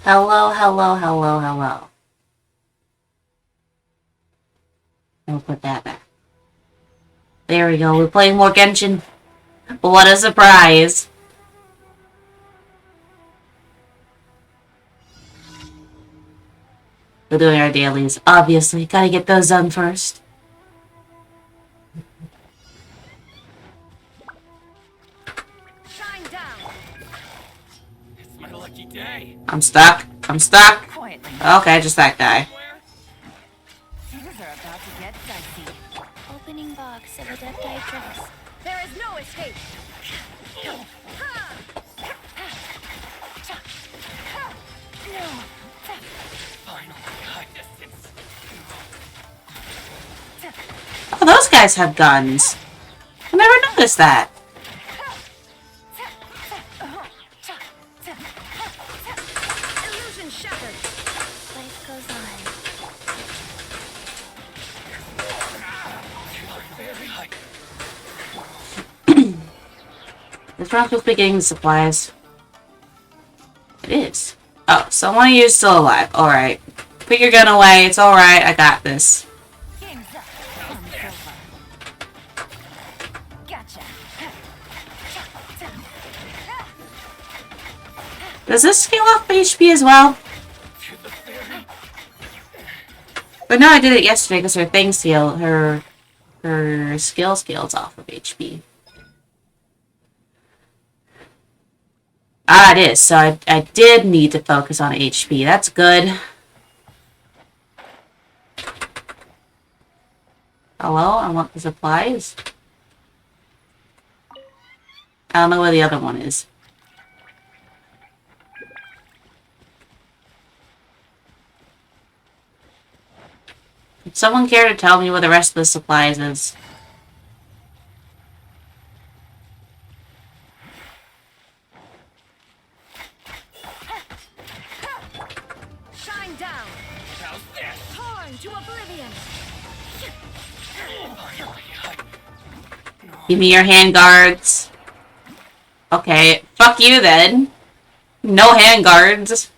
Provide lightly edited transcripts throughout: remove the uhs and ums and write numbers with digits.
Hello, hello, hello, hello. I'll put that back. There we go. We're playing more Genshin. What a surprise. We're doing our dailies. Obviously, gotta get those done first. Shine down. It's my lucky day. I'm stuck. I'm stuck. Quietly. Okay, just that guy. Things are about to get dicey. Opening box of Adepti dress. There is no escape. Finally, high distance. Oh, those guys have guns. I never noticed that. Illusion shattered. Life goes on. This round supposed to be getting the supplies. It is. Oh, so one of you is still alive. Alright. Put your gun away. It's alright. I got this. Game's up. Fun's over. Gotcha. Does this scale off HP as well? But no, I did it yesterday because her thing scale, her skill scales off of HP. Ah, it is. So I did need to focus on HP. That's good. Hello? I want the supplies. I don't know where the other one is. Would someone care to tell me where the rest of the supplies is? Shine down. How's this? Torn to oblivion. Give me your handguards. Okay, fuck you then. No handguards.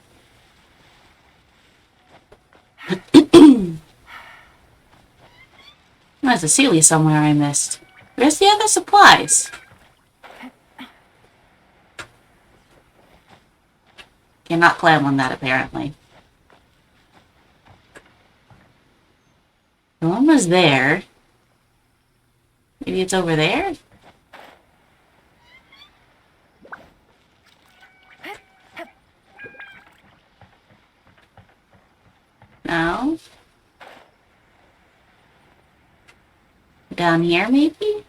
There's a Sealy somewhere I missed. Where's the other supplies? Cannot climb on that, apparently. The one was there. Maybe it's over there? No? Down here, maybe?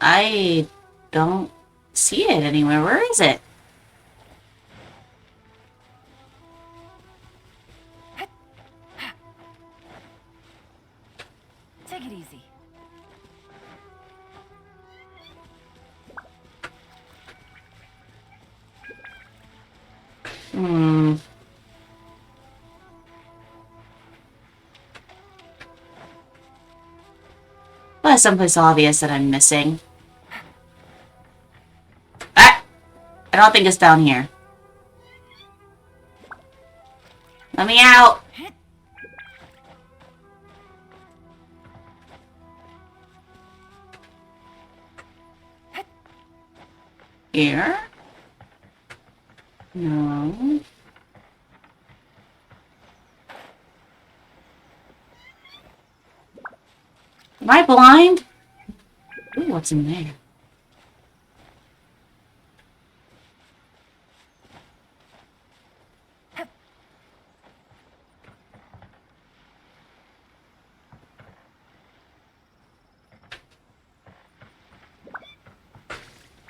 I don't see it anywhere. Where is it? Take it easy. Well, someplace obvious that I'm missing. Ah! I don't think it's down here. Let me out! Here? No. Am I blind? Ooh, what's in there?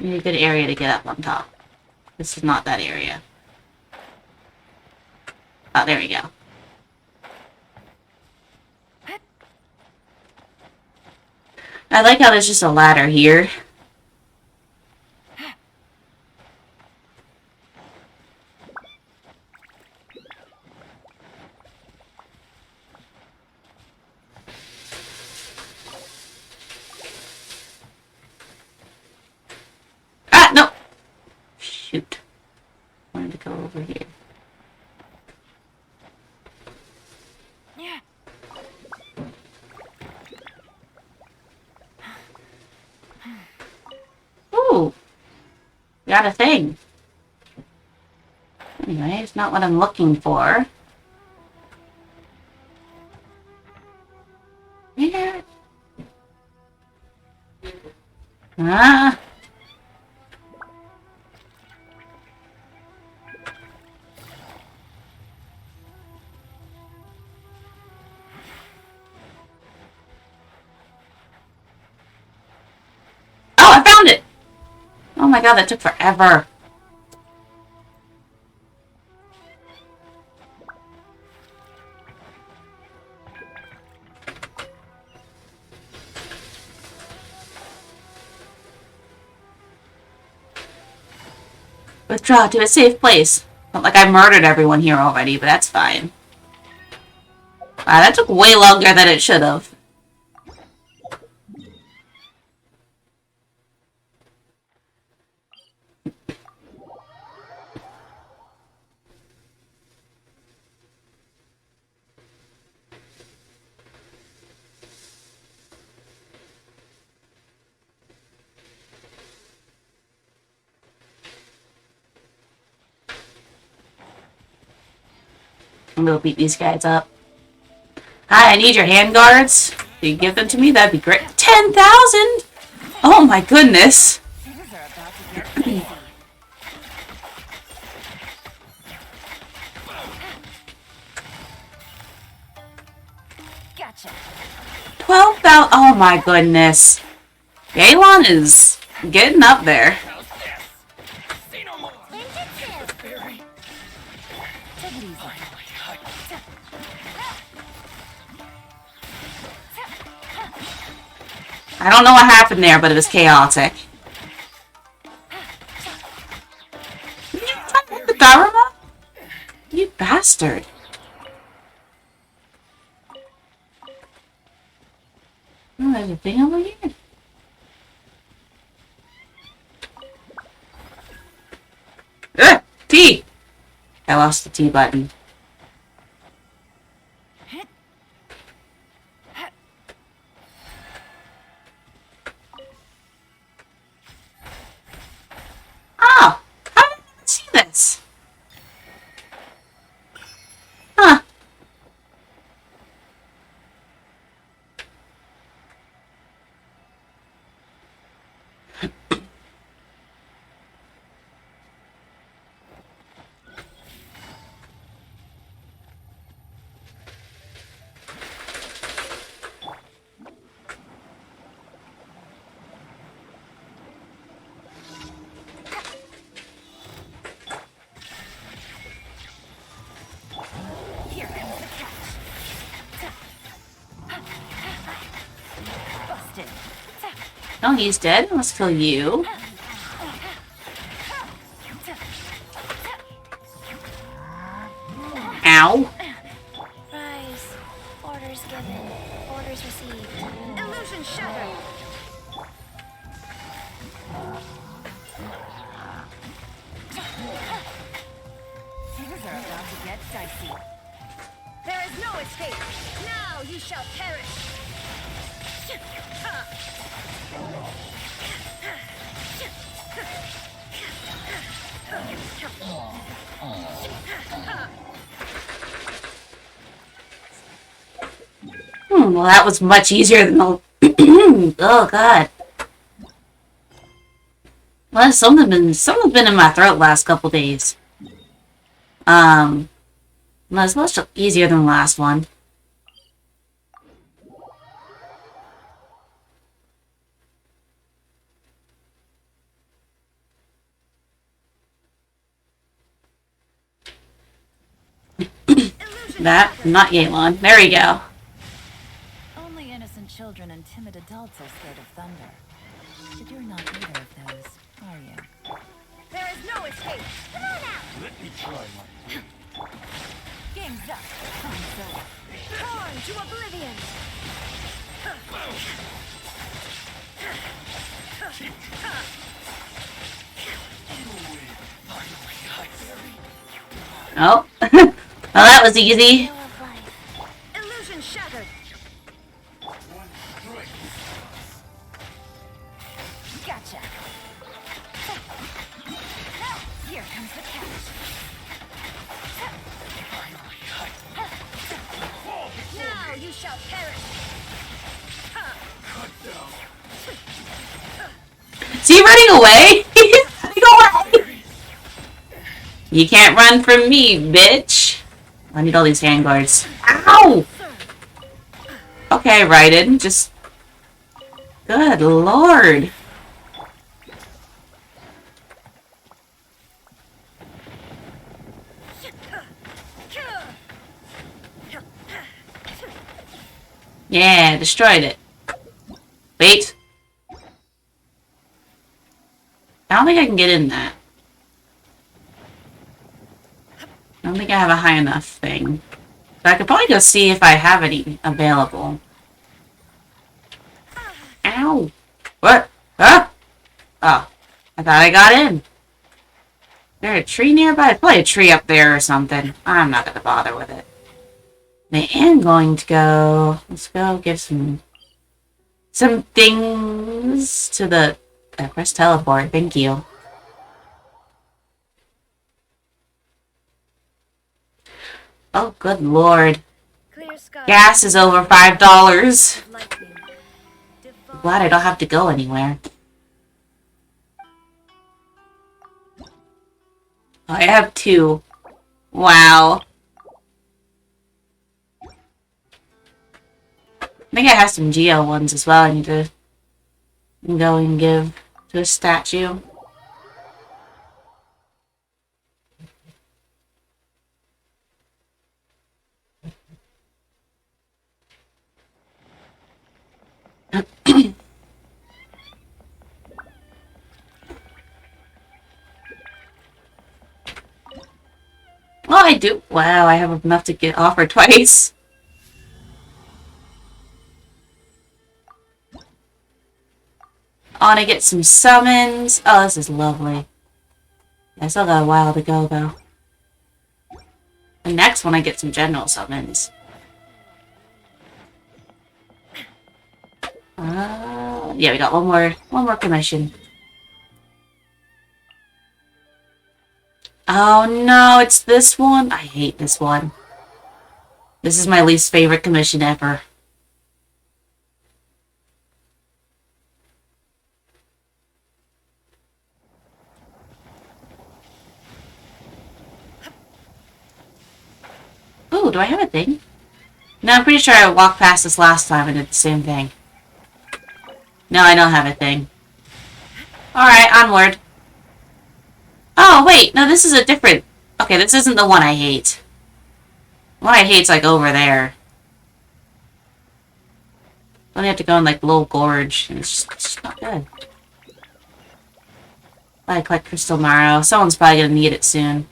Need a good area to get up on top. This is not that area. Oh, there we go. I like how there's just a ladder here. Ah, no! Shoot. I wanted to go over here. Yeah. Ooh! Got a thing. Anyway, it's not what I'm looking for. Yeah. Ah! Oh, I found it! Oh my god, that took forever. Withdraw to a safe place. Not like I murdered everyone here already, but that's fine. Wow, that took way longer than it should have. I'm gonna beat these guys up. Hi, I need your handguards. If you give them to me, that'd be great. 10,000! Oh my goodness. Things are about to get dicey. Gotcha. 12,000. Oh my goodness. Galon is getting up there. How's this? Say no more. Barry. Take it easy. Finally, I don't know what happened there, but it was chaotic. Did you try to hit the Dharma? You bastard. Oh, there's a thing over here. Ugh! T! I lost the T button. Oh! How did I not see this? Huh. Here comes the catch. Busted. No, he's dead. Let's kill you. Ow. Rise. Orders given. Orders received. Illusion shattered. Things are about to get dicey. There is no escape. Now you shall perish. Well, that was much easier than the... Oh, God. Well, something's been in my throat last couple days. Well, it's much easier than the last one. That, not Yelan. There we go. Only innocent children and timid adults are scared of thunder. But you're not either of those, are you? There is no escape. Come on out. Let me try my... Game's up. Time's over. Torn to oblivion. Oh. Well, that was easy. Wheel of life. Illusion shattered. Gotcha. Here comes the catch. Now you shall perish. Is he running away? He's running away! You can't run from me, bitch. I need all these hand guards. Ow! Okay, Raiden, just... Good lord. Yeah, destroyed it. Wait. I don't think I can get in that. I don't think I have a high enough thing. But I could probably go see if I have any available. Ow! What? Huh? Oh. I thought I got in. Is there a tree nearby? Probably a tree up there or something. I'm not gonna bother with it. I am going to go... Let's go give some things to the... press teleport. Thank you. Oh, good lord. Clear sky. Gas is over $5. Lightning. I'm glad I don't have to go anywhere. I have 2. Wow. I think I have some Geo ones as well I need to go and give to a statue. Oh, I do. Wow, I have enough to get offered twice. I want to get some summons. Oh, this is lovely. I still got a while to go, though. The next one, I get some general summons. Yeah, we got one more commission. Oh no, it's this one. I hate this one. This is my least favorite commission ever. Ooh, do I have a thing? No, I'm pretty sure I walked past this last time and did the same thing. No, I don't have a thing. Alright, onward. Oh, wait. No, this is a different... Okay, this isn't the one I hate. The one I hate's, like, over there. I only have to go in, like, Little Gorge. And it's just not good. I collect Crystal Marrow. Someone's probably gonna need it soon.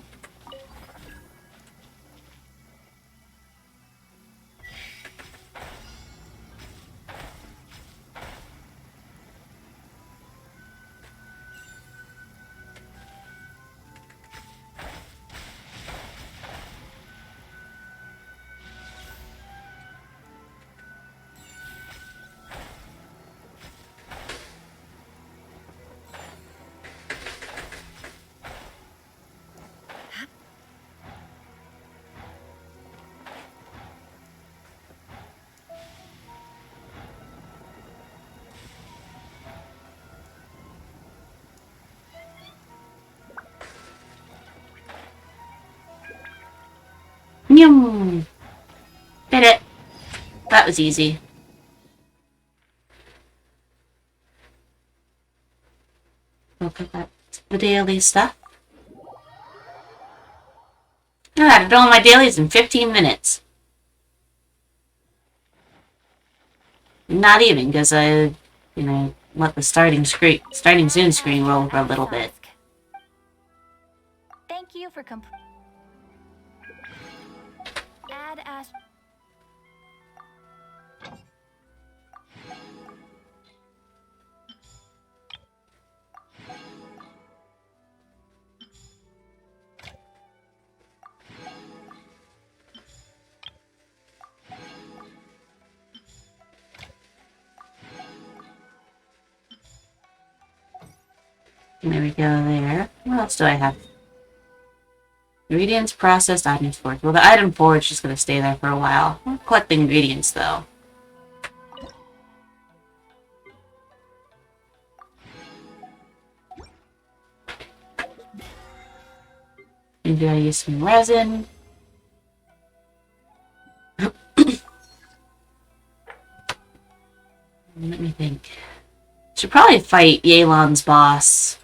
Yum! Did it. That was easy. Look at that. The daily stuff. I did all my dailies in 15 minutes. Not even, because I, let the starting soon screen roll for a little bit. Thank you for add as There we go there. What else do I have? Ingredients, processed, item storage. Well, the item forge is just going to stay there for a while. I'll collect the ingredients, though. Maybe I use some resin. Let me think. Should probably fight Yelan's boss.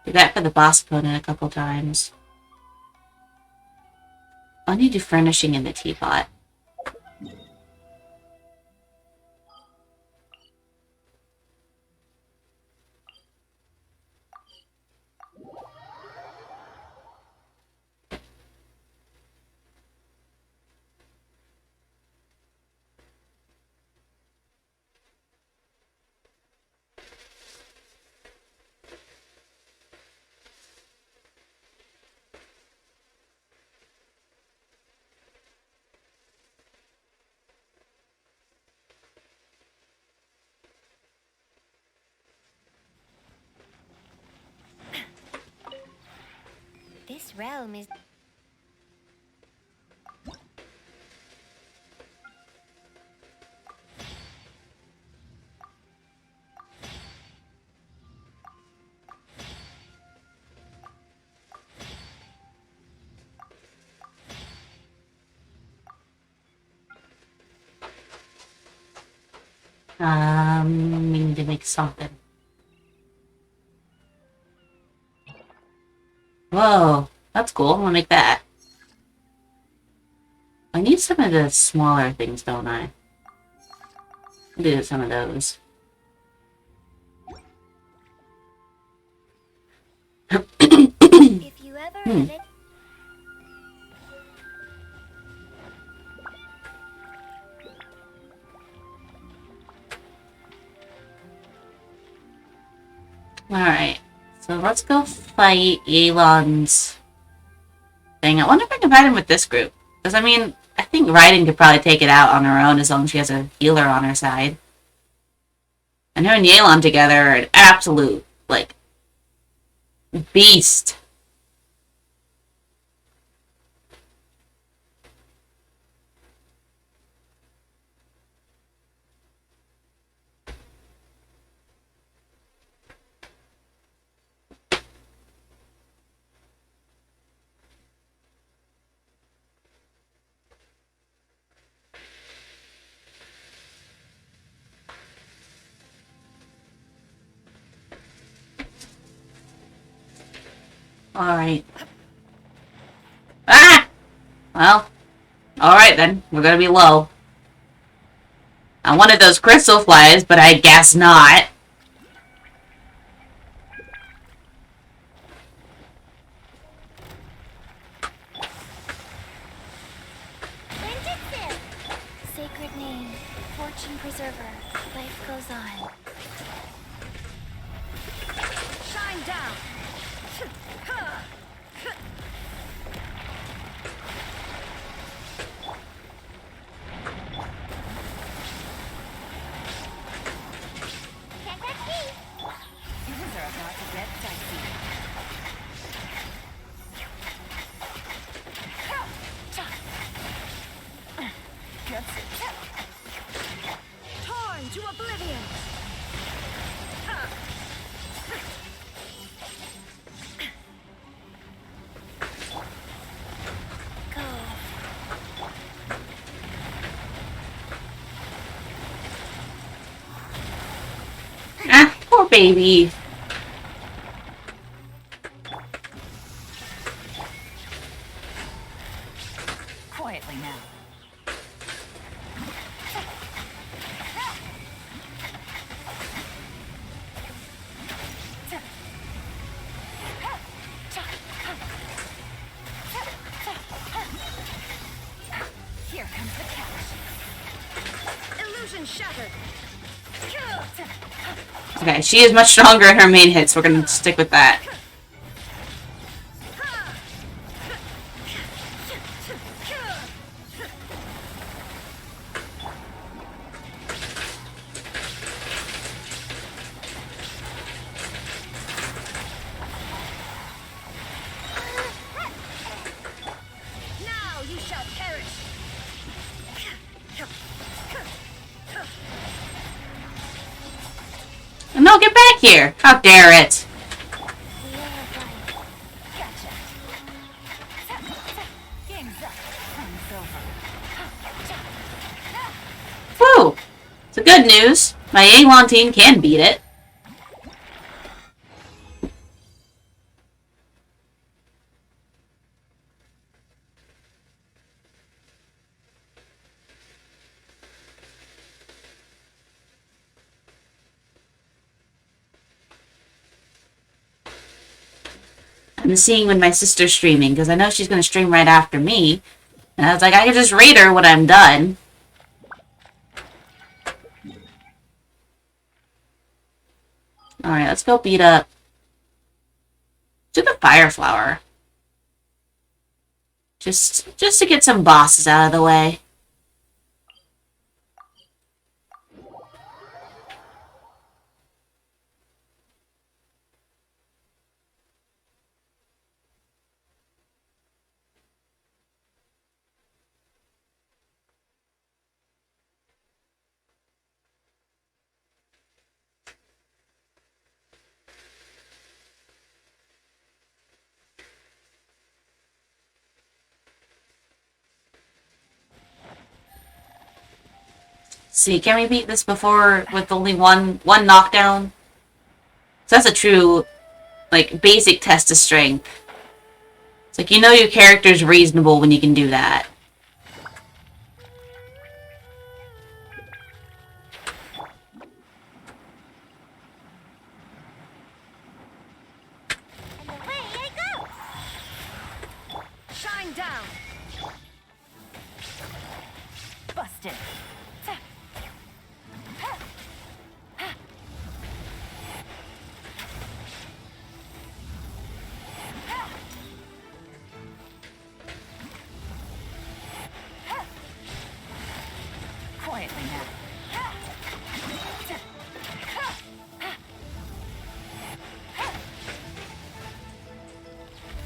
Did that for the boss opponent a couple times. I'll need to do furnishing in the teapot. This realm is... We need to make something. Whoa, that's cool. I'm gonna make that. I need some of the smaller things, don't I? I'll do some of those. If you ever had it... Alright, so let's go fight Yelan's thing. I wonder if I can fight him with this group. Because, I mean, I think Raiden could probably take it out on her own as long as she has a healer on her side. And her and Yelan together are an absolute, like, beast. Alright. Ah! Well, alright then. We're gonna be low. I wanted those crystal flies, but I guess not. Genshing! Sacred name, fortune preserver, life goes on. shine down. Can't catch me! Things are about to get dicey. Gets it. Torn to oblivion. baby. Quietly now. Here comes the catch. Illusion shattered. Okay, she is much stronger in her main hits. We're gonna stick with that. Now you shall perish. No, get back here! How dare it! Gotcha. Game's up. Fun's over. Woo! So good news. My Yanglon team can beat it. I'm seeing when my sister's streaming, because I know she's going to stream right after me. And I was like, I can just raid her when I'm done. Alright, let's go beat up to the Fire Flower. Just to get some bosses out of the way. See, can we beat this before with only one knockdown? So that's a true, like, basic test of strength. It's like, you know your character's reasonable when you can do that. And away I go. Shine down. Busted. Quietly now.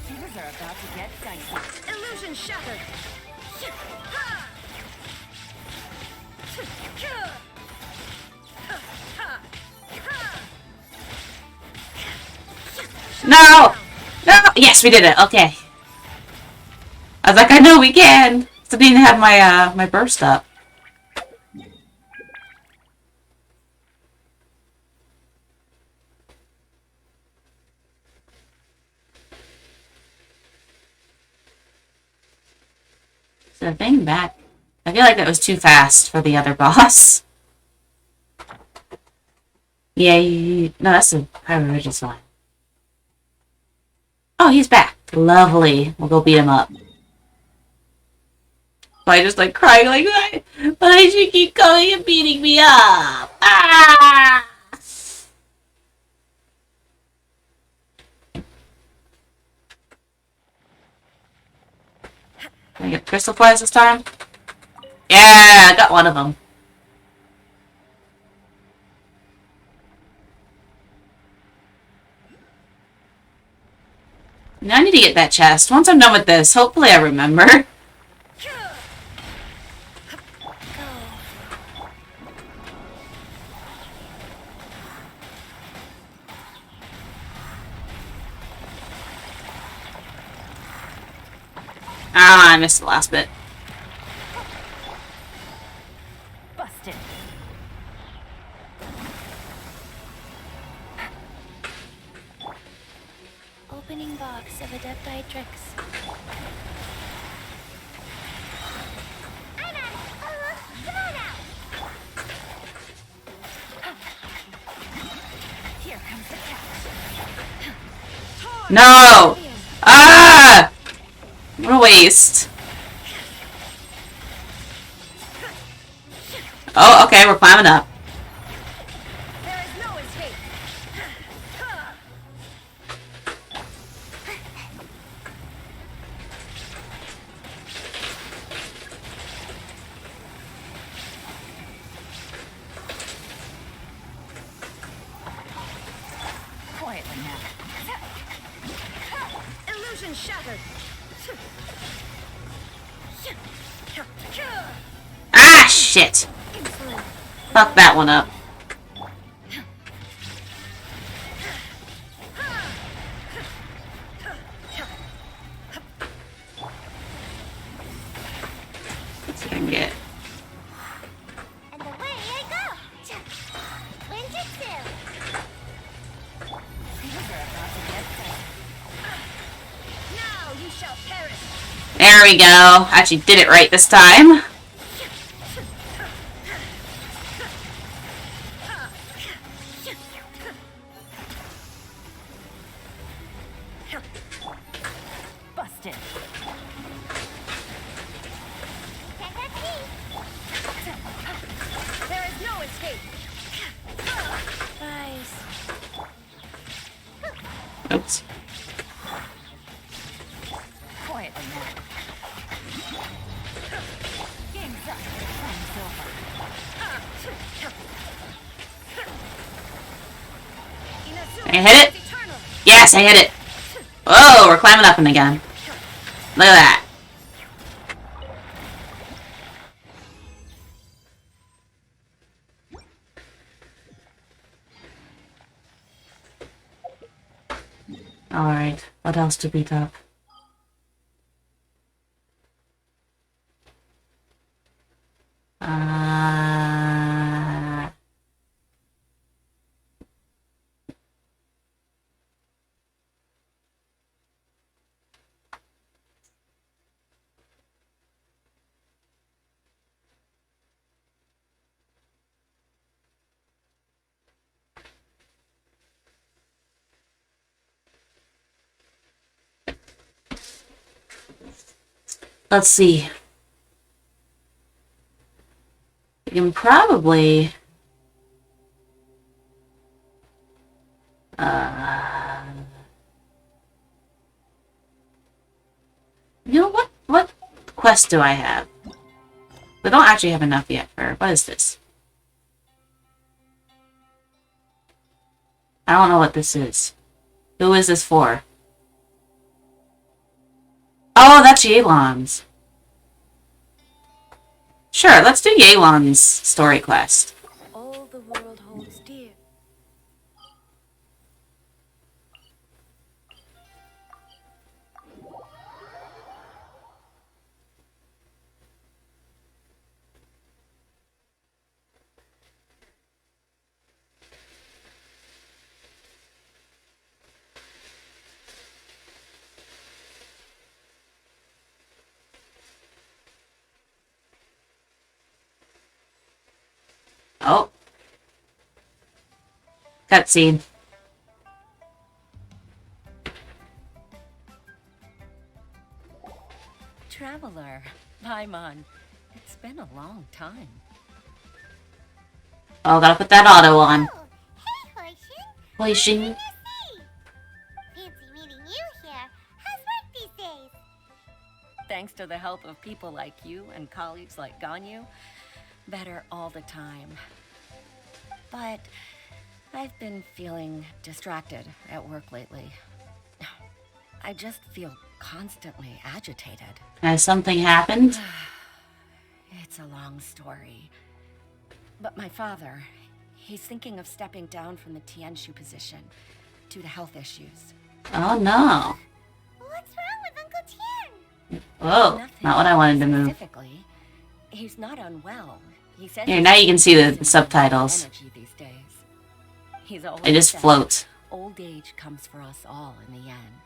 Things are about to get dicey. Illusion shattered. Ha! No! No! Yes, we did it. Okay. I was like, I know we can. Still need to have my, my burst up. So the thing back. I feel like that was too fast for the other boss. Yay. No, that's the Pyroregis one. Oh, he's back. Lovely. We'll go beat him up. I just like crying like, why did you keep coming and beating me up? Ah! Can I get crystal flies this time? Yeah, I got one of them. Now I need to get that chest. Once I'm done with this, hopefully I remember. Ah, I missed the last bit. Busted. opening box of Adepti tricks. I'm on it. Come on out. Here comes the catch. No! Ah! What a waste. Oh, okay, we're climbing up. There is no escape. Quietly now. Illusion shattered. Ah, shit. Fuck that one up. Let's see if I can get. And away I go. Ninjutsu. Now you shall perish. There we go. Actually did it right this time. Busted. Can't catch me. There is no escape. Guys, Oops. Quietly now. Game's up. Time's over. I hit it? Yes, I hit it. Whoa, we're climbing up and again. Look at that. Alright, what else to beat up? Let's see. You can probably... You know what? What quest do I have? We don't actually have enough yet for... What is this? I don't know what this is. Who is this for? Oh, that's Yelan's. Sure, let's do Yelan's story quest. all the world holds dear. Oh. Cutscene. Traveler, Paimon, it's been a long time. Oh, gotta put that auto on. Oh, hey, Hoishin. Hoishin. Nice to see. Fancy meeting you here. How's work these days? Thanks to the help of people like you and colleagues like Ganyu, better all the time. But I've been feeling distracted at work lately. I just feel constantly agitated. Has something happened? It's a long story. But my father, he's thinking of stepping down from the Tianshu position due to health issues. Oh no. What's wrong with Uncle Tian? Whoa, Nothing not what I wanted to move. Specifically, he's not unwell. He said Here, he's now you can see the losing subtitles. energy these days. He's always They just said float. old age comes for us all in the end.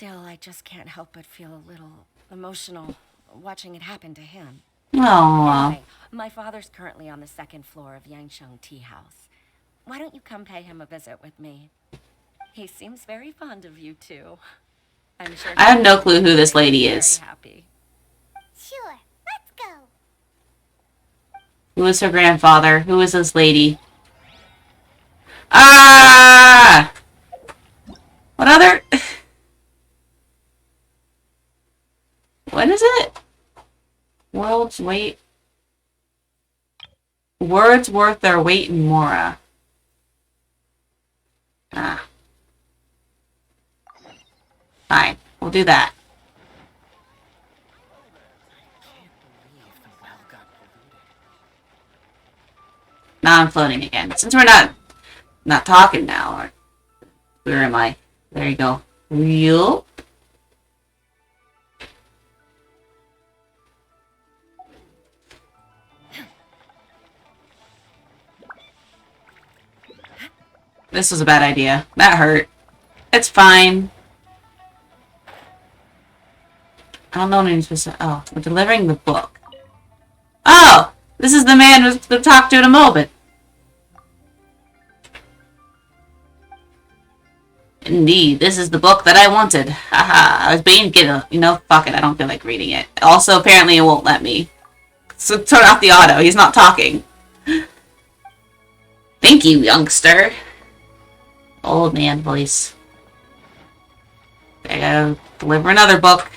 Still, I just can't help but feel a little emotional watching it happen to him. Oh. Anyway, my father's currently on the second floor of Genshing Tea House. Why don't you come pay him a visit with me? He seems very fond of you too. I'm sure I have no clue who this lady very is. happy. Sure, let's go. Who is her grandfather? Who is this lady? Ah! What other... What is it? World's weight... Words worth their weight in Mora. Ah. Fine. We'll do that. Now I'm floating again. Since we're not talking now, or where am I? There you go. Real. This was a bad idea. That hurt. It's fine. I don't know what I'm supposed to... Oh, we're delivering the book. Oh! This is the man who's going to talk to in a moment. Indeed, this is the book that I wanted. Haha, I was being you know, fuck it, I don't feel like reading it. Also, apparently it won't let me. So turn off the auto, he's not talking. Thank you, youngster. Old man voice. I gotta deliver another book.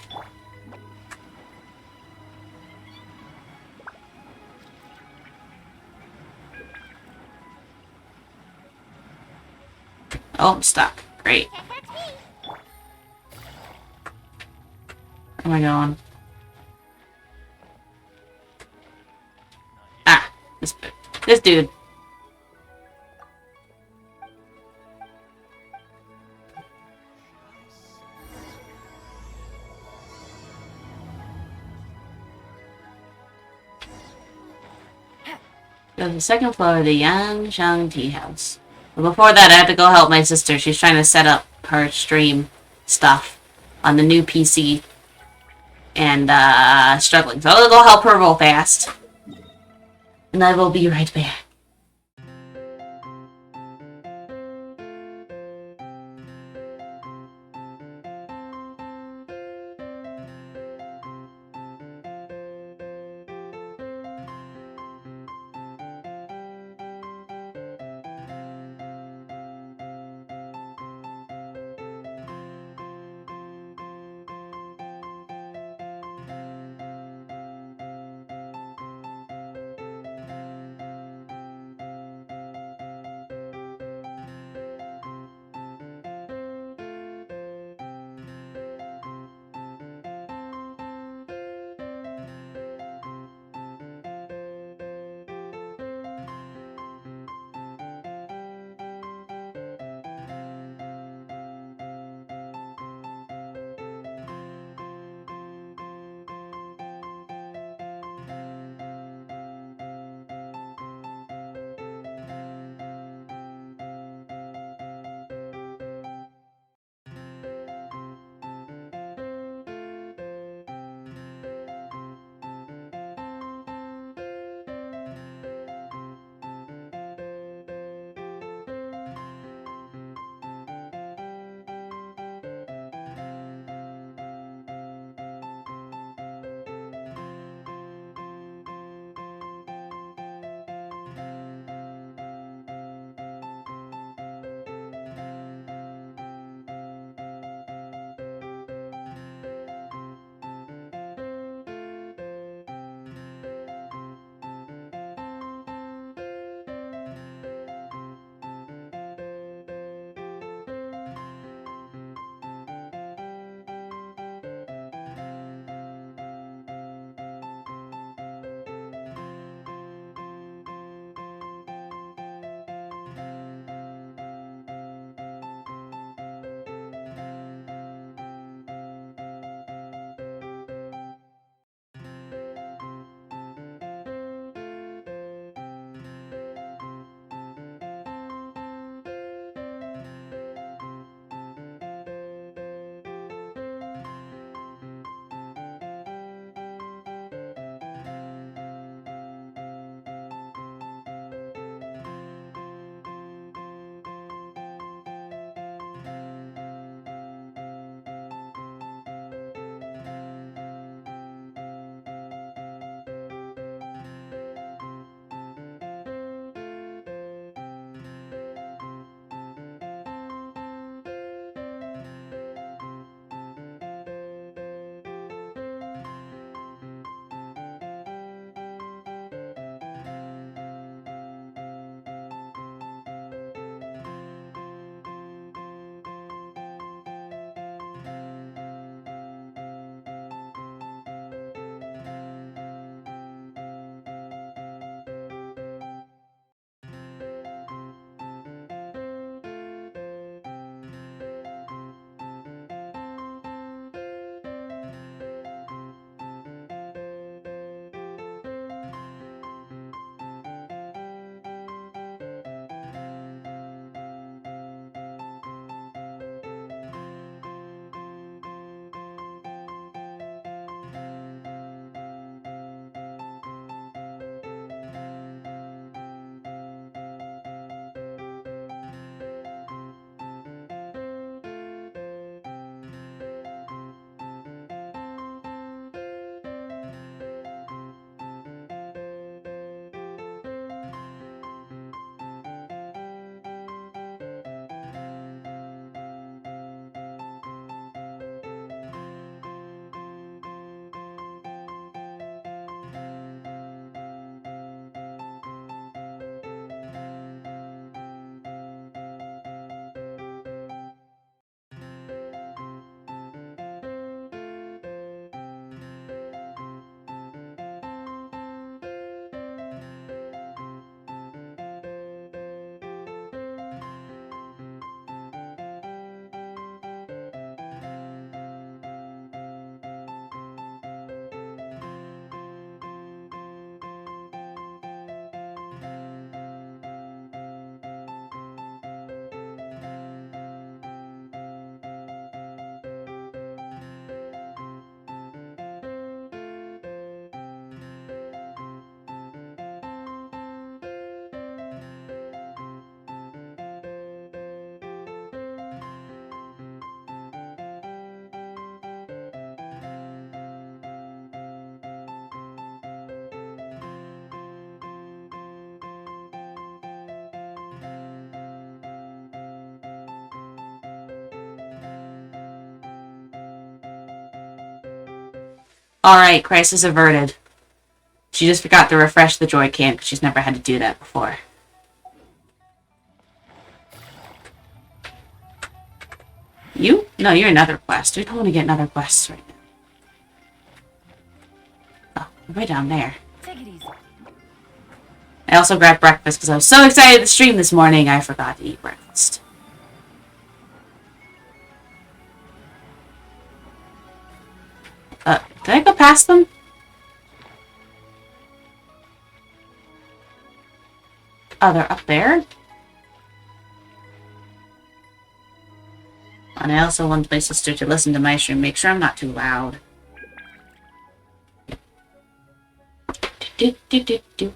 Oh, I'm stuck. Great. Where am I going? Ah, this dude. Go to the second floor of the Yanshang Tea House. But before that, I have to go help my sister. She's trying to set up her stream stuff on the new PC. And, struggling. So I'll go help her real fast. And I will be right back. Alright, crisis averted. She just forgot to refresh the joy can because she's never had to do that before. You? No, you're another quest. We don't want to get another quest right now. Oh, way down there. Take it easy. I also grabbed breakfast because I was so excited to stream this morning I forgot to eat breakfast. Did I go past them? Oh, they're up there? And I also want my sister to listen to my stream. Make sure I'm not too loud. Do, do, do, do.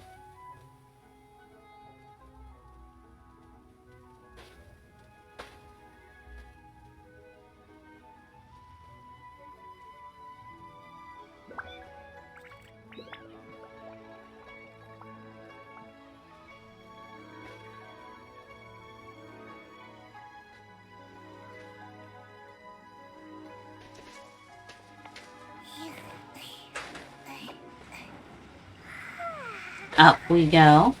Up we go.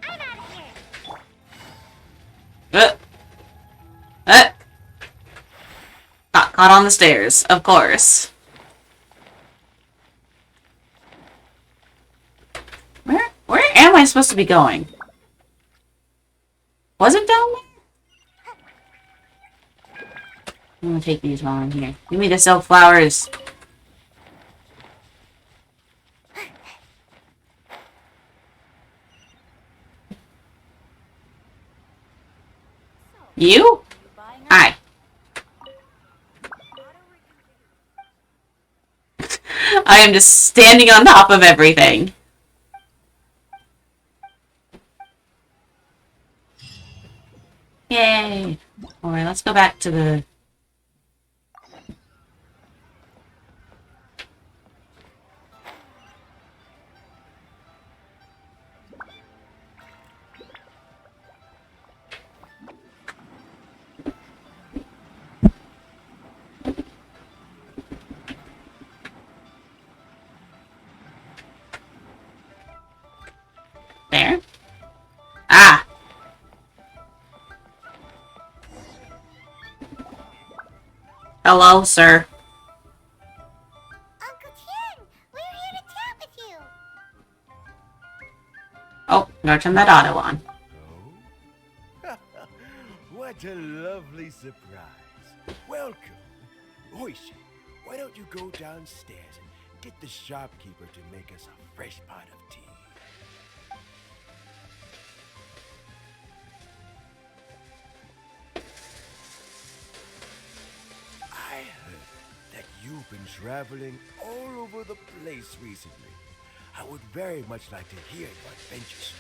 I'm out of here. Got caught on the stairs, of course. Where am I supposed to be going? Was it down there? I'm gonna take these while I'm here. Give me the silk flowers. You? Hi. I am just standing on top of everything. Yay. Alright, let's go back to the... There. Ah! Hello, sir. Uncle Tien, we're here to chat with you. Oh, I'm gonna turn that auto on. Oh? What a lovely surprise. Welcome. Oishi, why don't you go downstairs and get the shopkeeper to make us a fresh pot of tea? I heard that you've been traveling all over the place recently. I would very much like to hear your adventures.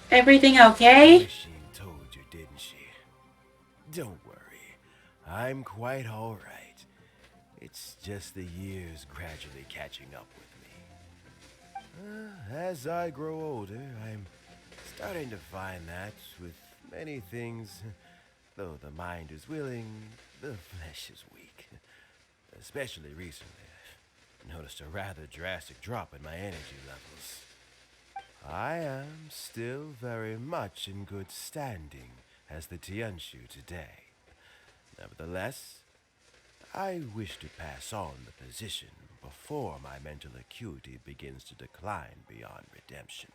Everything okay? Machine told you, didn't she? Don't worry. I'm quite all right. It's just the years gradually catching up with me. As I grow older, I'm starting to find that with many things, though the mind is willing, the flesh is weak. Especially recently, I've noticed a rather drastic drop in my energy levels. I am still very much in good standing as the Tianshu today. Nevertheless, I wish to pass on the position before my mental acuity begins to decline beyond redemption.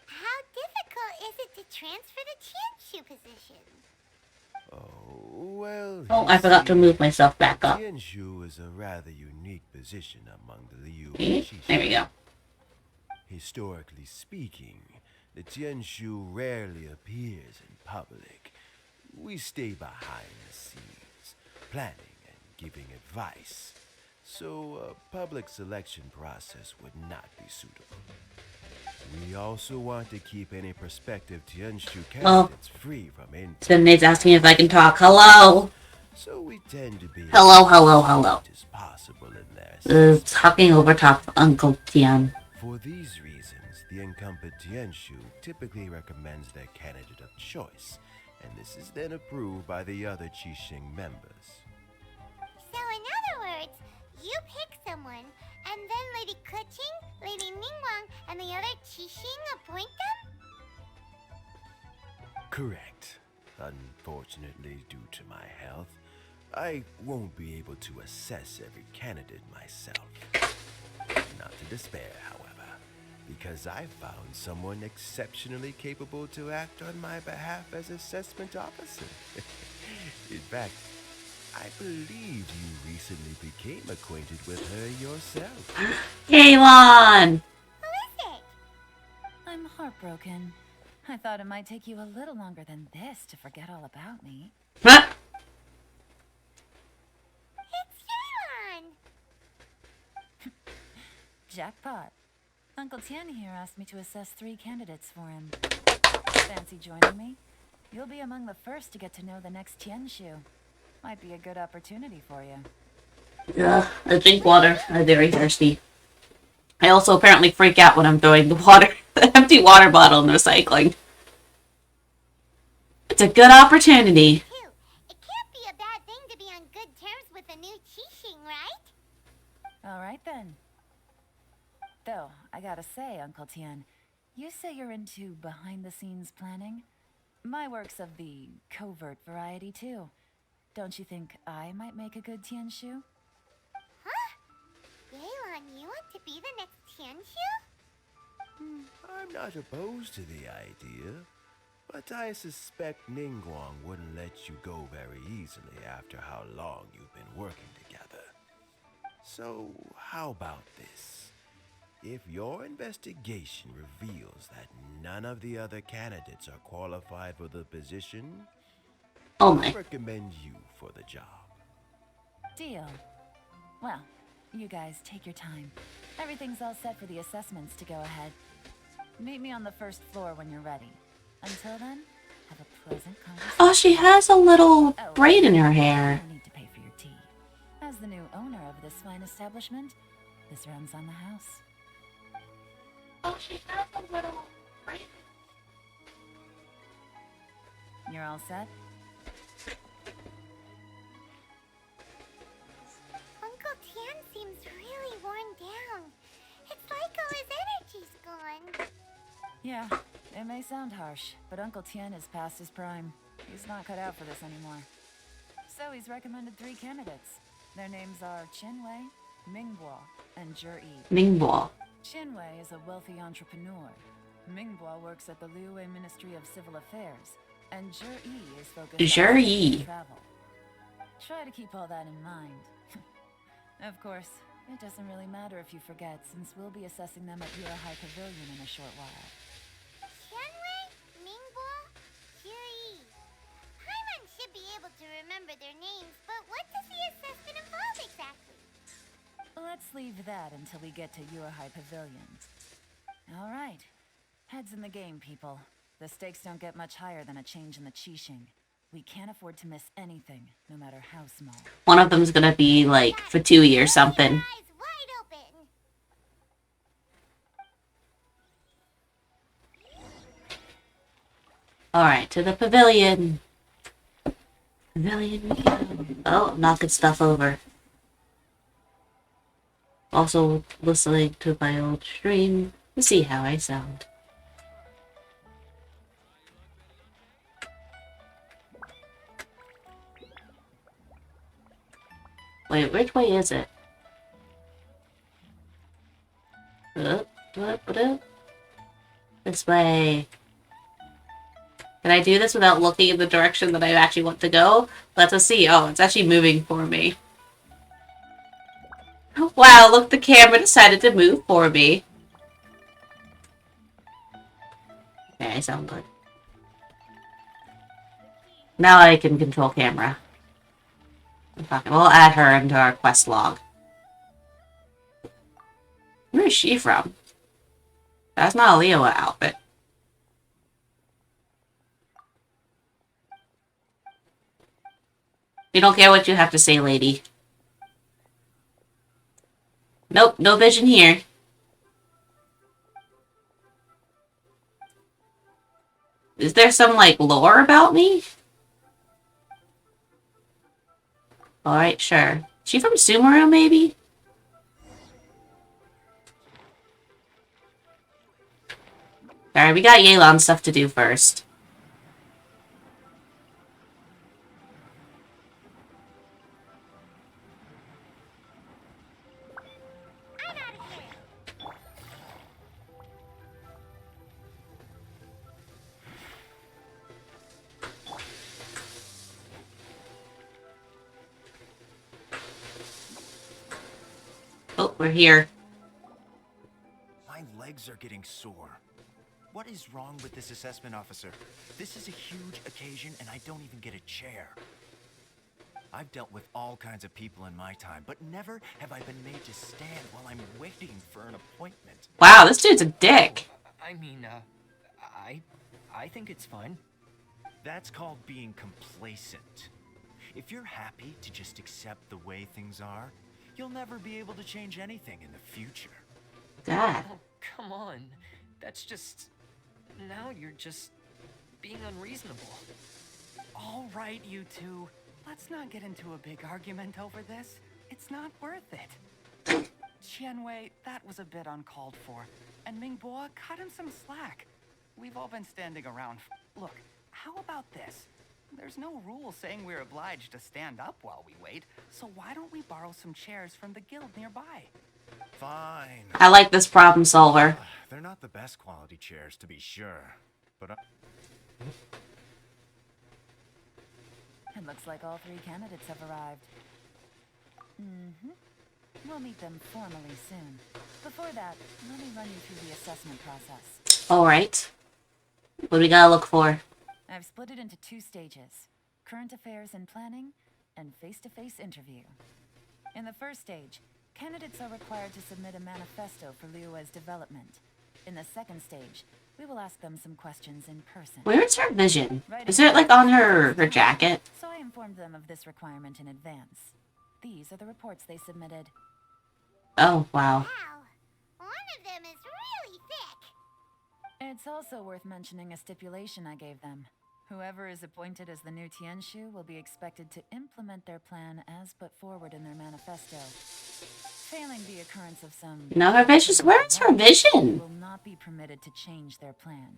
How difficult is it to transfer the Tianshu position? Oh, well... Oh, I forgot to move myself back up. Tianshu is a rather unique position among the Liu There we go. Historically speaking, the Tianshu rarely appears in public. We stay behind the scenes, planning and giving advice. So a public selection process would not be suitable. We also want to keep any prospective Tianshu candidates free from input. Nate's asking if I can talk. Hello. So we tend to be Hello. as possible in there. Talking over top of Uncle Tian. For these reasons, the incumbent Tianshu typically recommends their candidate of choice, and this is then approved by the other Qixing members. So in other words, you pick someone, and then Lady Keqing, Lady Ningguang, and the other Qixing appoint them? Correct. Unfortunately, due to my health, I won't be able to assess every candidate myself. Not to despair, however, because I found someone exceptionally capable to act on my behalf as assessment officer. In fact, I believe you recently became acquainted with her yourself. Kaylon! Who is it? I'm heartbroken. I thought it might take you a little longer than this to forget all about me. Huh? It's Yalan! Jackpot. Uncle Tian here asked me to assess 3 candidates for him. Fancy joining me? You'll be among the first to get to know the next Tianshu. Might be a good opportunity for you. Yeah, I drink water. I'm very thirsty. I also apparently freak out when I'm throwing the water, the empty water bottle in recycling. It's a good opportunity. Too. It can't be a bad thing to be on good terms with a new Qixing, right? Alright then. Though, I gotta say, Uncle Tian, you say you're into behind-the-scenes planning? My work's of the covert variety, too. Don't you think I might make a good Tianshu? Huh? Yalan, you want to be the next Tianshu? I'm not opposed to the idea, but I suspect Ningguang wouldn't let you go very easily after how long you've been working together. So, how about this? If your investigation reveals that none of the other candidates are qualified for the position, Oh I my. recommend you for the job. Deal. Well, you guys take your time. Everything's all set for the assessments to go ahead. Meet me on the first floor when you're ready. Until then, have a pleasant conversation. Oh, she has a little braid in her hair. No need to pay for your tea. As the new owner of this fine establishment, this runs on the house. Oh, she has a little braid. You're all set? Uncle Tian seems really worn down. It's like all his energy's gone. Yeah, it may sound harsh, but Uncle Tian is past his prime. He's not cut out for this anymore. So he's recommended 3 candidates. Their names are Qinwei, Mingguo, and Zhi. Ningbo. Qinwei is a wealthy entrepreneur. Mingguo works at the Liyue Ministry of Civil Affairs, and Zhi is focused on Zhi. travel. Try to keep all that in mind. Of course, it doesn't really matter if you forget, since we'll be assessing them at High Pavilion in a short while. Tianwei, Mingbo, Zhi. Paimon should be able to remember their names, but what does the assessment involve exactly? Let's leave that until we get to High Pavilion. All right. Heads in the game, people. The stakes don't get much higher than a change in the Qixing. We can't afford to miss anything, no matter how small. One of them's gonna be like Fatui or something. Eyes wide open. Alright, to the pavilion. Pavilion we go. Oh, knocking stuff over. Also listening to my old stream to see how I sound. Wait, which way is it? Up. This way. Can I do this without looking in the direction that I actually want to go? Let's see. Oh, it's actually moving for me. Wow, look, the camera decided to move for me. Okay, I sound good. Now I can control camera. Okay, we'll add her into our quest log. Where is she from? That's not a Leo outfit. We don't care what you have to say, lady. Nope, no vision here. Is there some, like, lore about me? Alright, sure. She from Sumeru, maybe? Alright, we got Yelan stuff to do first. Oh, we're here. My legs are getting sore. What is wrong with this assessment officer? This is a huge occasion and I don't even get a chair. I've dealt with all kinds of people in my time, but never have I been made to stand while I'm waiting for an appointment. Wow, this dude's a dick. I mean, I think it's fine. That's called being complacent. If you're happy to just accept the way things are, you'll never be able to change anything in the future. God. Oh, come on. That's just... Now you're just being unreasonable. All right, you two. Let's not get into a big argument over this. It's not worth it. Qianwei, that was a bit uncalled for. And Mingbo, cut him some slack. We've all been standing around. Look, how about this? There's no rule saying we're obliged to stand up while we wait, so why don't we borrow some chairs from the guild nearby? Fine. I like this problem solver. They're not the best quality chairs, to be sure. But It looks like all 3 candidates have arrived. We'll meet them formally soon. Before that, let me run you through the assessment process. Alright. What do we gotta look for? I've split it into 2 stages. Current affairs and planning, and face-to-face interview. In the first stage, candidates are required to submit a manifesto for Liyue's development. In the second stage, we will ask them some questions in person. Where's her vision? Is it, like, on her jacket? So I informed them of this requirement in advance. These are the reports they submitted. Oh, wow. Wow, one of them is really thick. It's also worth mentioning a stipulation I gave them. Whoever is appointed as the new Tianshu will be expected to implement their plan as put forward in their manifesto. Failing the occurrence of some... No, her vision. Where's her vision? ...will not be permitted to change their plan.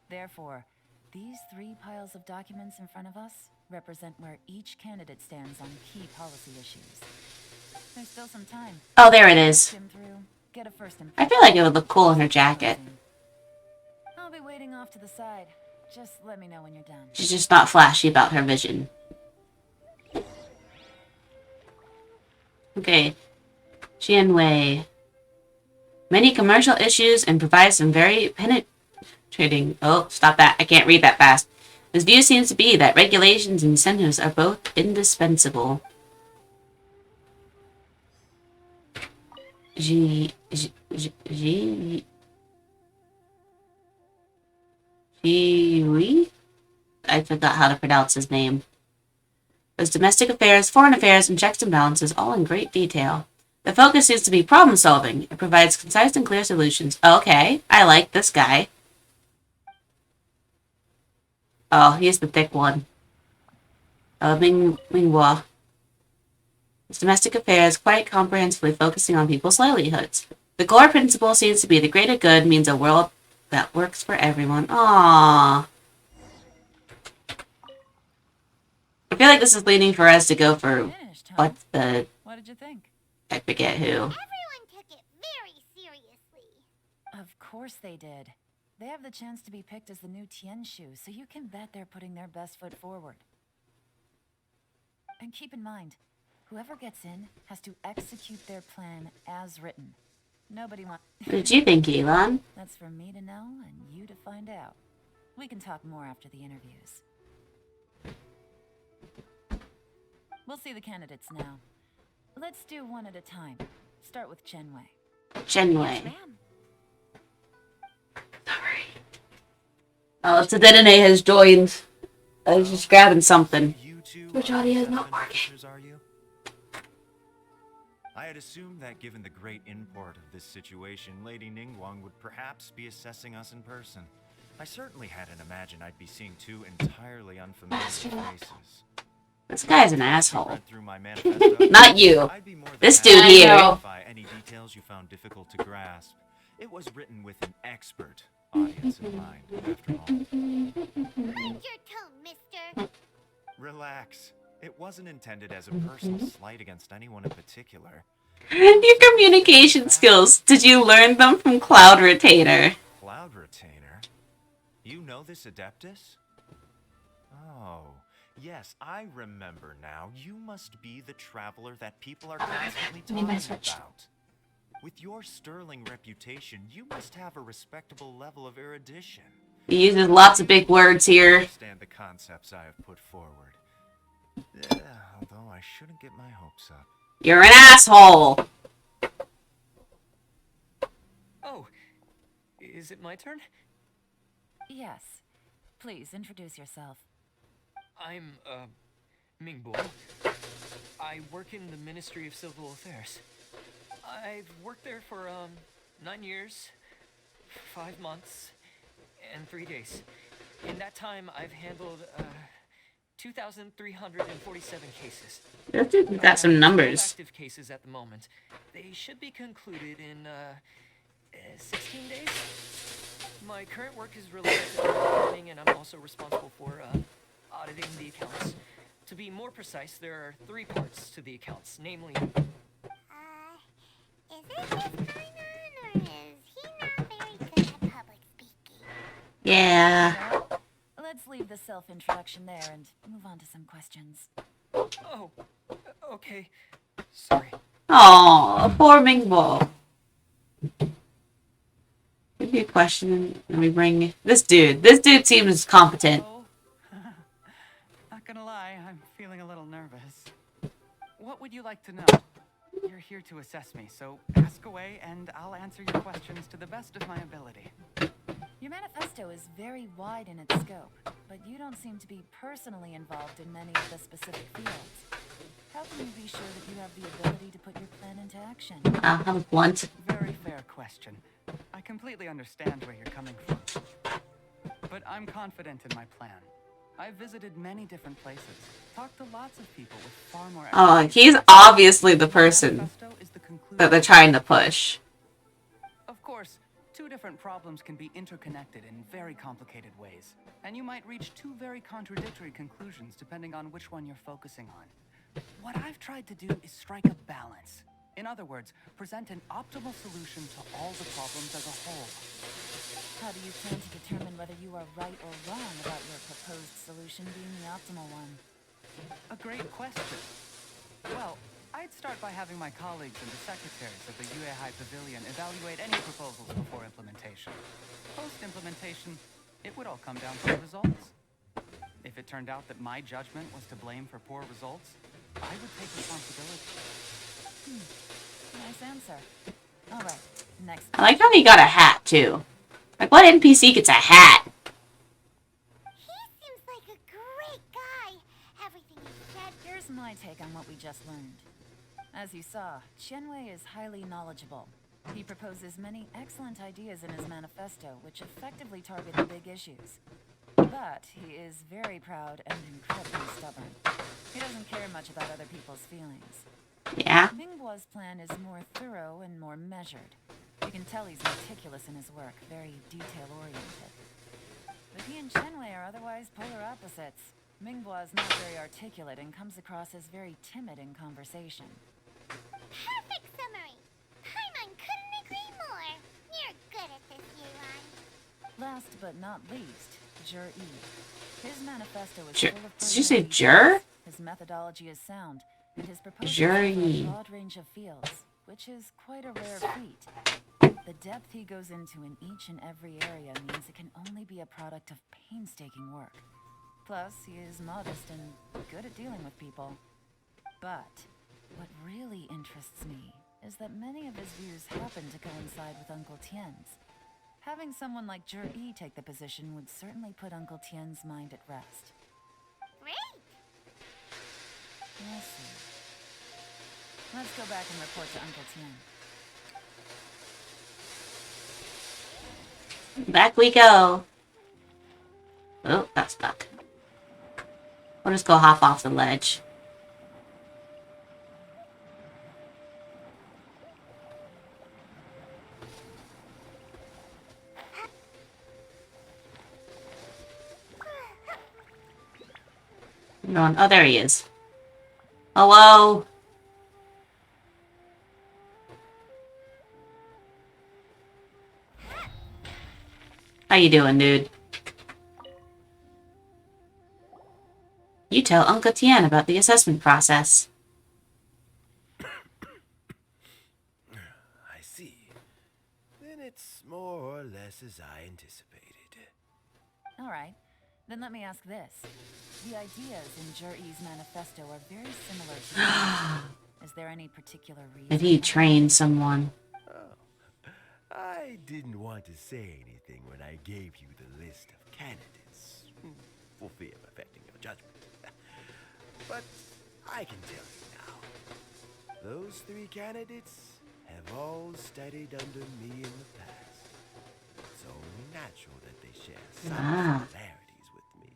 Therefore, these 3 piles of documents in front of us represent where each candidate stands on key policy issues. There's still some time. Oh, there it is. Skim through, get a first I impression. feel like it would look cool in her jacket. I'll be waiting off to the side. Just let me know when you're done. She's just not flashy about her vision. Okay. Qianwei. Many commercial issues and provides some very penetrating... Oh, stop that. I can't read that fast. His view seems to be that regulations and incentives are both indispensable. I forgot how to pronounce his name. There's domestic affairs, foreign affairs, and checks and balances, all in great detail. The focus seems to be problem solving. It provides concise and clear solutions. Okay, I like this guy. Oh, he's the thick one. Minghua. His domestic affairs quite comprehensively focusing on people's livelihoods. The core principle seems to be the greater good means a world that works for everyone. Aww. I feel like this is leaning for us to go for Finished, huh? what's the... What did you think? I forget who. Everyone took it very seriously. Of course they did. They have the chance to be picked as the new Tianshu, so you can bet they're putting their best foot forward. And keep in mind, whoever gets in has to execute their plan as written. Nobody wants... What did you think, Elon? That's for me to know and you to find out. We can talk more after the interviews. We'll see the candidates now. Let's do one at a time. Start with Chenwei. Genwei. Ma'am. Sorry. Oh, Tadene has joined. I was just grabbing something. You two Which are audio is not assessment working. officers, are you? I had assumed that given the great import of this situation, Lady Ningguang would perhaps be assessing us in person. I certainly hadn't imagined I'd be seeing two entirely unfamiliar faces. This guy's an asshole. Read through my manifesto, Not you. I'd be more than This happy dude to here. clarify any details you found difficult to grasp. It was written with an expert audience in mind, after all. Mind your tone, mister. Relax. It wasn't intended as a personal slight against anyone in particular. Your communication skills. Did you learn them from Cloud Retainer? Cloud Retainer? You know this Adeptus? Oh, yes, I remember now. You must be the traveler that people are constantly talking about. With your sterling reputation, you must have a respectable level of erudition. He uses lots of big words here. Understand the concepts I have put forward. Although I shouldn't get my hopes up. You're an asshole. Oh, is it my turn? Yes. Please introduce yourself. I'm, Mingbo. I work in the Ministry of Civil Affairs. I've worked there for, 9 years, 5 months, and 3 days. In that time, I've handled, 2,347 cases. This dude's got some numbers. Active cases at the moment. They should be concluded in 16 days. My current work is related to accounting, and I'm also responsible for auditing the accounts. To be more precise, there are 3 parts to the accounts, namely. Is it just Kainan, or is he not very good at public speaking? Yeah. Let's leave the self-introduction there and move on to some questions. Oh, okay. Sorry. Aw, poor Mingbo. Maybe a question. Let me bring this dude. This dude seems competent. Not gonna lie, I'm feeling a little nervous. What would you like to know? You're here to assess me, so ask away and I'll answer your questions to the best of my ability. Your manifesto is very wide in its scope, but you don't seem to be personally involved in many of the specific fields. How can you be sure that you have the ability to put your plan into action? I'll have a blunt. Very fair question. I completely understand where you're coming from. But I'm confident in my plan. I've visited many different places, talked to lots of people with far more... Oh, he's obviously the person that they're trying to push. Of course, two different problems can be interconnected in very complicated ways, and you might reach two very contradictory conclusions depending on which one you're focusing on. What I've tried to do is strike a balance. In other words, present an optimal solution to all the problems as a whole. How do you plan to determine whether you are right or wrong about your proposed solution being the optimal one? A great question. Well, I'd start by having my colleagues and the secretaries of the Yuehai Pavilion evaluate any proposals before implementation. Post-implementation, it would all come down to the results. If it turned out that my judgment was to blame for poor results, I would take responsibility. Nice answer. Alright, next. I like how he got a hat, too. Like, what NPC gets a hat? He seems like a great guy. Everything he said. Here's my take on what we just learned. As you saw, Qianwei is highly knowledgeable. He proposes many excellent ideas in his manifesto, which effectively target the big issues. But he is very proud and incredibly stubborn. He doesn't care much about other people's feelings. Yeah. Mingbo's plan is more thorough and more measured. You can tell he's meticulous in his work, very detail-oriented. But he and Qianwei are otherwise polar opposites. Mingbo is not very articulate and comes across as very timid in conversation. Perfect summary. Paimon couldn't agree more. You're good at this, Yuan. Last but not least, Jur-E. His manifesto is Jur- full of did you say personality Jur? traits. His methodology is sound, and his proposals Jur-E. cover a broad range of fields, which is quite a rare feat. The depth he goes into in each and every area means it can only be a product of painstaking work. Plus, he is modest and good at dealing with people. But what really interests me is that many of his views happen to coincide with Uncle Tien's. Having someone like Jur-E take the position would certainly put Uncle Tien's mind at rest. Great. I see. Let's go back and report to Uncle Tien. Back we go. Oh, that's stuck. We'll just go hop off the ledge. Oh, there he is. Hello? How you doing, dude? You tell Uncle Tien about the assessment process. I see. Then it's more or less as I anticipated. All right. Then let me ask this. The ideas in Jur-E's manifesto are very similar to yours. Is there any particular reason? If he trained someone. Oh, I didn't want to say anything when I gave you the list of candidates, for fear of affecting your judgment. But I can tell you now, those 3 candidates have all studied under me in the past. It's only natural that they share some similarities with me.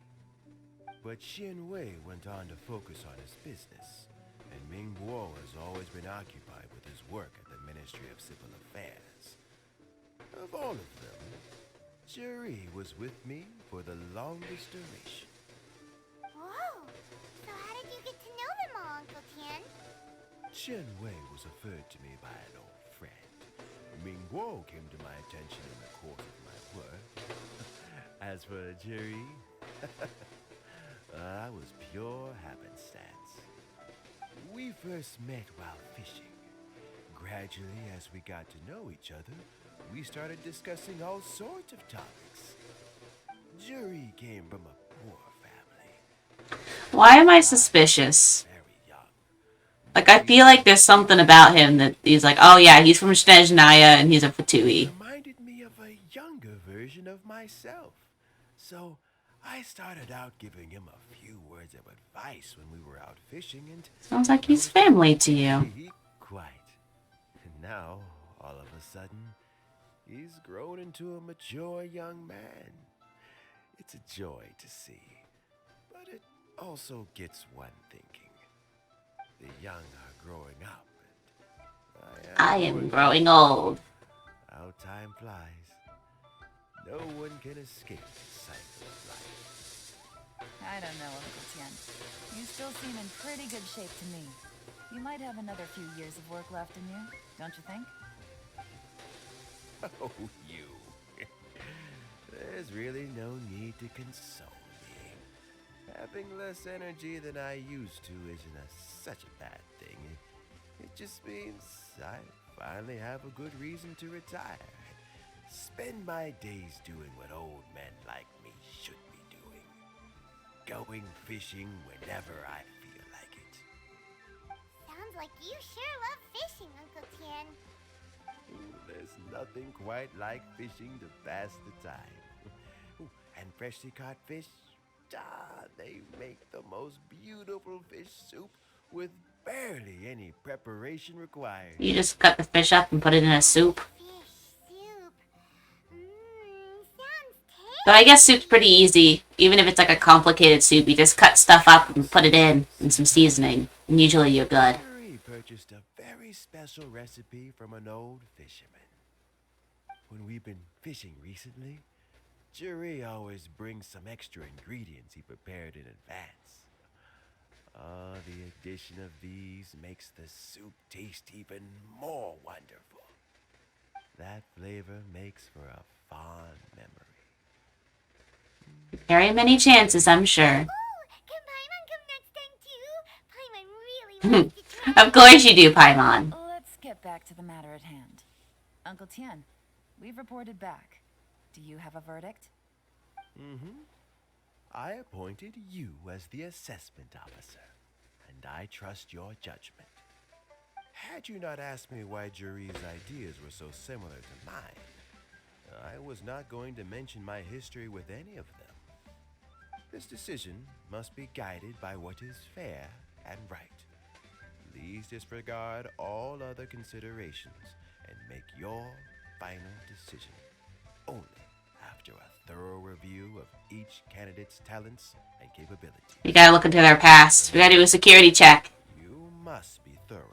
But Xin Wei went on to focus on his business, and Ming Guo has always been occupied with his work at the Ministry of Civil Affairs. Of all of them, Juri was with me for the longest duration. Whoa! So how did you get to know them all, Uncle Tien? Chen Wei was referred to me by an old friend. Ming Guo came to my attention in the course of my work. As for Juri, I was pure happenstance. We first met while fishing. Gradually, as we got to know each other, we started discussing all sorts of topics. Juri came from a poor family. Why am I suspicious? Very young. Like, I feel like there's something about him that he's like, oh yeah, he's from Snezhnaya and he's a Fatui. Reminded me of a younger version of myself. So I started out giving him a few words of advice when we were out fishing, and Sounds like he's family to you. Quite. And now, all of a sudden, he's grown into a mature young man. It's a joy to see, but it also gets one thinking. The young are growing up, and I am growing old. How time flies. No one can escape the cycle of life. I don't know, Uncle Tien. You still seem in pretty good shape to me. You might have another few years of work left in you, don't you think? Oh, you. There's really no need to console me. Having less energy than I used to isn't such a bad thing. It just means I finally have a good reason to retire. Spend my days doing what old men like me should be doing. Going fishing whenever I feel like it. Sounds like you sure love fishing, Uncle Tien. Ooh, there's nothing quite like fishing to pass the time. Ooh, and freshly caught fish, they make the most beautiful fish soup with barely any preparation required. You just cut the fish up and put it in a soup. Fish soup. Sounds tasty. So I guess soup's pretty easy. Even if it's like a complicated soup, you just cut stuff up and put it in and some seasoning. And usually you're good. Jerry purchased a very special recipe from an old fisherman. When we've been fishing recently, Jerry always brings some extra ingredients he prepared in advance. The addition of these makes the soup taste even more wonderful. That flavor makes for a fond memory. Very many chances, I'm sure. Ooh, can Paimon come next time too? Paimon really wants to try. Of course you do, Paimon. Let's get back to the matter at hand. Uncle Tien, we've reported back. Do you have a verdict? I appointed you as the assessment officer, and I trust your judgment. Had you not asked me why Juri's ideas were so similar to mine, I was not going to mention my history with any of them. This decision must be guided by what is fair and right. Please disregard all other considerations and make your final decision only after After a thorough review of each candidate's talents and capabilities, We gotta look into their past. We gotta do a security check. you must be thorough.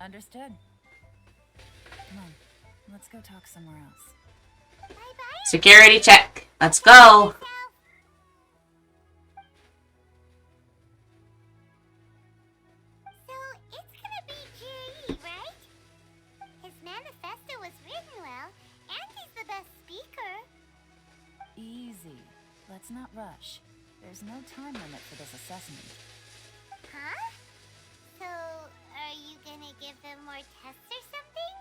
Understood. Come on, let's go talk somewhere else. Bye-bye. Security check. Let's go. So, it's gonna be Jerry, right? His manifesto was written well, and he's the best speaker. Easy. Let's not rush. There's no time limit for this assessment. Huh? So, are you gonna give them more tests or something?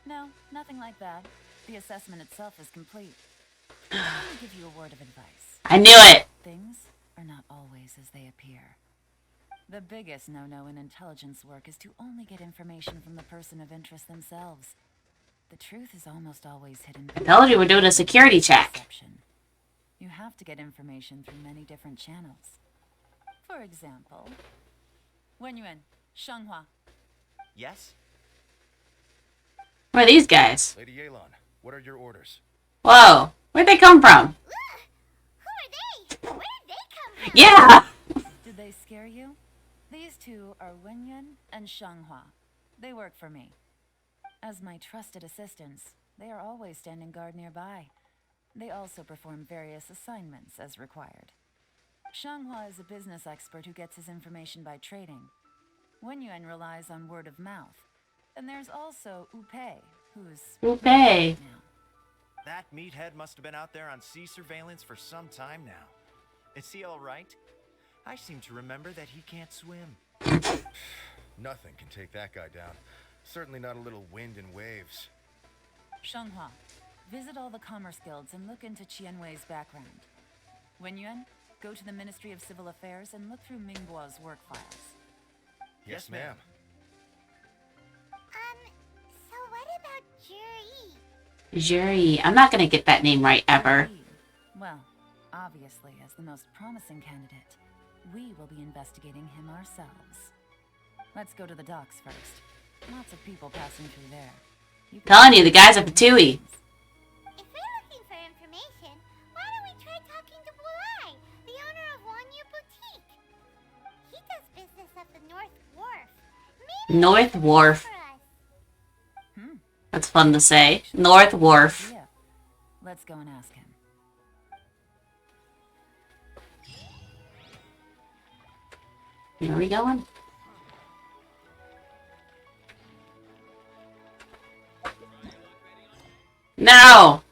No, nothing like that. The assessment itself is complete. Let me give you a word of advice. I knew it. Things are not always as they appear. The biggest no-no in intelligence work is to only get information from the person of interest themselves. The truth is almost always hidden. I told you we're doing a security check. Perception. You have to get information through many different channels. For example, Wenyuan, Shanghua. Yes? Who are these guys? Lady Yelan, what are your orders? Whoa. Where'd they come from? Ugh! Who are they? Where did they come from? Yeah. Did they scare you? These two are Wenyuan and Shanghua. They work for me. As my trusted assistants, they are always standing guard nearby. They also perform various assignments as required. Shanghua is a business expert who gets his information by trading. Wenyuan relies on word of mouth. And there's also Upei, who's... Upei. now. That meathead must have been out there on sea surveillance for some time now. Is he all right? I seem to remember that he can't swim. Nothing can take that guy down. Certainly not a little wind and waves. Shanghua, visit all the commerce guilds and look into Qianwei's background. Wenyuan, go to the Ministry of Civil Affairs and look through Mingguo's work files. Yes, ma'am. So what about Jerry? Jury. I'm not gonna get that name right ever. Well, obviously, as the most promising candidate, we will be investigating him ourselves. Let's go to the docks first. Lots of people passing through there. Telling you, the guy's at Patui. If we're looking for information, why don't we try talking to Bulai, the owner of Wanyu Boutique? He does business at the North Wharf. Maybe North he can Wharf. for us. That's fun to say. North Wharf. Yeah. Let's go and ask him. Where are we going? No!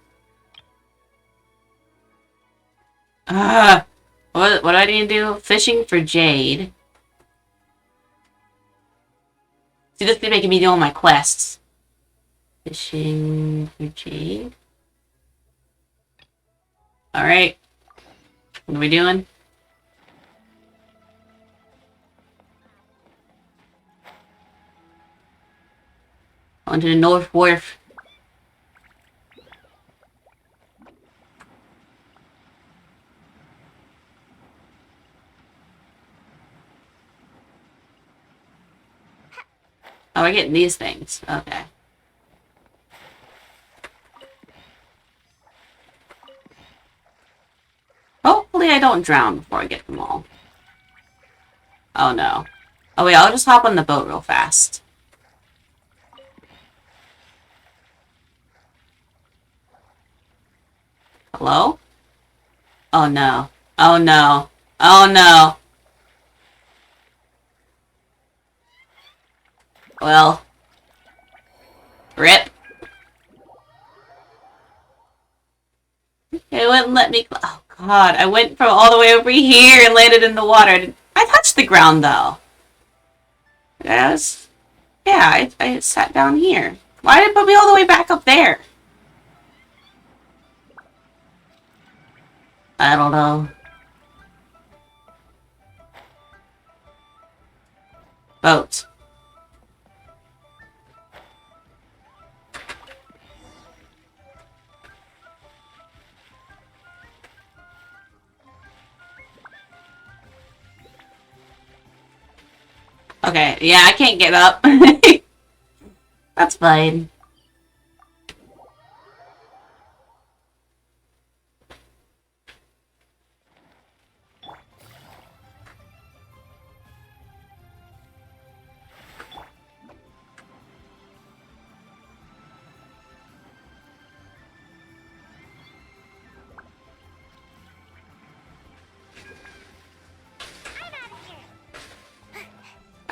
What do I need to do? Fishing for jade. See, this is making me do all my quests. Fishing for jade. Alright. What are we doing? On to the North Wharf. Oh, we're getting these things. Okay. Hopefully I don't drown before I get them all. Oh no. Oh wait, I'll just hop on the boat real fast. Hello? Oh no. Oh no. Oh no. Well. Rip. It wouldn't let me... Oh god, I went from all the way over here and landed in the water. I touched the ground though. Yes. Yeah, I sat down here. Why did it put me all the way back up there? I don't know. Boat. Okay, yeah, I can't get up. That's fine.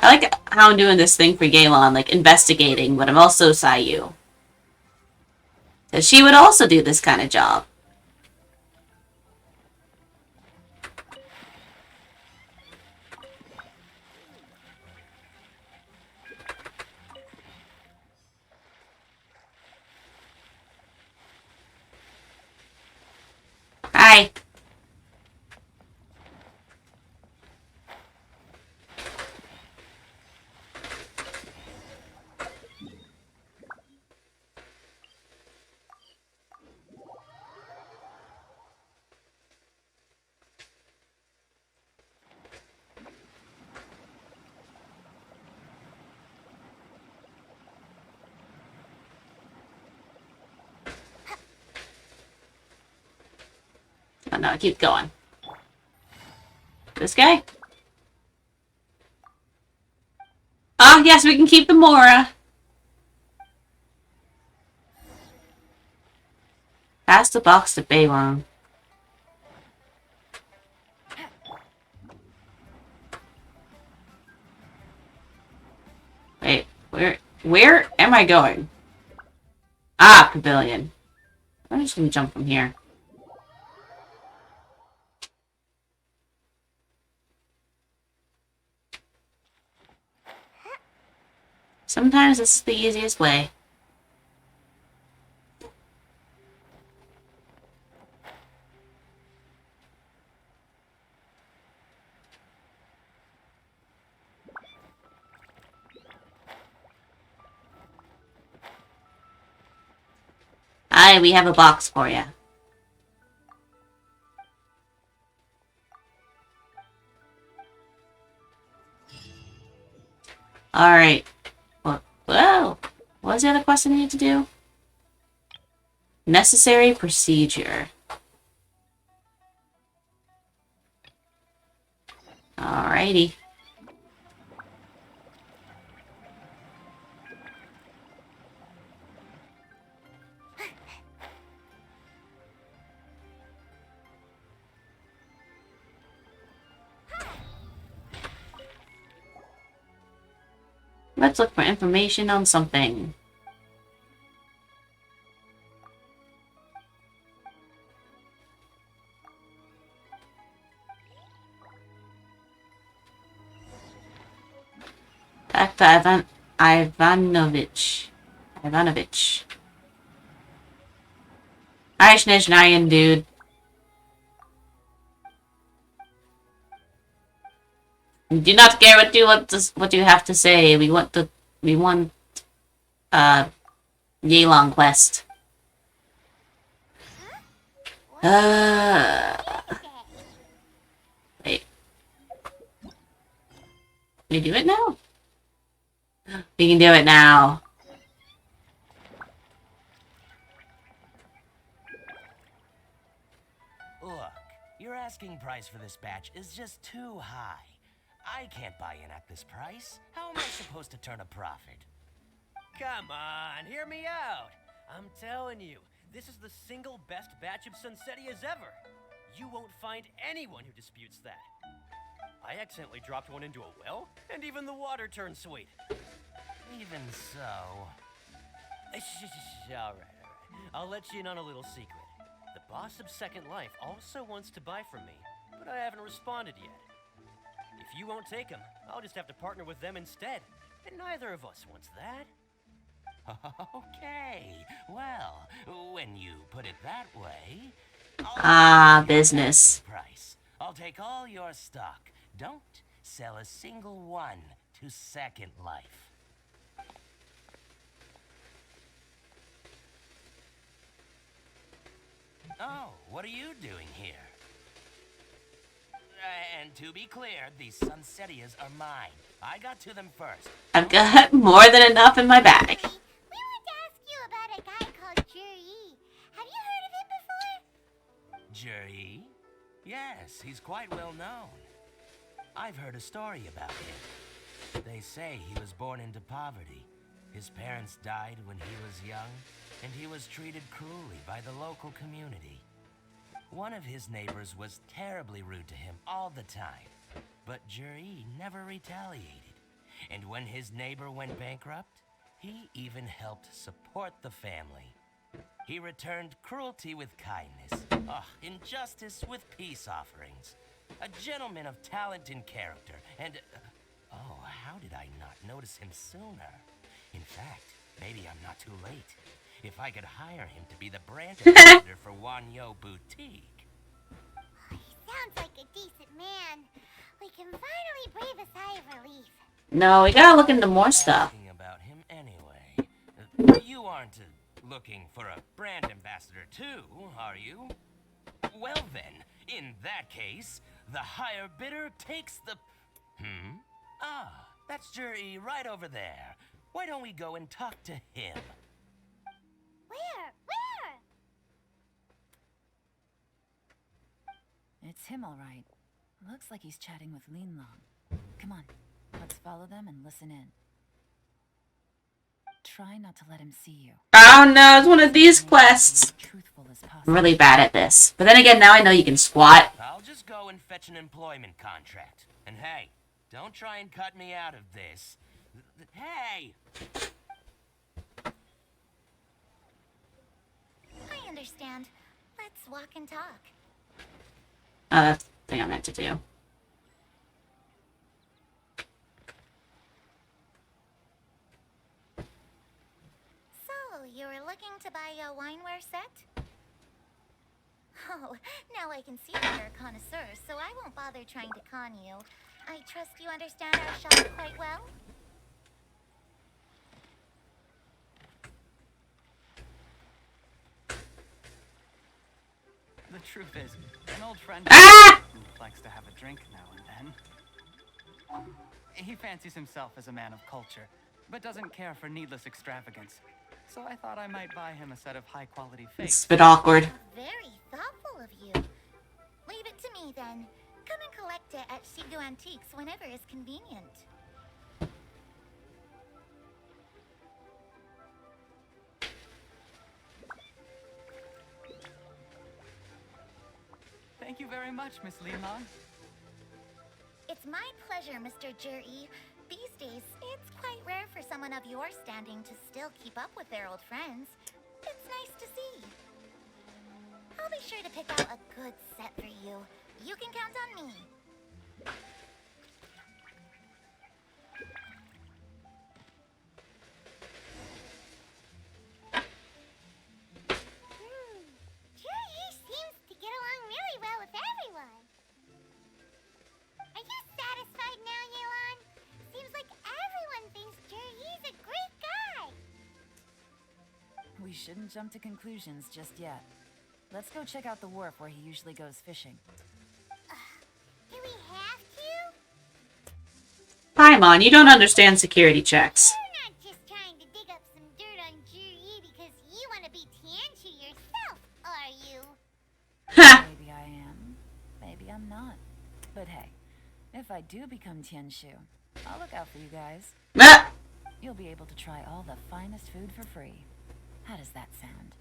I like how I'm doing this thing for Galen, like investigating, but I'm also Sayu. Because she would also do this kind of job. Hi. Oh no, keep going. This guy? Oh, yes, we can keep the Mora. Pass the box to Baylon. Wait, where am I going? Ah, Pavilion. I'm just gonna jump from here. Sometimes this is the easiest way. Hi, we have a box for you. Alright. Whoa! What was the other quest I need to do? Necessary procedure. Alrighty. Let's look for information on something. Back to Ivanovich. Hi, Snezhnayan, dude. We do not care what you have to say. We want Yelan quest. Wait. We do it now? We can do it now. Look, your asking price for this batch is just too high. I can't buy in at this price. How am I supposed to turn a profit? Come on, hear me out. I'm telling you, this is the single best batch of Sunsetias ever. You won't find anyone who disputes that. I accidentally dropped one into a well, and even the water turned sweet. Even so... All right. I'll let you in on a little secret. The boss of Second Life also wants to buy from me, but I haven't responded yet. If you won't take him, I'll just have to partner with them instead, and neither of us wants that. Okay, well, when you put it that way... Business. Price. I'll take all your stock. Don't sell a single one to Second Life. Oh, what are you doing here? And to be clear, these Sunsetias are mine. I got to them first. I've got more than enough in my bag. We want to ask you about a guy called Juri. Have you heard of him before? Juri? Yes, he's quite well known. I've heard a story about him. They say he was born into poverty. His parents died when he was young, and he was treated cruelly by the local community. One of his neighbors was terribly rude to him all the time, but Juri never retaliated. And when his neighbor went bankrupt, he even helped support the family. He returned cruelty with kindness, injustice with peace offerings. A gentleman of talent and character, and... oh, how did I not notice him sooner? In fact, maybe I'm not too late. If I could hire him to be the brand ambassador for Wanyo Boutique. He sounds like a decent man. We can finally breathe a sigh of relief. No, we gotta look into more stuff. Asking about him anyway. You aren't looking for a brand ambassador too, are you? Well then, in that case, the higher bidder takes the... Ah, that's Jury right over there. Why don't we go and talk to him? Where? It's him, all right. Looks like he's chatting with Lin Long. Come on, let's follow them and listen in. Try not to let him see you. Oh no, it's one of these quests. Truthful as I'm possible. really bad at this. But then again, now I know you can squat. I'll just go and fetch an employment contract. And hey, don't try and cut me out of this. Hey! I understand. Let's walk and talk. Oh, that's the thing I meant to do. So, you were looking to buy a wineware set? Oh, now I can see that you're a connoisseur, so I won't bother trying to con you. I trust you understand our shop quite well? The truth is, an old friend who likes to have a drink now and then. He fancies himself as a man of culture, but doesn't care for needless extravagance. So I thought I might buy him a set of high-quality fakes. It's a bit awkward. Very thoughtful of you. Leave it to me then. Come and collect it at Shigu Antiques whenever is convenient. Thank you very much, Miss Lin-Long. It's my pleasure, Mr. Juri. These days, it's quite rare for someone of your standing to still keep up with their old friends. It's nice to see. I'll be sure to pick out a good set for you. You can count on me. Juri seems to get along really well with everyone. Are you satisfied now, Yelan? Seems like everyone thinks Juri's a great guy. We shouldn't jump to conclusions just yet. Let's go check out the wharf where he usually goes fishing. Do we have to? Paimon, you don't understand security checks. You're not just trying to dig up some dirt on Juri because you want to be Tianchu yourself, are you? Ha! Maybe I am. Maybe I'm not. But hey, if I do become Tianshu, I'll look out for you guys. Ah! You'll be able to try all the finest food for free. How does that sound?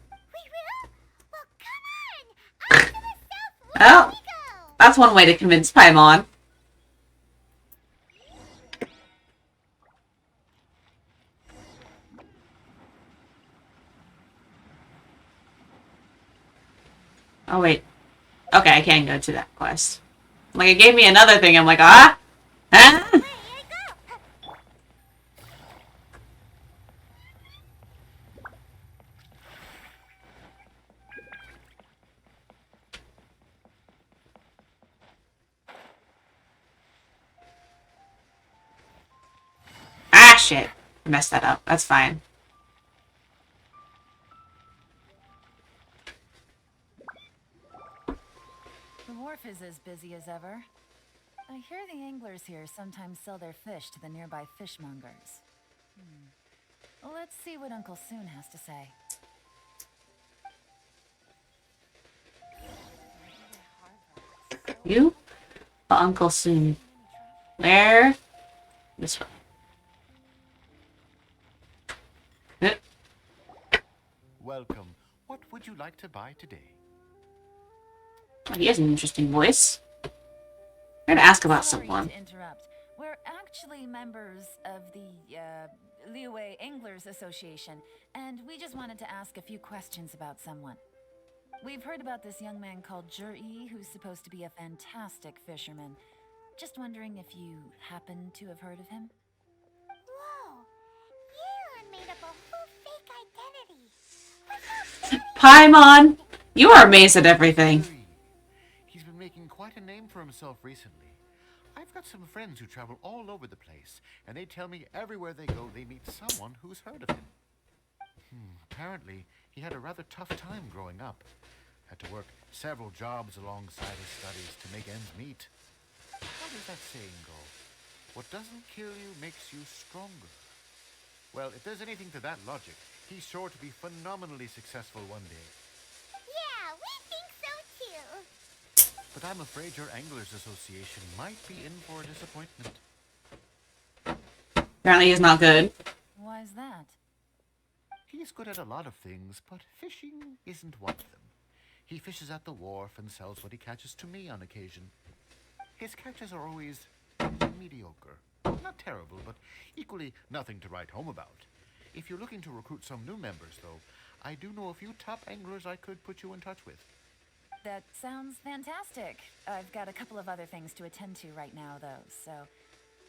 We will? Well, come on! Off to the south where Oh, we go! that's one way to convince Paimon. Oh, wait. Okay, I can go to that quest. Like, it gave me another thing. I'm like, ah? Huh? There you go! Ah, shit. I messed that up. That's fine. The wharf is as busy as ever. I hear the anglers here sometimes sell their fish to the nearby fishmongers. Let's see what Uncle Soon has to say. You? Uncle Soon. Where? This way. Welcome. What would you like to buy today? Oh, he has an interesting voice. I'm gonna ask about Sorry someone. to interrupt. We're actually members of the Liyue Anglers Association, and we just wanted to ask a few questions about someone. We've heard about this young man called Zhi, who's supposed to be a fantastic fisherman. Just wondering if you happen to have heard of him? Whoa! Yeon made up a whole fake identity. What's up, Paimon, you are amazed at everything. He's been making quite a name for himself recently. I've got some friends who travel all over the place, and they tell me everywhere they go they meet someone who's heard of him. Apparently, he had a rather tough time growing up. Had to work several jobs alongside his studies to make ends meet. How does that saying go? What doesn't kill you makes you stronger. Well, if there's anything to that logic, he's sure to be phenomenally successful one day. Yeah, we think so too. But I'm afraid your Anglers Association might be in for a disappointment. Apparently he's not good. Why's that? He's good at a lot of things, but fishing isn't one of them. He fishes at the wharf and sells what he catches to me on occasion. His catches are always mediocre. Not terrible, but equally nothing to write home about. If you're looking to recruit some new members, though, I do know a few top anglers I could put you in touch with. That sounds fantastic. I've got a couple of other things to attend to right now, though, so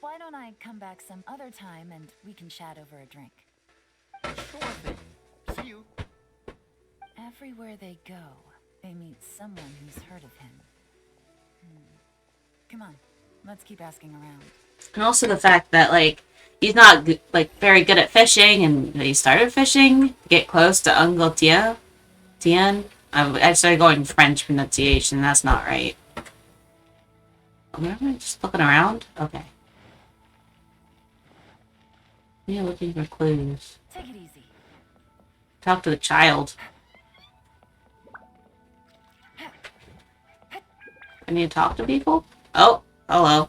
why don't I come back some other time and we can chat over a drink? Sure thing. See you. Everywhere they go, they meet someone who's heard of him. Come on, let's keep asking around. And also the fact that, like, he's not, like, very good at fishing, and he started fishing to get close to Uncle Tien. I started going French pronunciation, that's not right. Where am I just looking around? Okay. Yeah, looking for clues. Take it easy. Talk to the child. I need to talk to people? Oh, hello.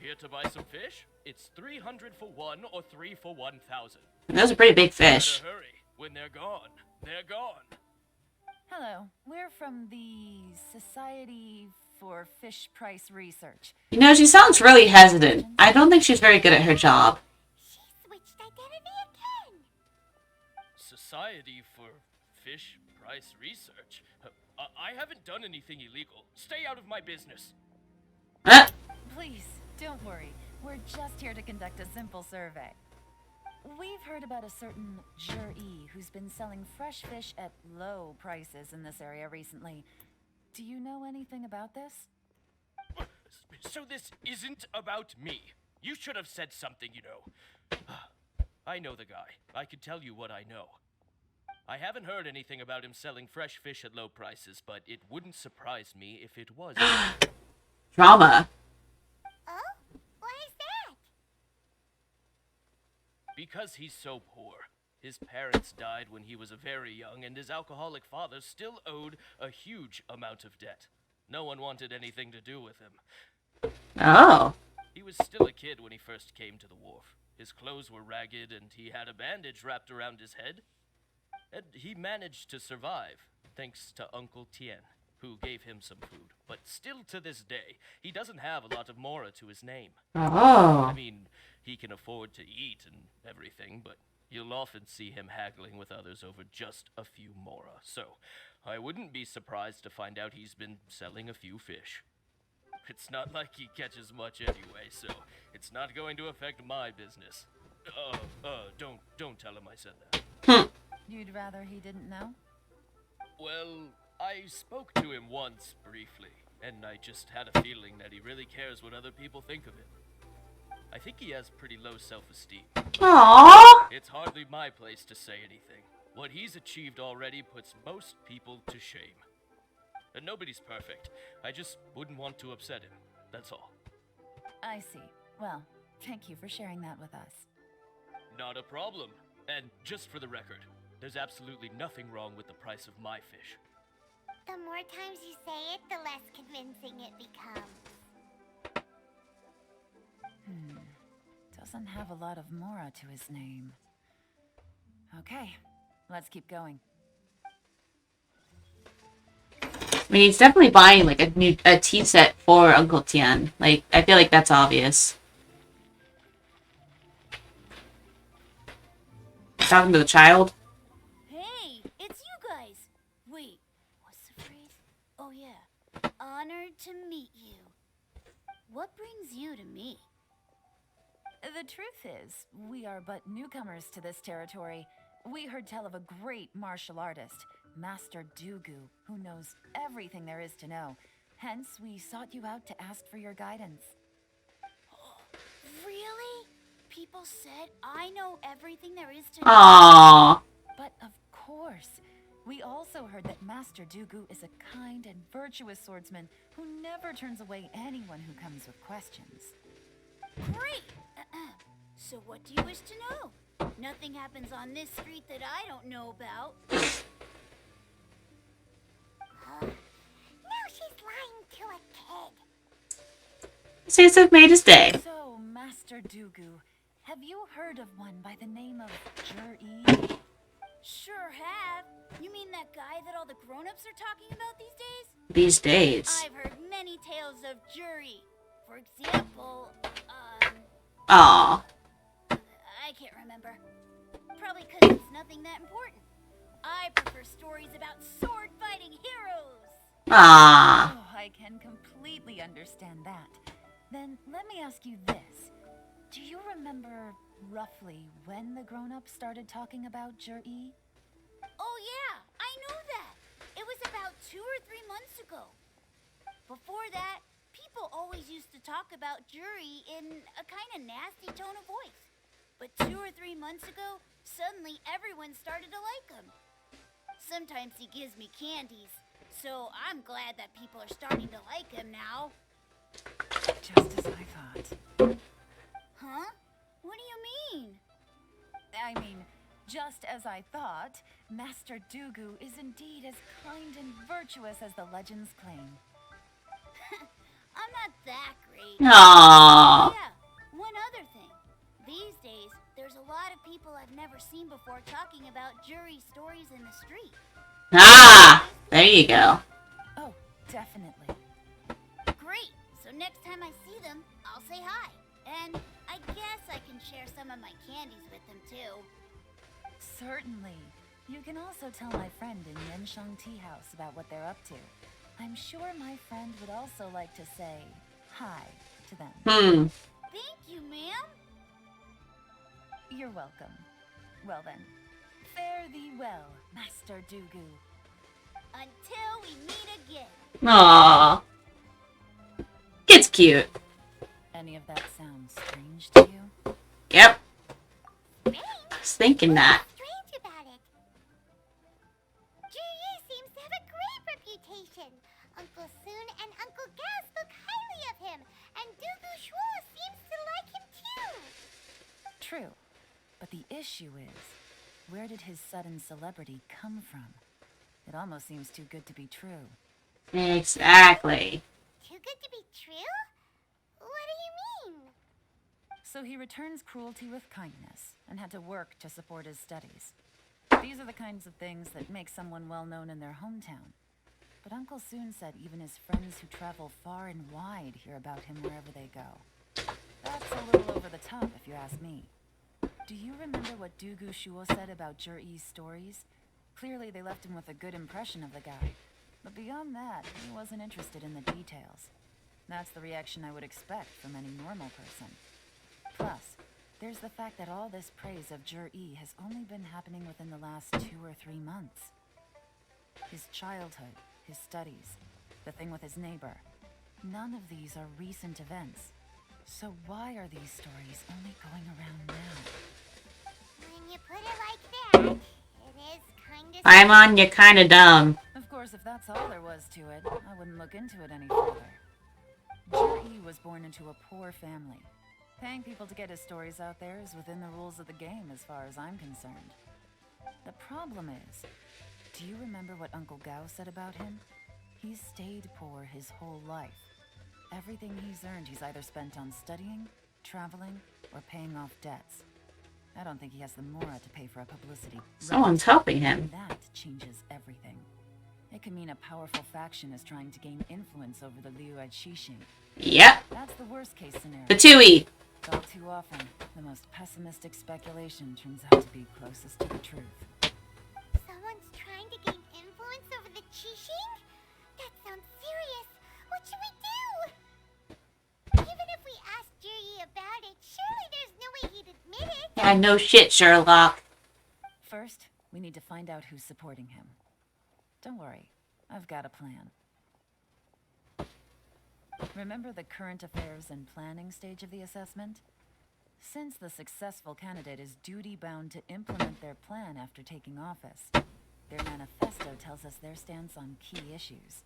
Here to buy some fish? It's 300 for one or 3 for 1,000. Those are pretty big fish. Better hurry. When they're gone, they're gone. Hello, we're from the Society for Fish Price Research. You know, she sounds really hesitant. I don't think she's very good at her job. She switched identity again. Society for Fish Price Research? I haven't done anything illegal. Stay out of my business. Please, don't worry. We're just here to conduct a simple survey. We've heard about a certain Zhi who's been selling fresh fish at low prices in this area recently. Do you know anything about this? So this isn't about me. You should have said something, you know. I know the guy. I could tell you what I know. I haven't heard anything about him selling fresh fish at low prices, but it wouldn't surprise me if it was. Drama. Oh? Why is that? Because he's so poor. His parents died when he was very young, and his alcoholic father still owed a huge amount of debt. No one wanted anything to do with him. Oh. He was still a kid when he first came to the wharf. His clothes were ragged, and he had a bandage wrapped around his head. And he managed to survive, thanks to Uncle Tien, who gave him some food. But still to this day, he doesn't have a lot of mora to his name. Oh. I mean, he can afford to eat and everything, but you'll often see him haggling with others over just a few mora. So, I wouldn't be surprised to find out he's been selling a few fish. It's not like he catches much anyway, so it's not going to affect my business. Don't tell him I said that. You'd rather he didn't know? Well, I spoke to him once, briefly, and I just had a feeling that he really cares what other people think of him. I think he has pretty low self-esteem. Aww. It's hardly my place to say anything. What he's achieved already puts most people to shame. And nobody's perfect. I just wouldn't want to upset him. That's all. I see. Well, thank you for sharing that with us. Not a problem. And just for the record, there's absolutely nothing wrong with the price of my fish. The more times you say it, the less convincing it becomes. Doesn't have a lot of mora to his name. Okay, let's keep going. I mean, he's definitely buying, like, a tea set for Uncle Tien. Like, I feel like that's obvious. talking to the child? Hey, it's you guys. Wait, what's the phrase? Oh yeah, honored to meet you. What brings you to me? The truth is, we are but newcomers to this territory. We heard tell of a great martial artist, Master Dugu, who knows everything there is to know. Hence, we sought you out to ask for your guidance. Really? People said I know everything there is to know. Aww. But of course, we also heard that Master Dugu is a kind and virtuous swordsman who never turns away anyone who comes with questions. Great! So what do you wish to know? Nothing happens on this street that I don't know about. Now she's lying to a kid. Seems to have made his day. So, Master Dugu, have you heard of one by the name of Jur-E? Sure have. You mean that guy that all the grown-ups are talking about these days? These days. I've heard many tales of Jury. For example, Aww. I can't remember. Probably because it's nothing that important. I prefer stories about sword-fighting heroes. Aww. Oh, I can completely understand that. Then let me ask you this. Do you remember roughly when the grown-ups started talking about Jur-E? Oh yeah, I know that. It was about 2 or 3 months ago. Before that, people always used to talk about Jury in a kind of nasty tone of voice. But 2 or 3 months ago, suddenly everyone started to like him. Sometimes he gives me candies, so I'm glad that people are starting to like him now. Just as I thought. Huh? What do you mean? I mean, just as I thought, Master Dugu is indeed as kind and virtuous as the legends claim. I'm not that great. Aww. Yeah, one other thing. These days, there's a lot of people I've never seen before talking about Jury stories in the street. Ah, there you go. Oh, definitely. Great. So next time I see them, I'll say hi. And I guess I can share some of my candies with them too. Certainly. You can also tell my friend in Genshing Tea House about what they're up to. I'm sure my friend would also like to say hi to them. Thank you, ma'am. You're welcome. Well then, fare thee well, Master Dugu. Until we meet again. Aww. It's cute. Any of that sound strange to you? Yep. Strange? I was thinking that. What's strange about it? Juyi seems to have a great reputation. Uncle Soon and Uncle Gao spoke highly of him, and Dugu Shuo seems to like him too. True. But the issue is, where did his sudden celebrity come from? It almost seems too good to be true. Exactly. Too good to be true? What do you mean? So he returns cruelty with kindness, and had to work to support his studies. These are the kinds of things that make someone well known in their hometown. But Uncle Soon said even his friends who travel far and wide hear about him wherever they go. That's a little over the top, if you ask me. Do you remember what Dugu Shuo said about Jur-E's stories? Clearly they left him with a good impression of the guy. But beyond that, he wasn't interested in the details. That's the reaction I would expect from any normal person. Plus, there's the fact that all this praise of Jur-E has only been happening within the last 2 or 3 months. His childhood, his studies, the thing with his neighbor. None of these are recent events. So why are these stories only going around now? When you put it like that, it is kind of... Paimon, you're kinda dumb. Of course, if that's all there was to it, I wouldn't look into it any further. Jur-E was born into a poor family. Paying people to get his stories out there is within the rules of the game as far as I'm concerned. The problem is, do you remember what Uncle Gao said about him? He's stayed poor his whole life. Everything he's earned he's either spent on studying, traveling, or paying off debts. I don't think he has the mora to pay for a publicity. Someone's helping him. That changes everything. It could mean a powerful faction is trying to gain influence over the Liu at Xixing. Yep. That's the worst case scenario. The Tui. All too often, the most pessimistic speculation turns out to be closest to the truth. Someone's trying to gain influence over the Genshing? That sounds serious. What should we do? Even if we ask Juri about it, surely there's no way he'd admit it. Yeah, no shit, Sherlock. First, we need to find out who's supporting him. Don't worry, I've got a plan. Remember the current affairs and planning stage of the assessment? Since the successful candidate is duty-bound to implement their plan after taking office, their manifesto tells us their stance on key issues.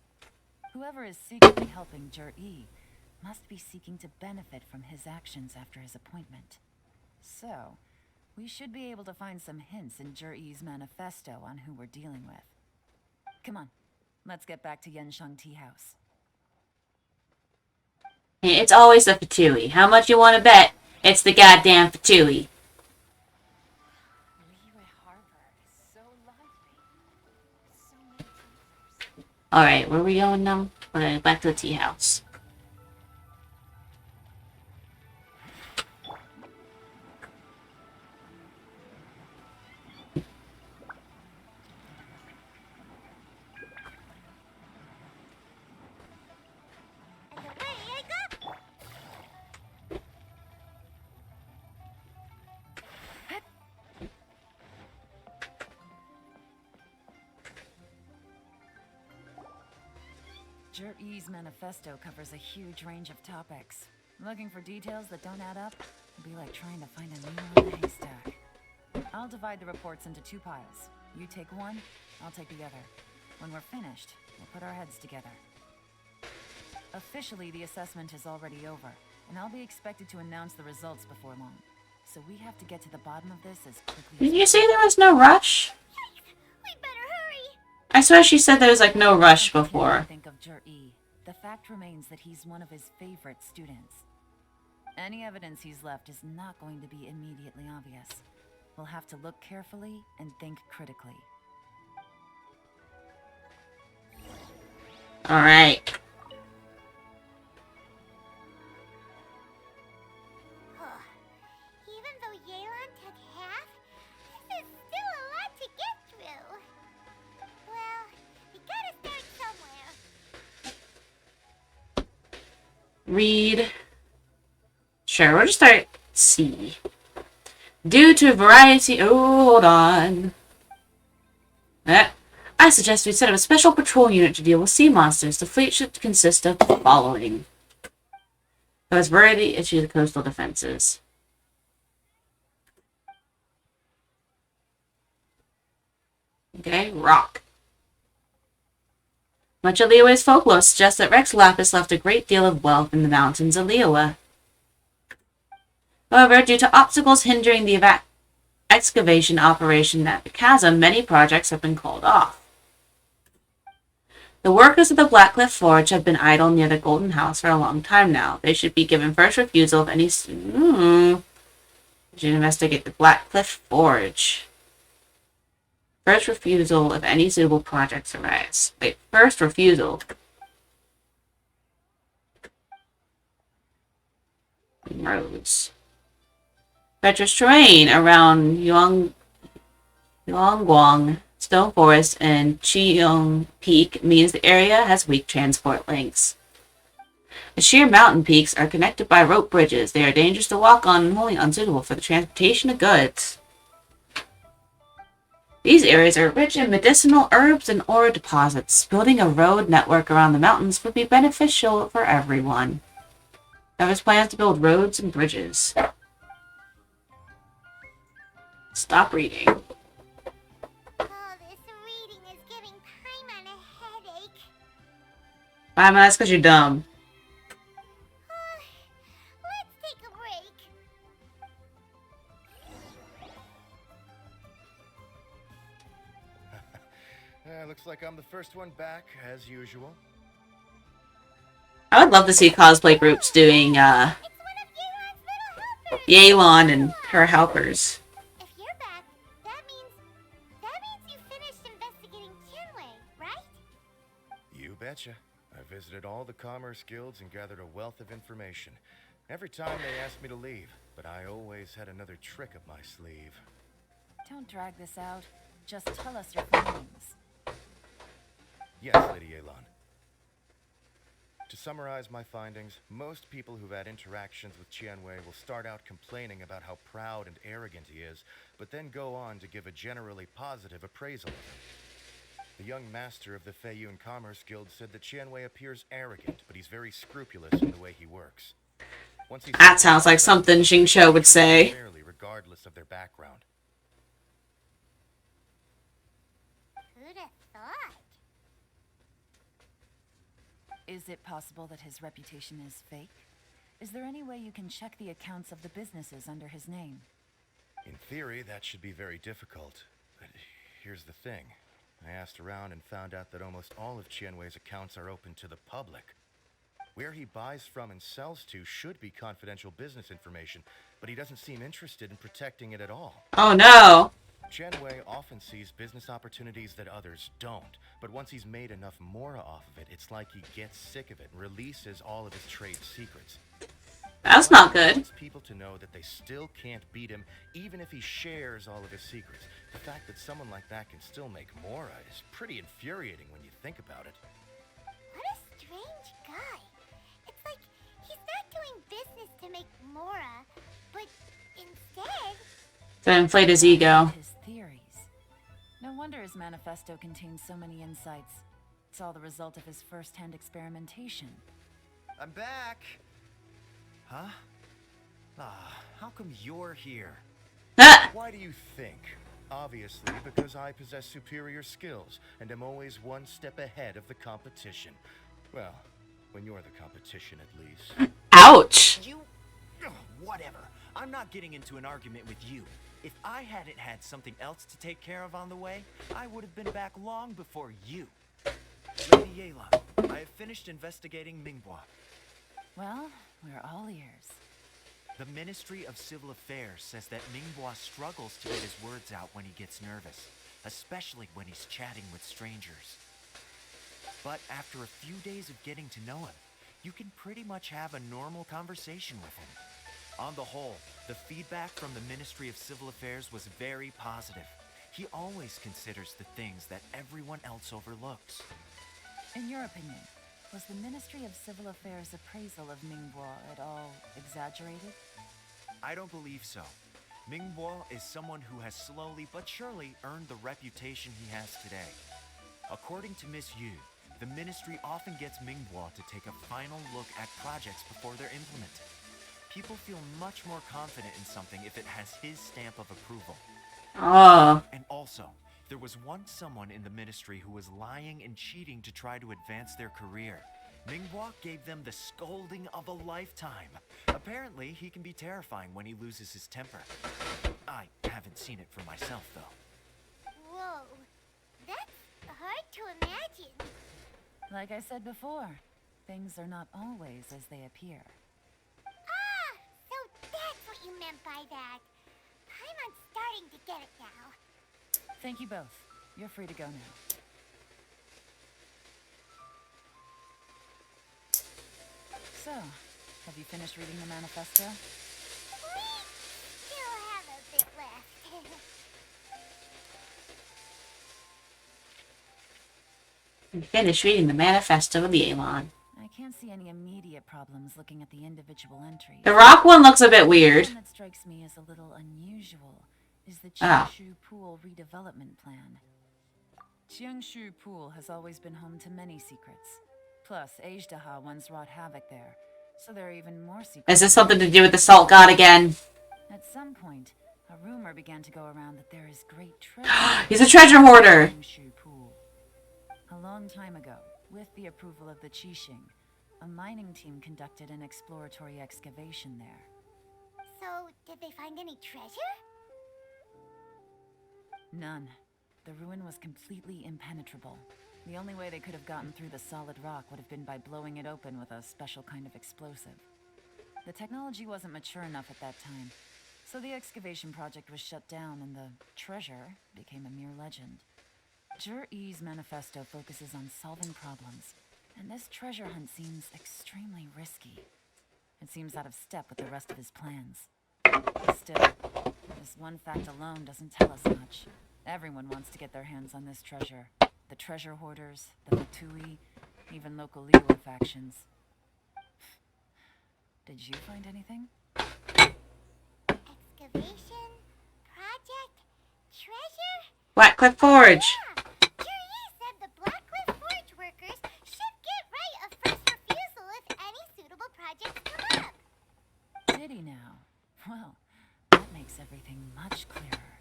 Whoever is secretly helping Jur-E must be seeking to benefit from his actions after his appointment. So, we should be able to find some hints in Jur-E's manifesto on who we're dealing with. Come on, let's get back to Genshing Tea House. It's always the Fatui. How much you want to bet? It's the goddamn Fatui. Alright, where are we going now? Back to the tea house. Jur-E's manifesto covers a huge range of topics. Looking for details that don't add up would be like trying to find a needle in a haystack. I'll divide the reports into 2 piles. You take one, I'll take the other. When we're finished, we'll put our heads together. Officially, the assessment is already over, and I'll be expected to announce the results before long. So we have to get to the bottom of this as quickly as Did you say there was no rush? We better hurry. I swear she said there was like no rush before. Think of Jur-E. The fact remains that he's one of his favorite students. Any evidence he's left is not going to be immediately obvious. We'll have to look carefully and think critically. Alright. Even though Yelan took half, this is still a lot to get through. Well, we gotta start somewhere. Read. Sure, we'll just start C. Due to variety... Oh, hold on. I suggest we set up a special patrol unit to deal with sea monsters. The fleet should consist of the following. There was variety issue the coastal defenses. Okay, rock. Much of Liyue's folklore suggests that Rex Lapis left a great deal of wealth in the mountains of Liyue. However, due to obstacles hindering the excavation operation at the chasm, many projects have been called off. The workers of the Blackcliff Forge have been idle near the Golden House for a long time now. They should be given first refusal of any... should investigate the Blackcliff Forge. First refusal if any suitable projects arise. Wait, first refusal. Roads. Treacherous terrain around Yongguang Stone Forest and Chiyong Peak means the area has weak transport links. The sheer mountain peaks are connected by rope bridges. They are dangerous to walk on and wholly unsuitable for the transportation of goods. These areas are rich in medicinal herbs and ore deposits. Building a road network around the mountains would be beneficial for everyone. There is plans to build roads and bridges. Stop reading. Oh, this reading is giving Paimon a headache. Paimon, that's because you're dumb. Let's take a break. Looks like I'm the first one back, as usual. I would love to see cosplay groups doing, It's one of Yelan's little helpers. Yelan and her helpers. If you're back, that means you finished investigating Tianwei, right? You betcha. I visited all the commerce guilds and gathered a wealth of information. Every time they asked me to leave, but I always had another trick up my sleeve. Don't drag this out. Just tell us your findings. Yes, Lady Elon. To summarize my findings, most people who've had interactions with Qianwei will start out complaining about how proud and arrogant he is, but then go on to give a generally positive appraisal of him. The young master of the Feiyun Commerce Guild said that Qianwei appears arrogant, but he's very scrupulous in the way he works. That sounds like something Xingqiu would say. Fairly, regardless of their background. Who'd have thought? Is it possible that his reputation is fake? Is there any way you can check the accounts of the businesses under his name? In theory, that should be very difficult. But here's the thing. I asked around and found out that almost all of Qianwei's accounts are open to the public. Where he buys from and sells to should be confidential business information, but he doesn't seem interested in protecting it at all. Oh no. Qianwei often sees business opportunities that others don't, but once he's made enough mora off of it, it's like he gets sick of it and releases all of his trade secrets. That's not good. He wants people to know that they still can't beat him, even if he shares all of his secrets. The fact that someone like that can still make mora is pretty infuriating when you think about it. What a strange guy. It's like he's not doing business to make mora, but instead... To inflate his ego. His theories. No wonder his manifesto contains so many insights. It's all the result of his first-hand experimentation. I'm back! Huh? How come you're here? Why do you think? Obviously, because I possess superior skills and am always one step ahead of the competition. Well, when you're the competition, at least. Ouch! You... Whatever. I'm not getting into an argument with you. If I hadn't had something else to take care of on the way, I would have been back long before you. Lady Yelan, I have finished investigating Minghua. Well, we're all ears. The Ministry of Civil Affairs says that Minghua struggles to get his words out when he gets nervous, especially when he's chatting with strangers. But after a few days of getting to know him, you can pretty much have a normal conversation with him. On the whole, the feedback from the Ministry of Civil Affairs was very positive. He always considers the things that everyone else overlooks. In your opinion, was the Ministry of Civil Affairs' appraisal of Minghua at all exaggerated? I don't believe so. Minghua is someone who has slowly but surely earned the reputation he has today. According to Miss Yu, the Ministry often gets Minghua to take a final look at projects before they're implemented. People feel much more confident in something if it has his stamp of approval. Oh. And also, there was once someone in the Ministry who was lying and cheating to try to advance their career. Minghua gave them the scolding of a lifetime. Apparently, he can be terrifying when he loses his temper. I haven't seen it for myself, though. Whoa. That's hard to imagine. Like I said before, things are not always as they appear. Ah! So that's what you meant by that. I'm starting to get it now. Thank you both. You're free to go now. So, have you finished reading the manifesto? We still have a bit left. Finish reading the manifesto of the Elon. I can't see any immediate problems looking at the individual entries. The rock one looks a bit weird. The one that strikes me as a little unusual is the Ah. Qiangshu Pool redevelopment plan. Qiangshu Pool has always been home to many secrets. Plus, Ajdaha once wrought havoc there, so there are even more secrets. Is this something to do with the salt god again? At some point, a rumor began to go around that there is great treasure. He's a treasure hoarder. in Qiangshu Pool. A long time ago, with the approval of the Genshing, a mining team conducted an exploratory excavation there. So, did they find any treasure? None. The ruin was completely impenetrable. The only way they could have gotten through the solid rock would have been by blowing it open with a special kind of explosive. The technology wasn't mature enough at that time, so the excavation project was shut down and the treasure became a mere legend. Zhi-Yi's manifesto focuses on solving problems, and this treasure hunt seems extremely risky. It seems out of step with the rest of his plans. Still, this one fact alone doesn't tell us much. Everyone wants to get their hands on this treasure. The treasure hoarders, the Fatui, even local Liyue factions. Did you find anything? Excavation, project, treasure? Blackcliff Forge. Yeah! Juri said the Blackcliff Forge workers should get right of first refusal if any suitable projects come up. Did he now? Well, that makes everything much clearer.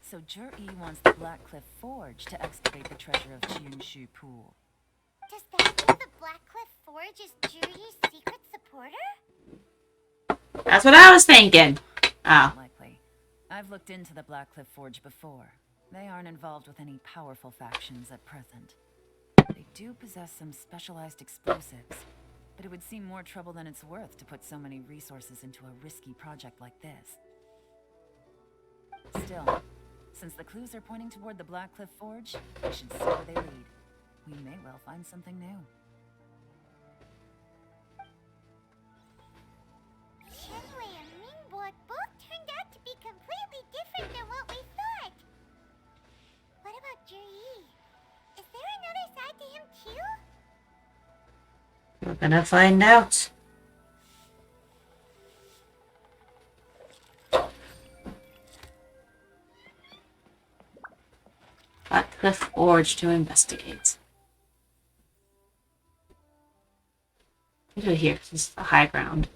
So Juri wants the Blackcliff Forge to excavate the treasure of Genshing Pool. Does that mean the Blackcliff Forge is Juri's secret supporter? That's what I was thinking. Oh. Likely. I've looked into the Blackcliff Forge before. They aren't involved with any powerful factions at present. They do possess some specialized explosives, but it would seem more trouble than it's worth to put so many resources into a risky project like this. Still, since the clues are pointing toward the Blackcliff Forge, we should see where they lead. We may well find something new. Shenwei and Mingbo both turned out to be completely different than what we thought. What about Juri? Is there another side to him too? We're gonna find out. Blackcliff Forge to investigate. What do we do here? This is the high ground.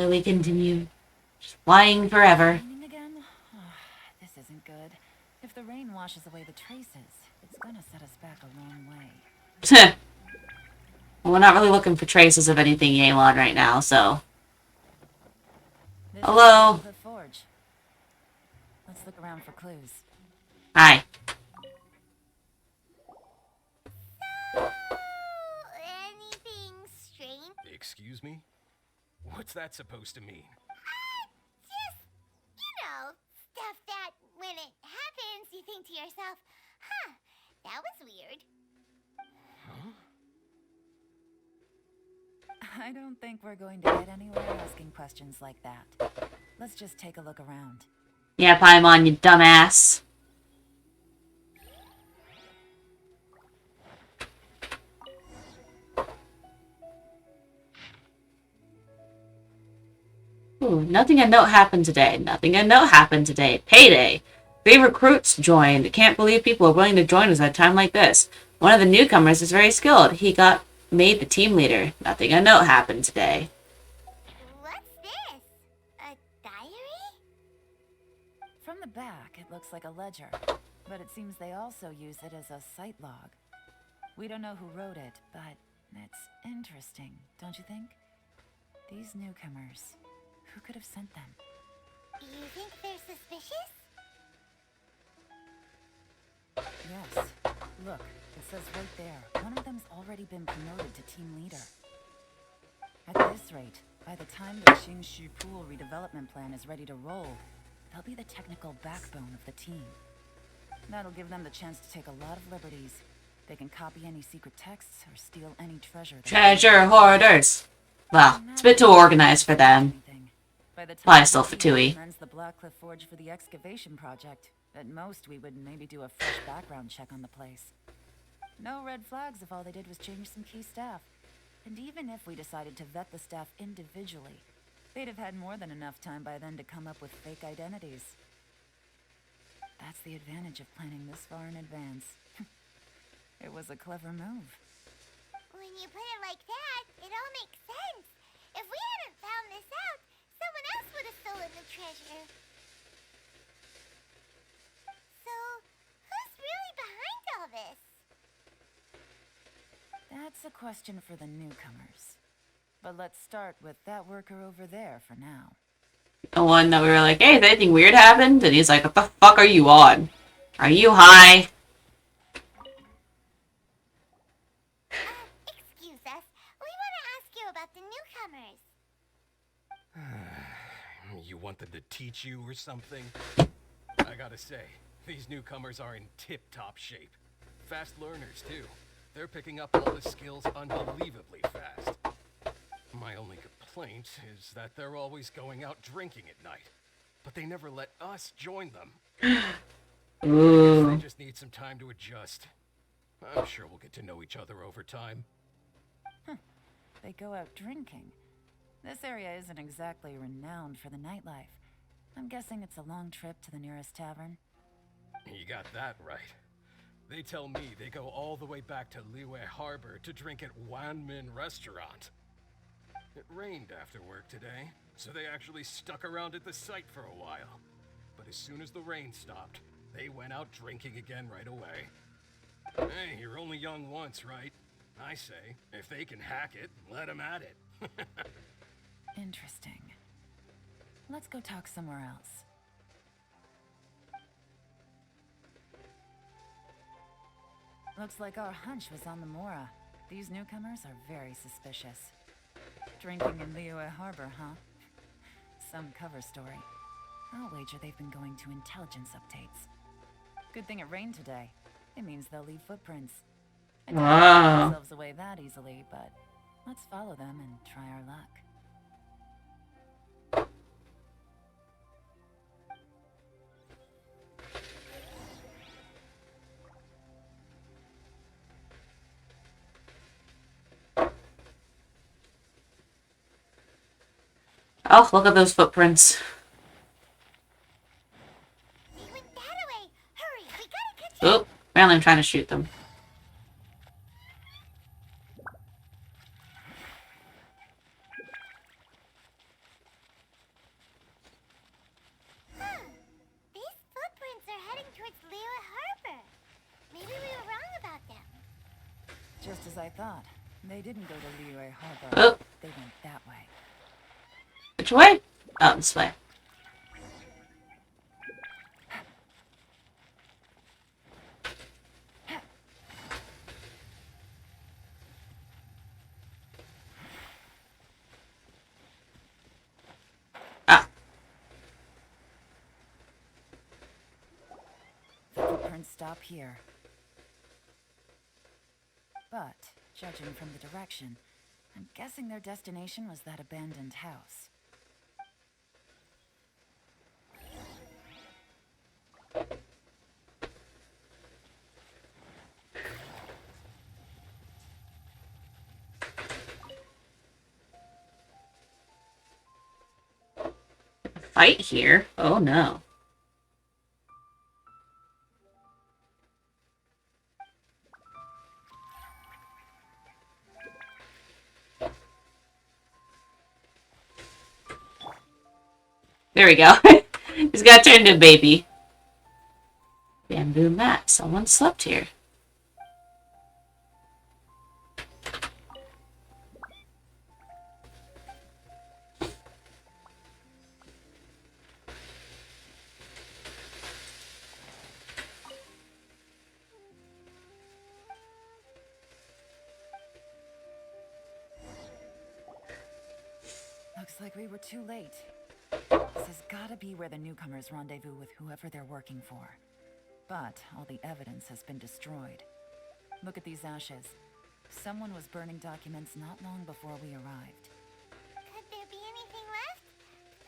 We continue just flying forever. Raining again? Oh, this isn't good. If the rain washes away the traces, it's gonna set us back a long way. Well, we're not really looking for traces of anything Yelan right now, so. This Hello. is the Forge. Let's look around for clues. Hi. Anything strange? Excuse me? What's that supposed to mean? Just, stuff that when it happens, you think to yourself, huh, that was weird. Huh? I don't think we're going to get anywhere asking questions like that. Let's just take a look around. Yeah, Paimon, you dumbass. Ooh, nothing of note happened today. Nothing of note happened today. Payday. 3 recruits joined. Can't believe people are willing to join us at a time like this. One of the newcomers is very skilled. He got made the team leader. Nothing of note happened today. What's this? A diary? From the back, it looks like a ledger, but it seems they also use it as a site log. We don't know who wrote it, but it's interesting, don't you think? These newcomers, who could have sent them? You think they're suspicious? Yes. Look, it says right there. One of them's already been promoted to team leader. At this rate, by the time the Genshing Pool redevelopment plan is ready to roll, they'll be the technical backbone of the team. That'll give them the chance to take a lot of liberties. They can copy any secret texts or steal any treasure. Treasure hoarders. Well, it's a bit too organized for them. By the Why time still the Fatui? team runs the Blackcliff Forge for the excavation project, at most we would maybe do a fresh background check on the place. No red flags if all they did was change some key staff. And even if we decided to vet the staff individually, they'd have had more than enough time by then to come up with fake identities. That's the advantage of planning this far in advance. It was a clever move. When you put it like that, it all makes sense. If we hadn't found this out, someone else would have stolen the treasure. So, who's really behind all this? That's a question for the newcomers. But let's start with that worker over there for now. The one that we were like, hey, has anything weird happened? And he's like, what the fuck are you on? Are you high? Excuse us. We want to ask you about the newcomers. You want them to teach you or something? I gotta say, these newcomers are in tip-top shape. Fast learners, too. They're picking up all the skills unbelievably fast. My only complaint is that they're always going out drinking at night. But they never let us join them. Ooh. I guess they just need some time to adjust. I'm sure we'll get to know each other over time. They go out drinking. This area isn't exactly renowned for the nightlife. I'm guessing it's a long trip to the nearest tavern. You got that right. They tell me they go all the way back to Liyue Harbor to drink at Wanmin Restaurant. It rained after work today, so they actually stuck around at the site for a while. But as soon as the rain stopped, they went out drinking again right away. Hey, you're only young once, right? I say, if they can hack it, let them at it. Interesting. Let's go talk somewhere else. Looks like our hunch was on the Mora. These newcomers are very suspicious. Drinking in Liyue Harbor, huh? Some cover story. I'll wager they've been going to intelligence updates. Good thing it rained today. It means they'll leave footprints. I doubt they'll give themselves away that easily, but let's follow them and try our luck. Oh, look at those footprints. They went that way. Hurry, we gotta catch Oh, apparently I'm trying to shoot them. These footprints are heading towards Liyue Harbor. Maybe we were wrong about them. Just as I thought. They didn't go to Liyue Harbor. Oh. They went that way. Which way? Oh, this way. Ah. The footprints stop here. But, judging from the direction, I'm guessing their destination was that abandoned house. Fight here? Oh no. There we go. He's got turned into a baby. Bamboo mat. Someone slept here. Looks like we were too late. This has gotta be where the newcomers rendezvous with whoever they're working for. But all the evidence has been destroyed. Look at these ashes. Someone was burning documents not long before we arrived. Could there be anything left?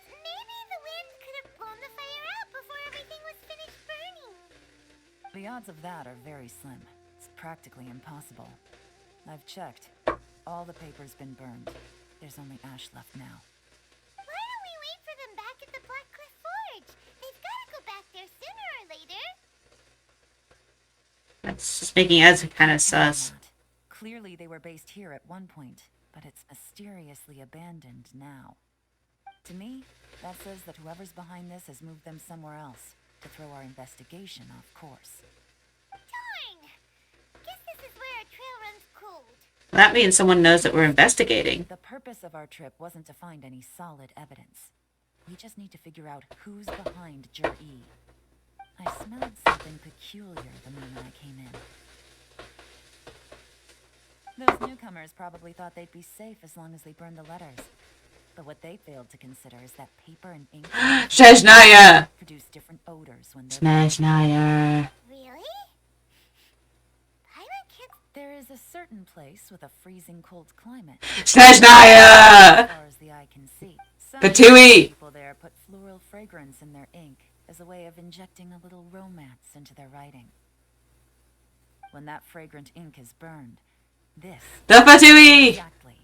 Maybe the wind could have blown the fire out before everything was finished burning. The odds of that are very slim. It's practically impossible. I've checked. All the paper's been burned. There's only ash left now. Why don't we wait for them back at the Black Cliff Forge? They've got to go back there sooner or later. That's just making us kind of sus. Clearly they were based here at one point, but it's mysteriously abandoned now. To me, that says that whoever's behind this has moved them somewhere else to throw our investigation off course. Darn! Guess this is where our trail runs cold. That means someone knows that we're investigating. The purpose of our trip wasn't to find any solid evidence. We just need to figure out who's behind Jur-E. I smelled something peculiar the moment I came in. Those newcomers probably thought they'd be safe as long as they burned the letters. But what they failed to consider is that paper and ink Snezhnaya! produce different odors when they're Snezhnaya. Really? Pilot kids? There is a certain place with a freezing cold climate. Snezhnaya! As far as the eye can see. Some Patooey! people there put floral fragrance in their ink as a way of injecting a little romance into their writing. When that fragrant ink is burned, this The Patooey! exactly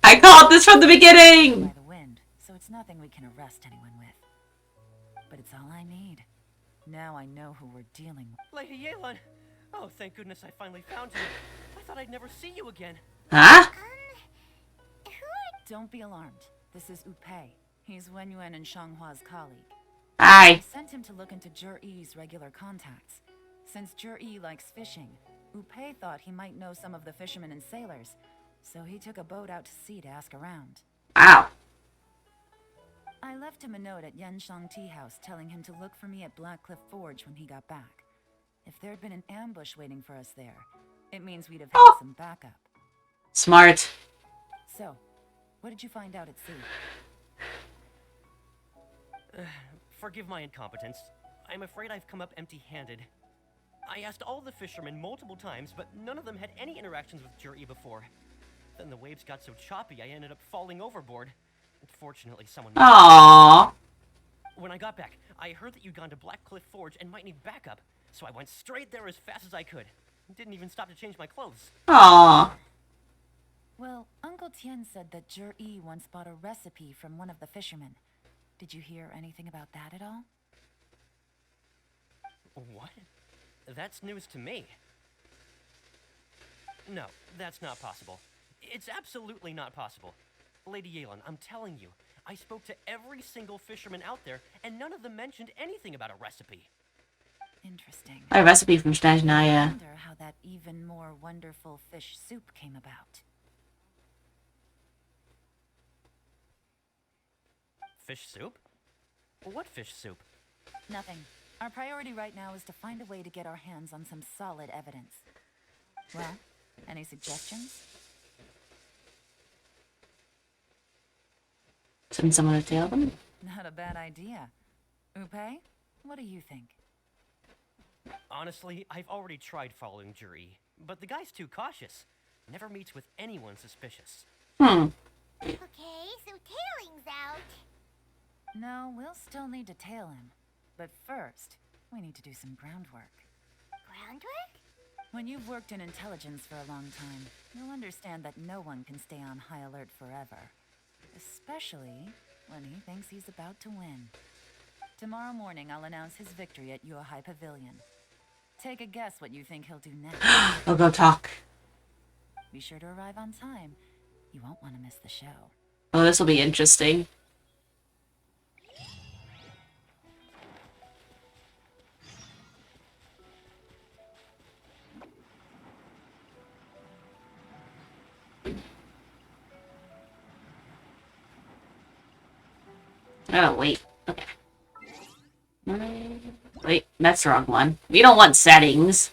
I called this from the by beginning! the wind, so it's nothing we can arrest anyone with. But it's all I need. Now I know who we're dealing with. Lady Yelan! Oh, thank goodness I finally found you. I thought I'd never see you again. Huh? Don't be alarmed. This is Upei. He's Wenyuan and Shanghua's colleague. Hi. I sent him to look into Jur-E's regular contacts. Since Jur-E likes fishing, Upei thought he might know some of the fishermen and sailors, so he took a boat out to sea to ask around. Wow. I left him a note at Yenshang Tea House telling him to look for me at Blackcliff Forge when he got back. If there'd been an ambush waiting for us there, it means we'd have had some backup. Smart. So, what did you find out at sea? Forgive my incompetence. I'm afraid I've come up empty-handed. I asked all the fishermen multiple times, but none of them had any interactions with Jur-E before. Then the waves got so choppy, I ended up falling overboard. Fortunately, someone... Aww. When I got back, I heard that you'd gone to Blackcliff Forge and might need backup, so I went straight there as fast as I could. Didn't even stop to change my clothes. Aww. Well, Uncle Tien said that Jur-E once bought a recipe from one of the fishermen. Did you hear anything about that at all? What? That's news to me. No, that's not possible. It's absolutely not possible. Lady Yelan, I'm telling you, I spoke to every single fisherman out there, and none of them mentioned anything about a recipe. Interesting. A recipe from I Snezhnaya. wonder how that even more wonderful fish soup came about. Fish soup? What fish soup? Nothing. Our priority right now is to find a way to get our hands on some solid evidence. Well, any suggestions? Send someone to tail them? Not a bad idea. Upei, what do you think? Honestly, I've already tried following Jur-E, but the guy's too cautious. Never meets with anyone suspicious. Hmm. Okay, so tailing's out. No, we'll still need to tail him. But first, we need to do some groundwork. Groundwork? When you've worked in intelligence for a long time, you'll understand that no one can stay on high alert forever. Especially when he thinks he's about to win. Tomorrow morning, I'll announce his victory at Yuehai Pavilion. Take a guess what you think he'll do next. I'll go talk. Be sure to arrive on time. You won't want to miss the show. Oh, this will be interesting. Oh, wait. Okay. Wait, that's the wrong one. We don't want settings.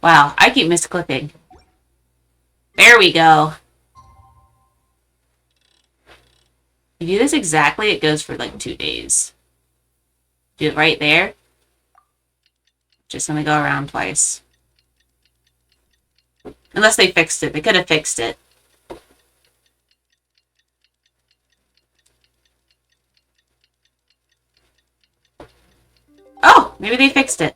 Wow, I keep misclicking. There we go. You do this exactly, it goes for like 2 days. Do it right there. Just gonna go around twice. Unless they fixed it. They could have fixed it. Oh, maybe they fixed it.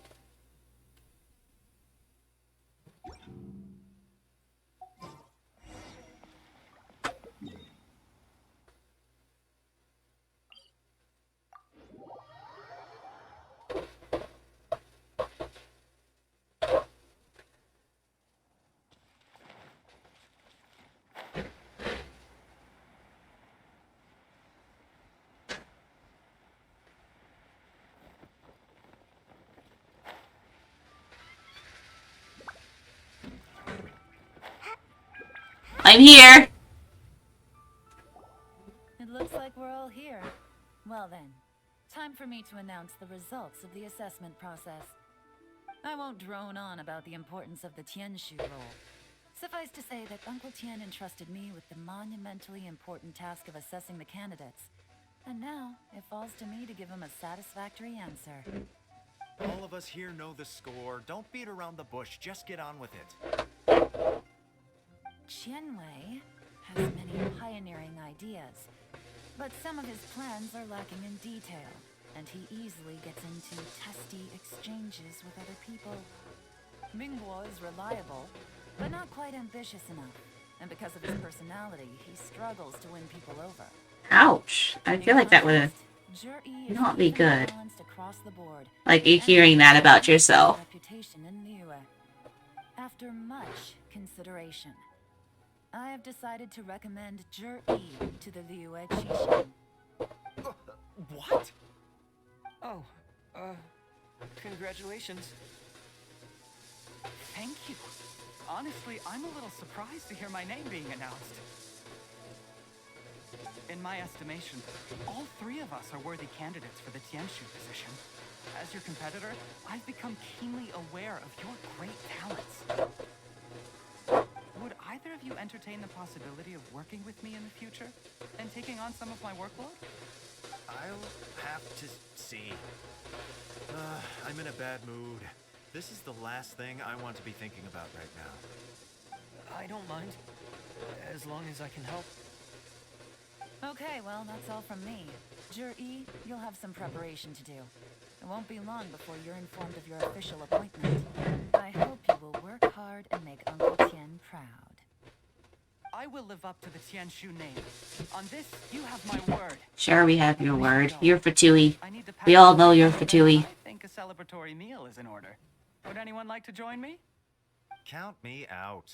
I'm here. It looks like we're all here. Well then, time for me to announce the results of the assessment process. I won't drone on about the importance of the Tianshu role. Suffice to say that Uncle Tian entrusted me with the monumentally important task of assessing the candidates. And now, it falls to me to give him a satisfactory answer. All of us here know the score. Don't beat around the bush. Just get on with it. Qianwei has many pioneering ideas, but some of his plans are lacking in detail, and he easily gets into testy exchanges with other people. Mingguo is reliable, but not quite ambitious enough, and because of his personality, he struggles to win people over. Ouch. I feel like that would Zhi not be good. balanced across the board, Like you hearing that about yourself. reputation in Liyue. After much consideration, I have decided to recommend Zhi to the Liyue Qixing. What? Oh, congratulations. Thank you. Honestly, I'm a little surprised to hear my name being announced. In my estimation, all three of us are worthy candidates for the Tianshu position. As your competitor, I've become keenly aware of your great talents. Would either of you entertain the possibility of working with me in the future and taking on some of my workload? I'll have to see. I'm in a bad mood. This is the last thing I want to be thinking about right now. I don't mind, as long as I can help. Okay, well, that's all from me. Zhi, you'll have some preparation to do. It won't be long before you're informed of your official appointment. I hope you will work hard and make Uncle Tian proud. I will live up to the Tianshu name. On this, you have my word. Sure, we have your word. You're Fatui. We all know you're Fatui. I think a celebratory meal is in order. Would anyone like to join me? Count me out.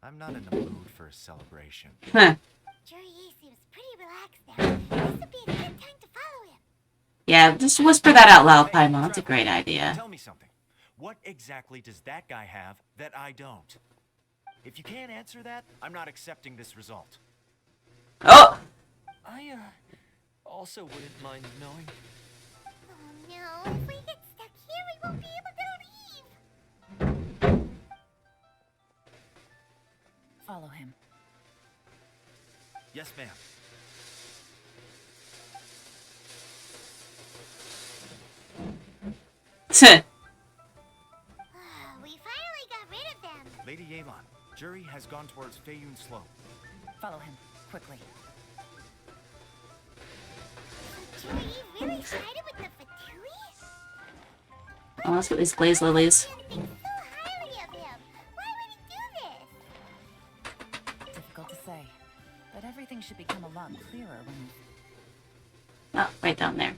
I'm not in the mood for a celebration. Huh. Zhi seems pretty relaxed now. This would be a good time to follow him. Yeah, just whisper that out loud, Paimon. That's a great idea. Tell me something. What exactly does that guy have that I don't? If you can't answer that, I'm not accepting this result. Oh! I, also wouldn't mind knowing. Oh no, if we get stuck here, we won't be able to leave. Follow him. Yes, ma'am. We finally got rid of them. Lady Yelan, Jury has gone towards Feiyun Slope. Follow him, quickly. Zhi really sided with the Fatui? Oh, let's get these blaze lilies. Thinks so highly of him. Why would he do this? Difficult to say, but everything should become a lot clearer when... Oh, right down there.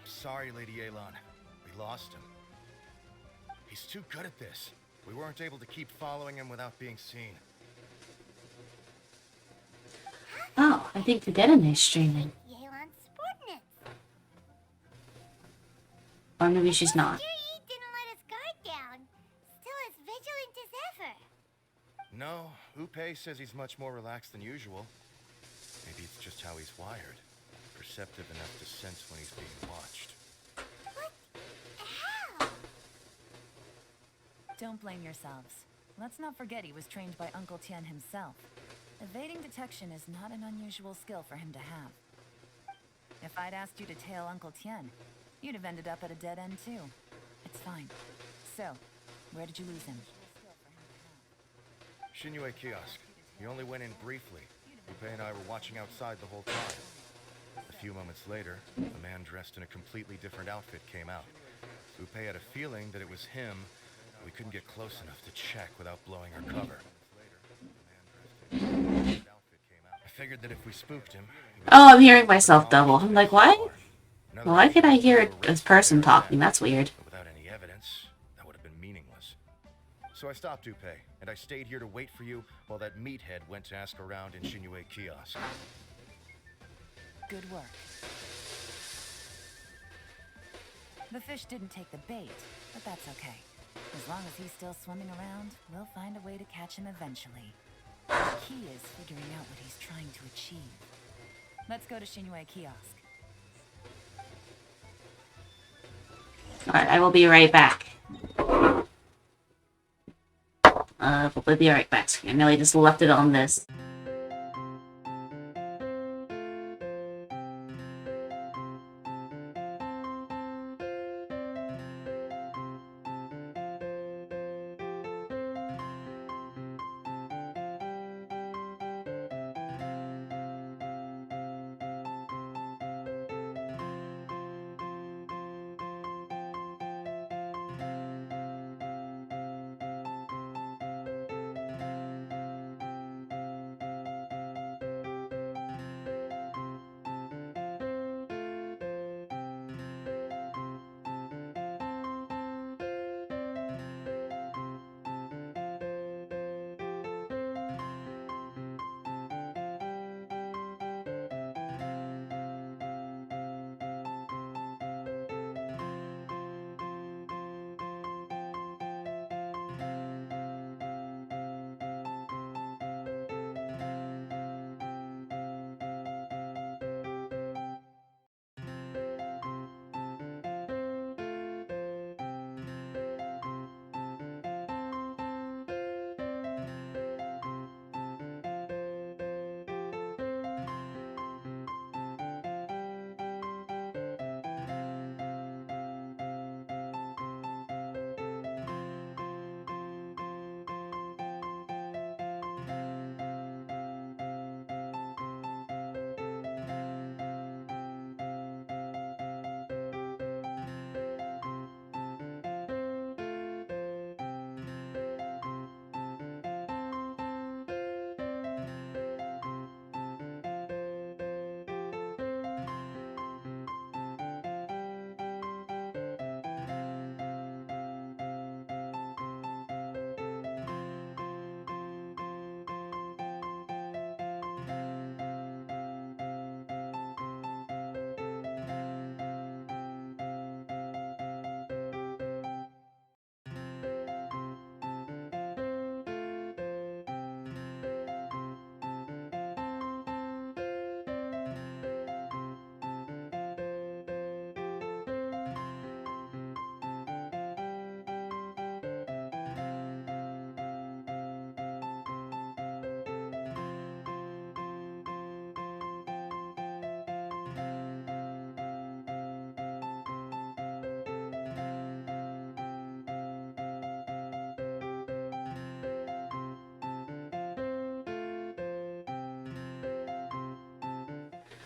Sorry, Lady Yelan. We lost him. He's too good at this. We weren't able to keep following him without being seen. Oh, I think the Dedenne is streaming. Yelan's subordinates. Or maybe she's not. Zhi didn't let his guard down. Still as vigilant as ever. No, Upe says he's much more relaxed than usual. Maybe it's just how he's wired. Perceptive enough to sense when he's being watched. How? Don't blame yourselves. Let's not forget he was trained by Uncle Tian himself. Evading detection is not an unusual skill for him to have. If I'd asked you to tail Uncle Tian, you'd have ended up at a dead end too. It's fine. So, where did you lose him? Shinyue kiosk. He only went in briefly. Upe and I were watching outside the whole time. A few moments later, a man dressed in a completely different outfit came out. Upe had a feeling that it was him. We couldn't get close enough to check without blowing our cover. I figured that if we spooked him... Oh, I'm hearing myself double. I'm like, why? Why can I hear a person talking? That's weird. Without any evidence, that would have been So I stopped Dupe, and I stayed here to wait for you while that meathead went to ask around in Shinue Kiosk. Good work. The fish didn't take the bait, but that's okay. As long as he's still swimming around, we'll find a way to catch him eventually. The key is figuring out what he's trying to achieve. Let's go to Shinue Kiosk. Alright, I will be right back. We'll be right back. I know I just left it on this.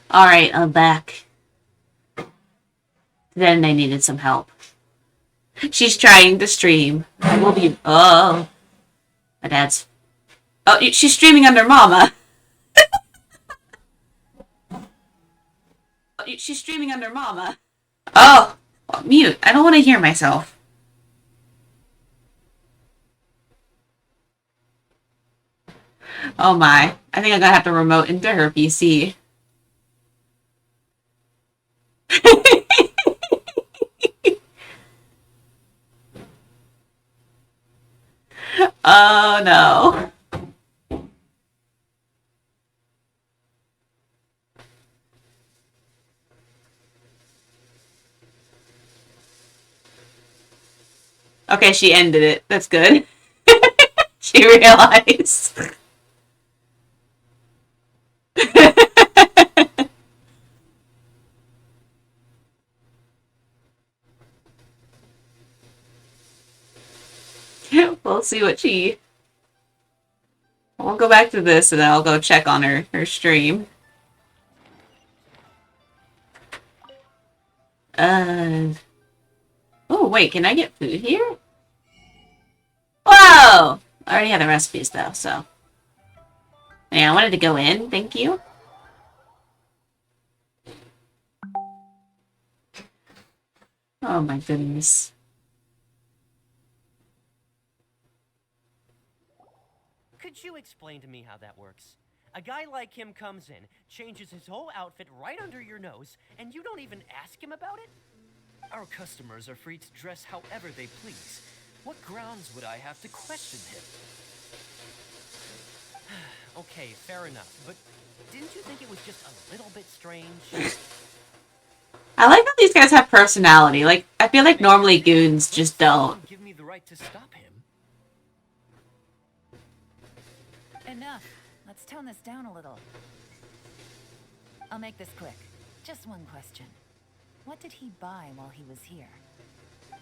Alright, I'm back. Then they needed some help. She's trying to stream. I will be... Oh. My dad's... Oh, she's streaming under Mama. She's streaming under Mama. Oh. Mute. I don't want to hear myself. Oh my. I think I'm gonna have to remote into her PC. Oh no. Okay, she ended it. That's good. She realized. We'll see what she... We'll go back to this and then I'll go check on her stream. Oh, wait, can I get food here? Whoa! I already have the recipes though, so... Yeah, I wanted to go in, thank you. Oh my goodness. explain to me how that works. A guy like him comes in, changes his whole outfit right under your nose, and you don't even ask him about it? Our customers are free to dress however they please. What grounds would I have to question him? Okay, fair enough, but didn't you think it was just a little bit strange? I like how these guys have personality. Like, I feel like normally goons just don't. Give me the right to stop him. Enough. Let's tone this down a little. I'll make this quick. Just one question. What did he buy while he was here?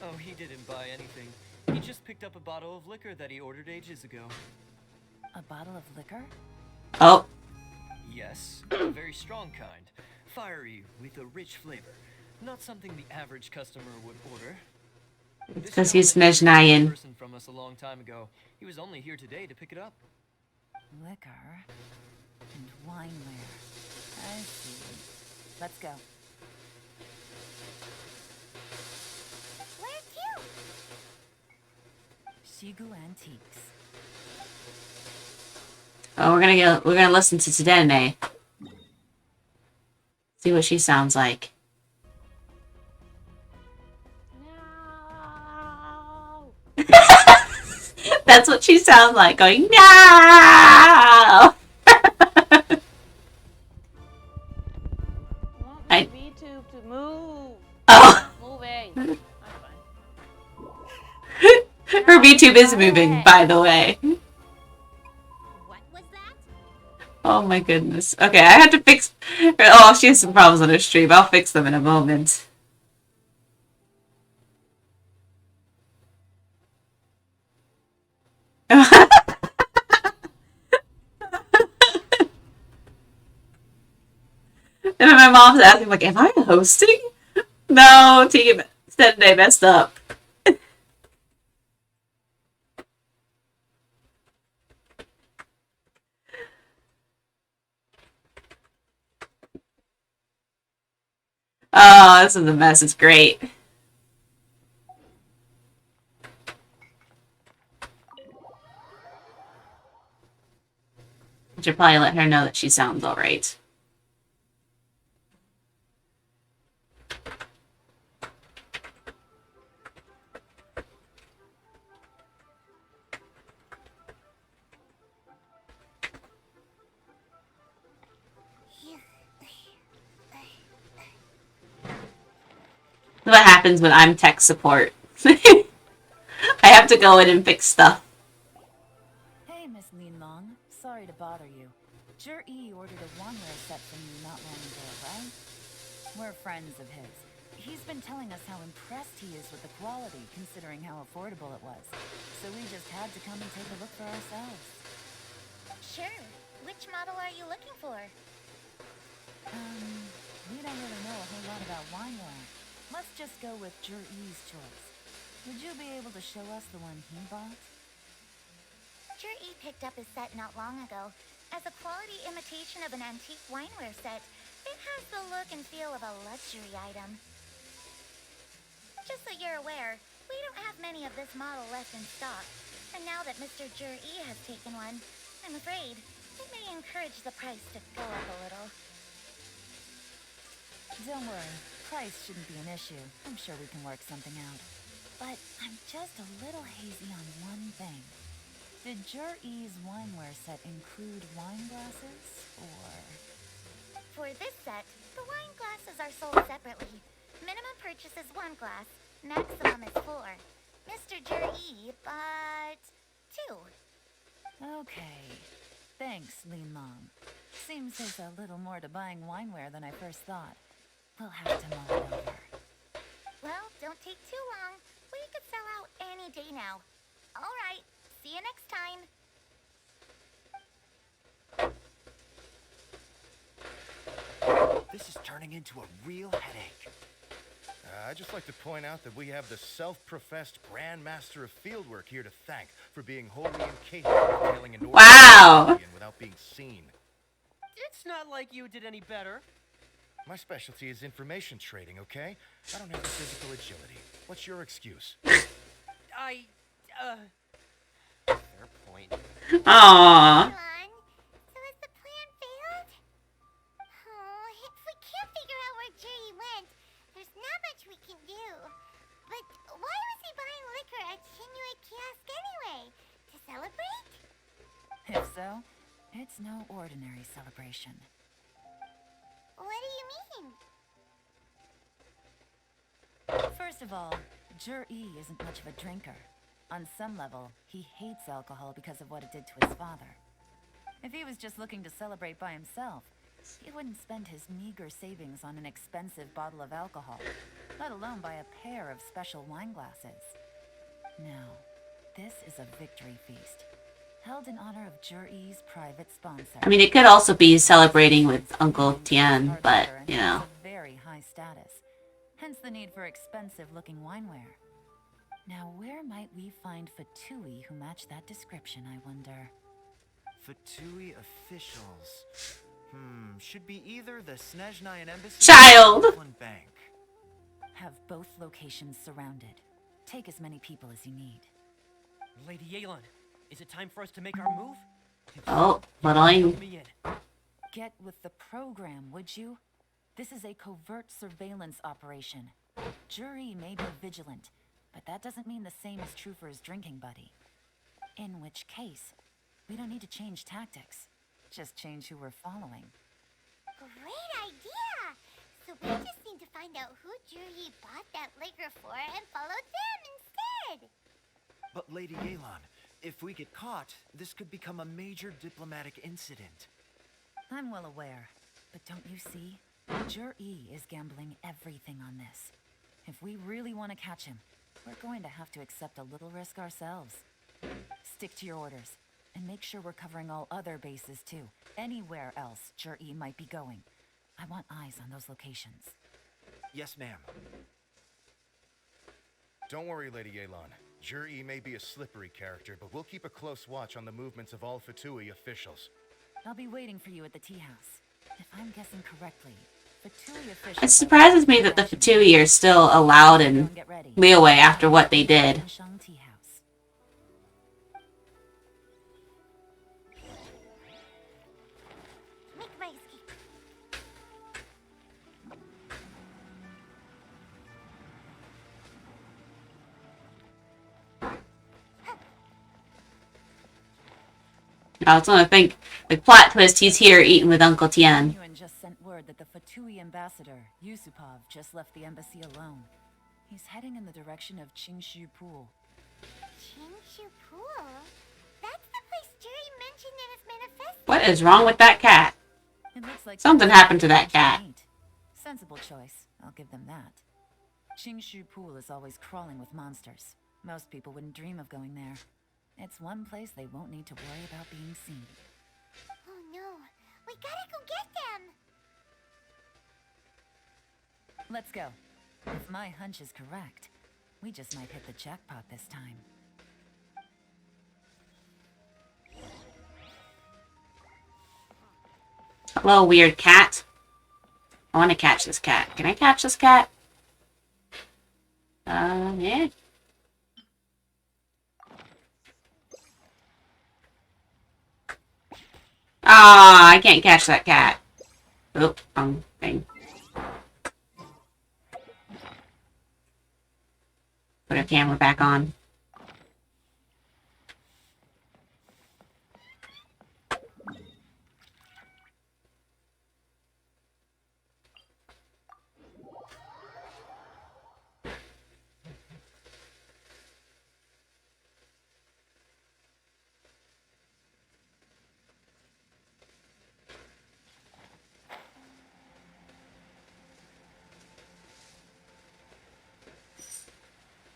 Oh, he didn't buy anything. He just picked up a bottle of liquor that he ordered ages ago. A bottle of liquor? Oh. Yes, a very strong kind. Fiery, with a rich flavor. Not something the average customer would order. Because he's This Snezhnayan. person from us a long time ago. He was only here today to pick it up. Liquor and wineware. I see. Let's go. Where to? Shigu Antiques. Oh, we're gonna listen to Tadene. See what she sounds like. No. That's what she sounds like, going, no! I want my VTube to move. Oh. Moving. I'm fine. Her VTube is moving, by the way. What was that? Oh my goodness. Okay, I had to fix... Oh, she has some problems on her stream. I'll fix them in a moment. And my mom's asking, like, am I hosting? No, team said they messed up. Oh, this is a mess. It's great. I should probably let her know that she sounds alright. What happens when I'm tech support. I have to go in and fix stuff. Hey, Miss Linlong. Sorry to bother you. Jur-E ordered a wanware set from you not long ago, right? We're friends of his. He's been telling us how impressed he is with the quality, considering how affordable it was. So we just had to come and take a look for ourselves. Sure. Which model are you looking for? We don't really know a whole lot about wineware. Let's just go with Jur-E's choice. Would you be able to show us the one he bought? Jur-E picked up his set not long ago. As a quality imitation of an antique wineware set, it has the look and feel of a luxury item. Just so you're aware, we don't have many of this model left in stock. And now that Mr. Jur-E has taken one, I'm afraid it may encourage the price to go up a little. Don't worry. Price shouldn't be an issue. I'm sure we can work something out. But I'm just a little hazy on one thing. Did Jur-E's wineware set include wine glasses, or...? For this set, the wine glasses are sold separately. Minimum purchase is 1 glass, maximum is 4. Mr. Jur-E bought 2. Okay. Thanks, Linlong. Seems there's a little more to buying wineware than I first thought. We'll have to mull it over. Well, don't take too long. We could sell out any day now. All right, see you next time. This is turning into a real headache. I'd just like to point out that we have the self-professed Grand Master of Fieldwork here to thank for being wholly incapable of tailing an Wow. without being seen. It's not like you did any better. My specialty is information trading, okay? I don't have the physical agility. What's your excuse? Fair point. point. Aww. Elon, so has the plan failed? Oh, if we can't figure out where Jerry went, there's not much we can do. But why was he buying liquor at Shinue Kiosk anyway? To celebrate? If so, it's no ordinary celebration. What do you mean? First of all, Jur-E isn't much of a drinker. On some level, he hates alcohol because of what it did to his father. If he was just looking to celebrate by himself, he wouldn't spend his meager savings on an expensive bottle of alcohol, let alone buy a pair of special wine glasses. Now, this is a victory feast, held in honor of Jur-E's private sponsor. I mean, it could also be celebrating with Uncle Tian, but, you know. Very high status, hence the need for expensive-looking wineware. Now, where might we find Fatui who match that description, I wonder? Fatui officials. Should be either the Snezhnayan Embassy Child! or Brooklyn Bank. Have both locations surrounded. Take as many people as you need. Lady Yelan, is it time for us to make our move? Oh, little. Me in. Get with the program, would you? This is a covert surveillance operation. Jur-E may be vigilant, but that doesn't mean the same is true for his drinking buddy. In which case, we don't need to change tactics. Just change who we're following. Great idea! So we just need to find out who Jerry bought that liquor for and follow them instead. But Lady Yelan, if we get caught, this could become a major diplomatic incident. I'm well aware, but don't you see? Jur-E is gambling everything on this. If we really want to catch him, we're going to have to accept a little risk ourselves. Stick to your orders, and make sure we're covering all other bases too. Anywhere else Jur-E might be going. I want eyes on those locations. Yes, ma'am. Don't worry, Lady Yelan. Jur-E may be a slippery character, but we'll keep a close watch on the movements of all Fatui officials. I'll be waiting for you at the tea house. If I'm guessing correctly, Fatui officials... It surprises me that the Fatui are still allowed in Liyue after what they did. Genshing tea house. Make my escape. I was gonna think, like, plot twist, he's here eating with Uncle Tian. Yuan just sent word that the Fatui ambassador, Yusupov, just left the embassy alone. He's heading in the direction of Qingshu Pool. Qingshu Pool? That's the place Jerry mentioned in his manifesto. What is wrong with that cat? It looks like Something happened to that cat. Sensible choice, I'll give them that. Qingshu Pool is always crawling with monsters. Most people wouldn't dream of going there. It's one place they won't need to worry about being seen. Oh no, we gotta go get them! Let's go. If my hunch is correct, we just might hit the jackpot this time. Hello, weird cat. I want to catch this cat. Can I catch this cat? Yeah. Ah, I can't catch that cat. Oop, wrong thing. Put our camera back on.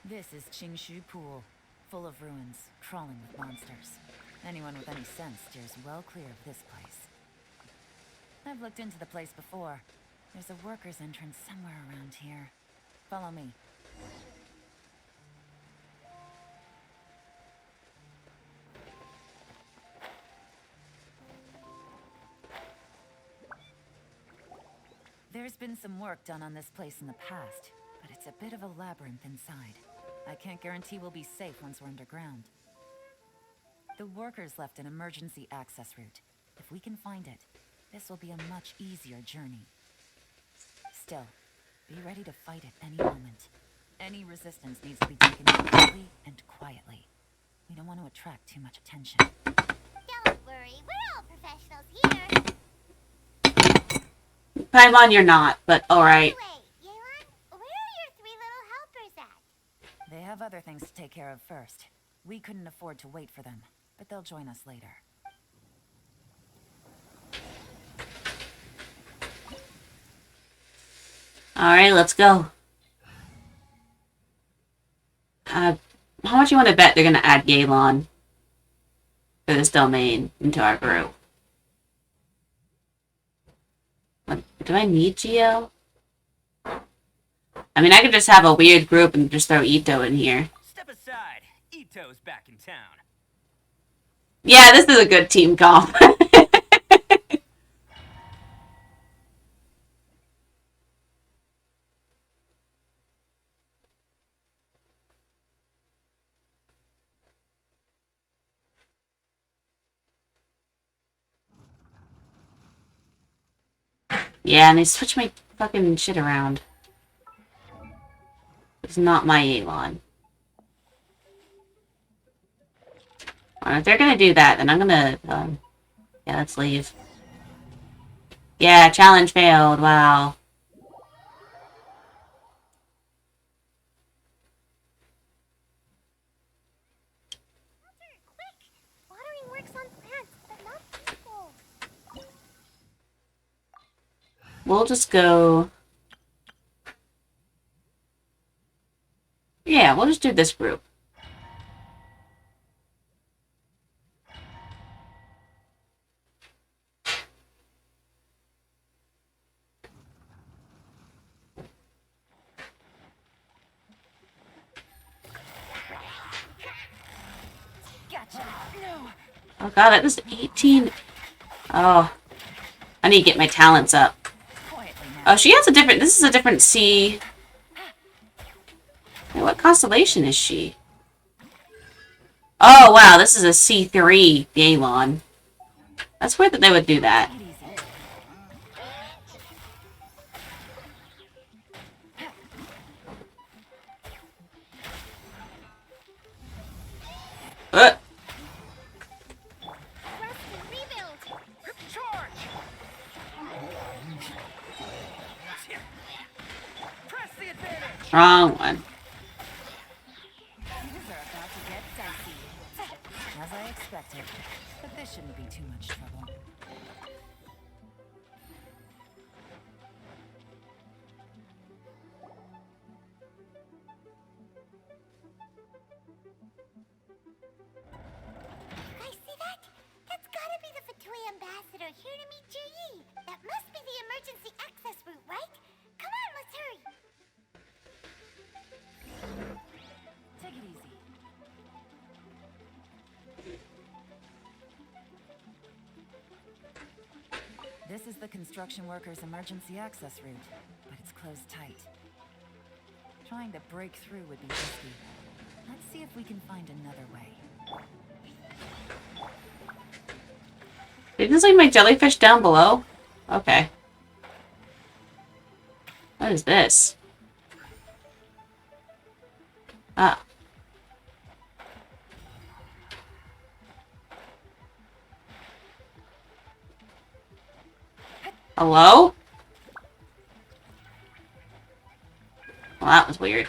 This is Qingshu Pool, full of ruins, crawling with monsters. Anyone with any sense steers well clear of this place. I've looked into the place before. There's a worker's entrance somewhere around here. Follow me. There's been some work done on this place in the past, but it's a bit of a labyrinth inside. I can't guarantee we'll be safe once we're underground. The workers left an emergency access route. If we can find it, this will be a much easier journey. Still, be ready to fight at any moment. Any resistance needs to be taken quickly and quietly. We don't want to attract too much attention. Don't worry, we're all professionals here. Paimon, you're not, but alright. Wait, Yelan, where are your 3 little helpers at? They have other things to take care of first. We couldn't afford to wait for them, but they'll join us later. Alright, let's go. How much you want to bet they're gonna add Yelan for this domain into our group? What, do I need Geo? I mean, I could just have a weird group and just throw Ito in here. Step aside. Ito's back in town. Yeah, this is a good team comp. Yeah, and they switch my fucking shit around. It's not my Elon. If they're gonna do that, then I'm gonna, yeah, let's leave. Yeah, challenge failed, wow. Quick! Watering works on plants, but not people. We'll just go... Yeah, we'll just do this group. Gotcha. No. Oh god, that was 18. Oh. I need to get my talents up. Oh, she has a different... This is a different C... Hey, what constellation is she? Oh, wow, this is a C3 Galon. That's weird that they would do that. Wrong one. Things are about to get dicey. As I expected, but this shouldn't be too much trouble. I see that? That's gotta be the Fatui ambassador here to meet Ji. That must be the emergency access route, right? Come on, let's hurry. Take it easy. This is the construction workers' emergency access route, but it's closed tight. Trying to break through would be risky. Let's see if we can find another way. Did this leave my jellyfish down below? Okay. What is this? Ah. Hello? Well, that was weird.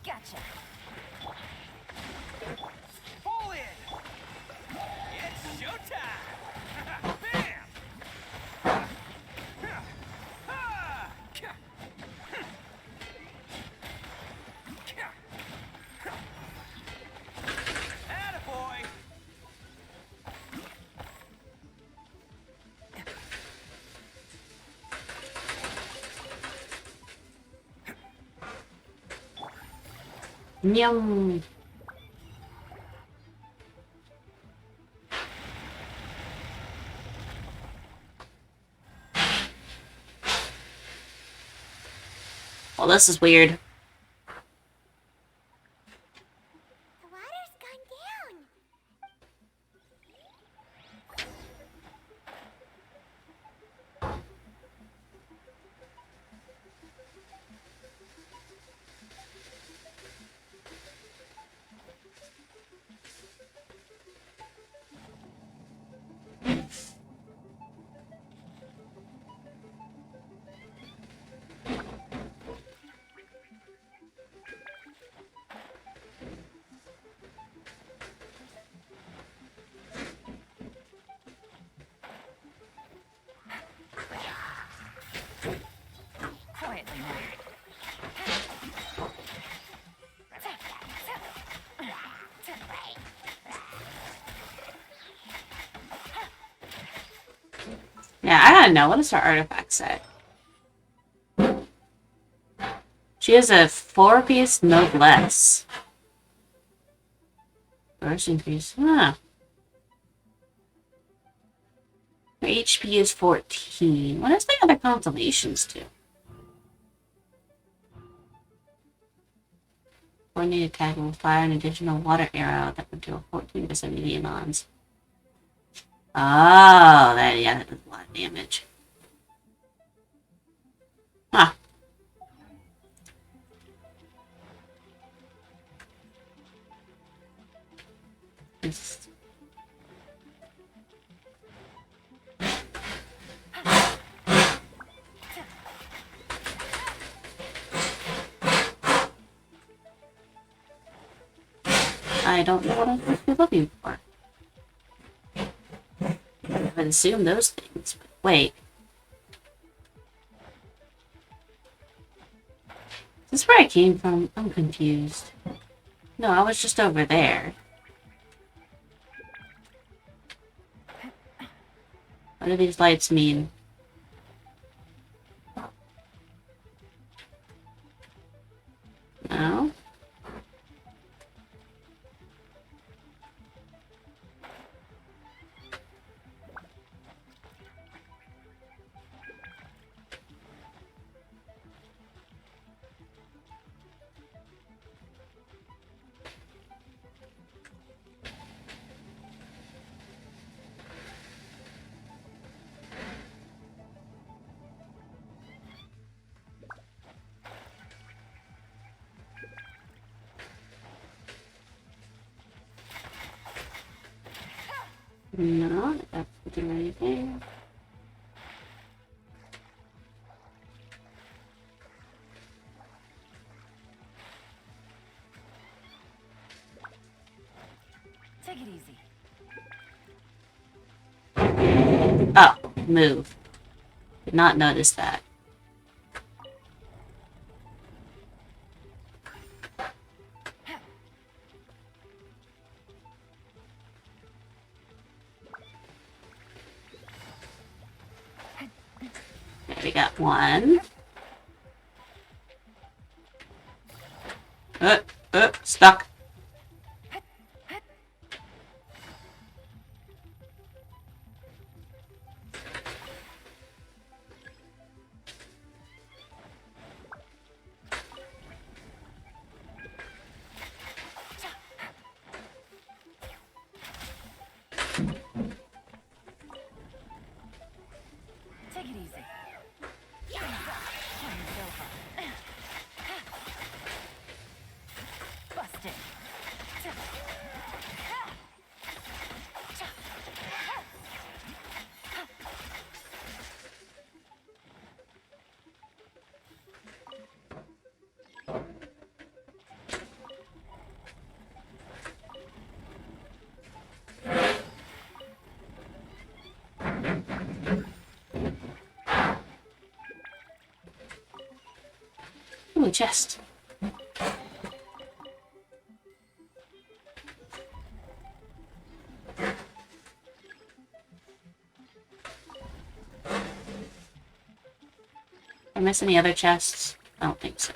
Gotcha. Fall in. It's showtime. Bam. Attaboy. Yum. Well, this is weird. Why Yeah, I don't know. What does her artifact say? She has a 4-piece noblesse. Burst increase. Huh. Her HP is 14. What does the other constellations do? Coordinated attack will fire an additional water arrow that would deal 14% medium odds. Oh, that does a lot of damage. Huh. It's... I don't know what I'm supposed to be looking for. I would assume those things, but wait. Is this where I came from? I'm confused. No, I was just over there. What do these lights mean? No? No, that's not anything. Take it easy. Oh, move. Did not notice that. There we got one. Stuck. Take it easy. Busted. Ooh, a chest. I miss any other chests? I don't think so.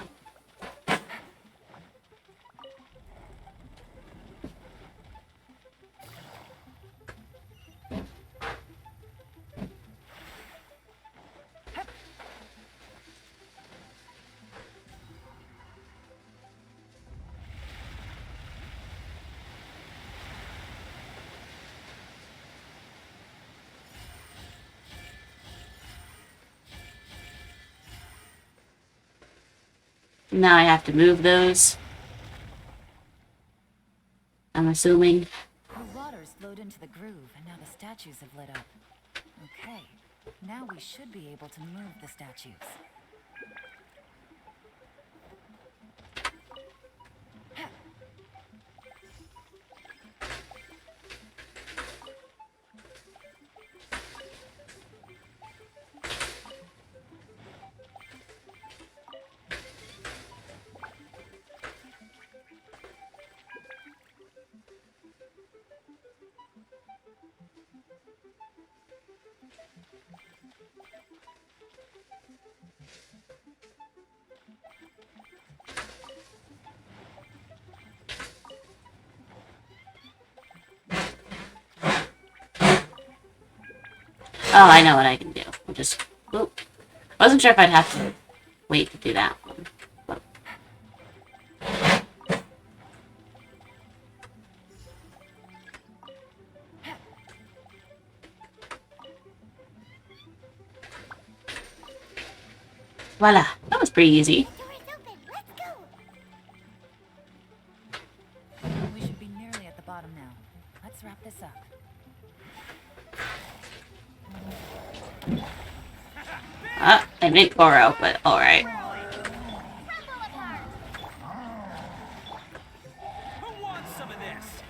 Now I have to move those. I'm assuming. The water's flowed into the groove, and now the statues have lit up. Okay, now we should be able to move the statues. Oh, I know what I can do. I'll just... Oop. Wasn't sure if I'd have to wait to do that one. But... Voila. That was pretty easy. We should be nearly at the bottom now. Let's wrap this up. I didn't go out, but alright. Who wants some of this?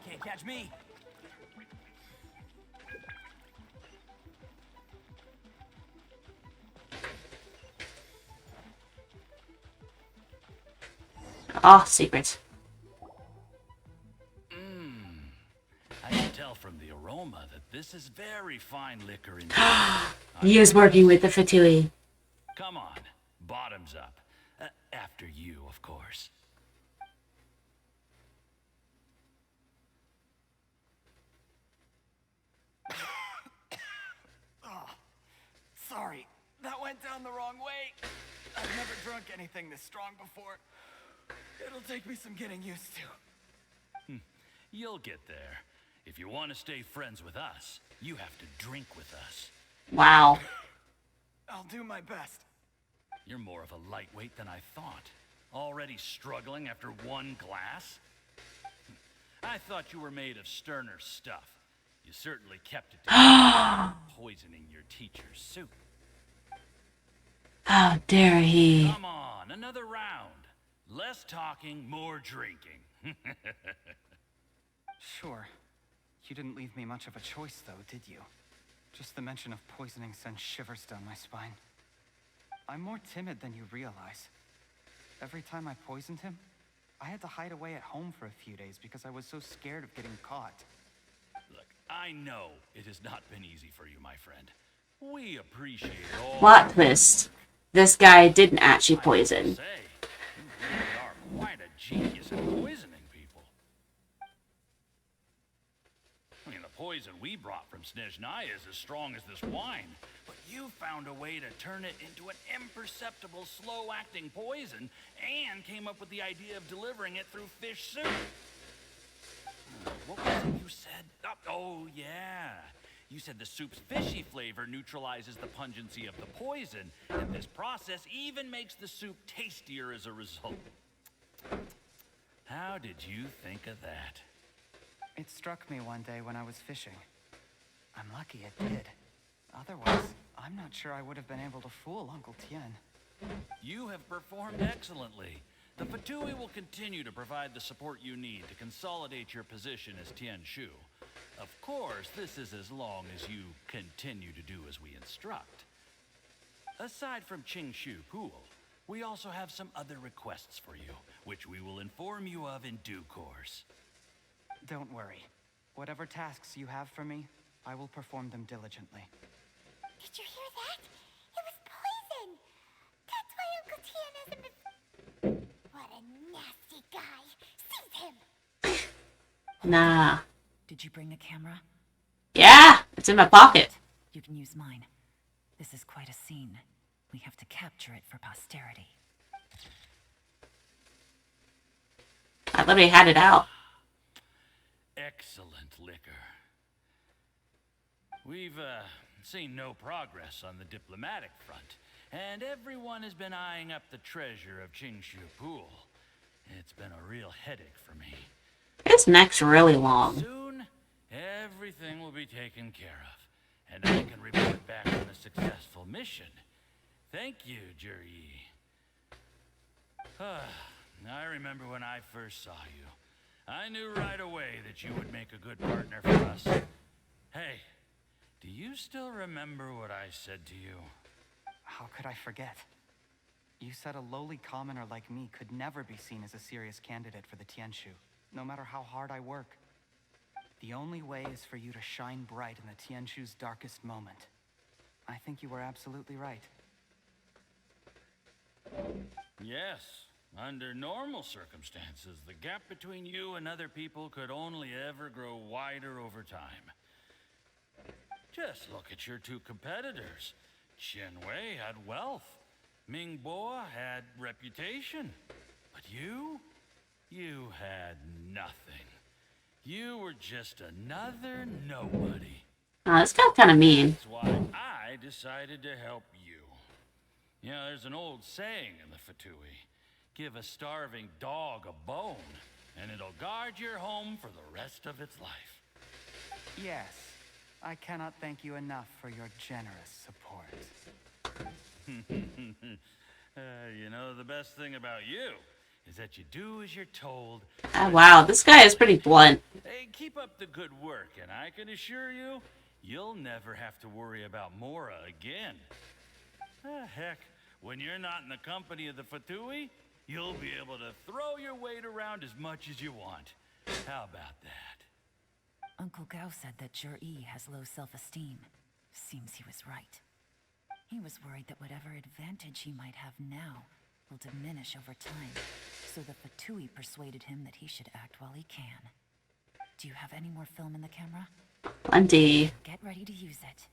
Can't catch me. Oh, secrets. I can tell from the aroma that this is very fine liquor indeed. He is working with the Fatui. Come on, bottoms up. After you, of course. Oh, sorry. That went down the wrong way. I've never drunk anything this strong before. It'll take me some getting used to. You'll get there. If you want to stay friends with us, you have to drink with us. Wow. I'll do my best. You're more of a lightweight than I thought. Already struggling after one glass? I thought you were made of sterner stuff. You certainly kept it together, poisoning your teacher's soup. How dare he? Come on, another round. Less talking, more drinking. Sure. You didn't leave me much of a choice, though, did you? Just the mention of poisoning sends shivers down my spine. I'm more timid than you realize. Every time I poisoned him, I had to hide away at home for a few days because I was so scared of getting caught. Look, I know it has not been easy for you, my friend. We appreciate all... Plot twist. This guy didn't actually poison. Say, you really are quite a genius at poisoning people. I mean, the poison we brought from Snezhnaya is as strong as this wine, but you found a way to turn it into an imperceptible, slow-acting poison, and came up with the idea of delivering it through fish soup. What was it you said? Oh, yeah. You said the soup's fishy flavor neutralizes the pungency of the poison, and this process even makes the soup tastier as a result. How did you think of that? It struck me one day when I was fishing. I'm lucky it did. Otherwise, I'm not sure I would have been able to fool Uncle Tien. You have performed excellently. The Fatui will continue to provide the support you need to consolidate your position as Tien Shu. Of course, this is as long as you continue to do as we instruct. Aside from Qing Shu Pool, we also have some other requests for you, which we will inform you of in due course. Don't worry. Whatever tasks you have for me, I will perform them diligently. Did you hear that? It was poison. That's why Uncle Tien hasn't been... What a nasty guy. Seize him. Nah. Did you bring a camera? Yeah, it's in my pocket. You can use mine. This is quite a scene. We have to capture it for posterity. I literally had it out. Excellent liquor. We've seen no progress on the diplomatic front, and everyone has been eyeing up the treasure of Qingshu Pool. It's been a real headache for me. His neck's really long. Soon, everything will be taken care of, and I can report back on a successful mission. Thank you, Juri. I remember when I first saw you. I knew right away that you would make a good partner for us. Hey, do you still remember what I said to you? How could I forget? You said a lowly commoner like me could never be seen as a serious candidate for the Tianshu, no matter how hard I work. The only way is for you to shine bright in the Tianshu's darkest moment. I think you were absolutely right. Yes, under normal circumstances, the gap between you and other people could only ever grow wider over time. Just look at your two competitors. Chen Wei had wealth. Ming Boa had reputation. But you had nothing. You were just another nobody. Oh, this guy's kind of mean. That's why I decided to help you. You know, there's an old saying in the Fatui. Give a starving dog a bone, and it'll guard your home for the rest of its life. Yes, I cannot thank you enough for your generous support. You know, the best thing about you is that you do as you're told. Oh, wow, this guy is pretty blunt. Hey, keep up the good work, and I can assure you, you'll never have to worry about Mora again. Heck, when you're not in the company of the Fatui, you'll be able to throw your weight around as much as you want. How about that? Uncle Gao said that Jur-E has low self-esteem. Seems he was right. He was worried that whatever advantage he might have now will diminish over time, so the Fatui persuaded him that he should act while he can. Do you have any more film in the camera? Plenty. Get ready to use it.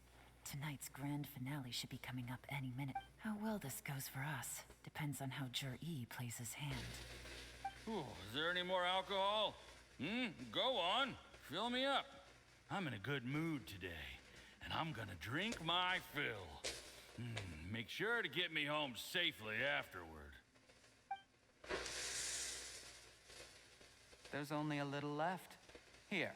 Tonight's grand finale should be coming up any minute. How well this goes for us depends on how Jur-E plays his hand. Ooh, is there any more alcohol? Go on. Fill me up. I'm in a good mood today, and I'm gonna drink my fill. Make sure to get me home safely afterward. There's only a little left. Here,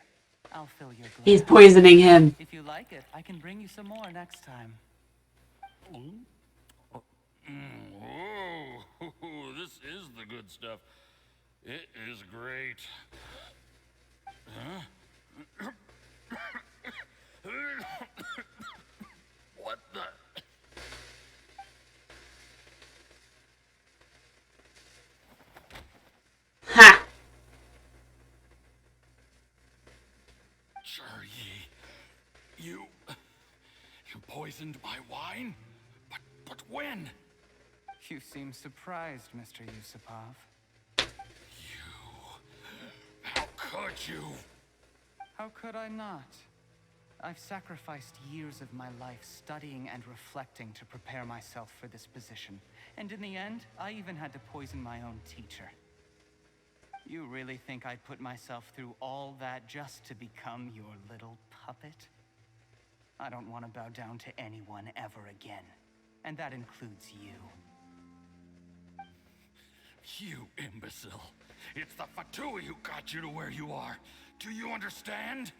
I'll fill your glass. He's poisoning him. If you like it, I can bring you some more next time. This is the good stuff. It is great. Huh? What the? Ha! Jur-E, you poisoned my wine? But when? You seem surprised, Mr. Yusupov. How could you? How could I not? I've sacrificed years of my life studying and reflecting to prepare myself for this position. And in the end, I even had to poison my own teacher. You really think I'd put myself through all that just to become your little puppet? I don't want to bow down to anyone ever again. And that includes you. You imbecile. It's the Fatui who got you to where you are. Do you understand?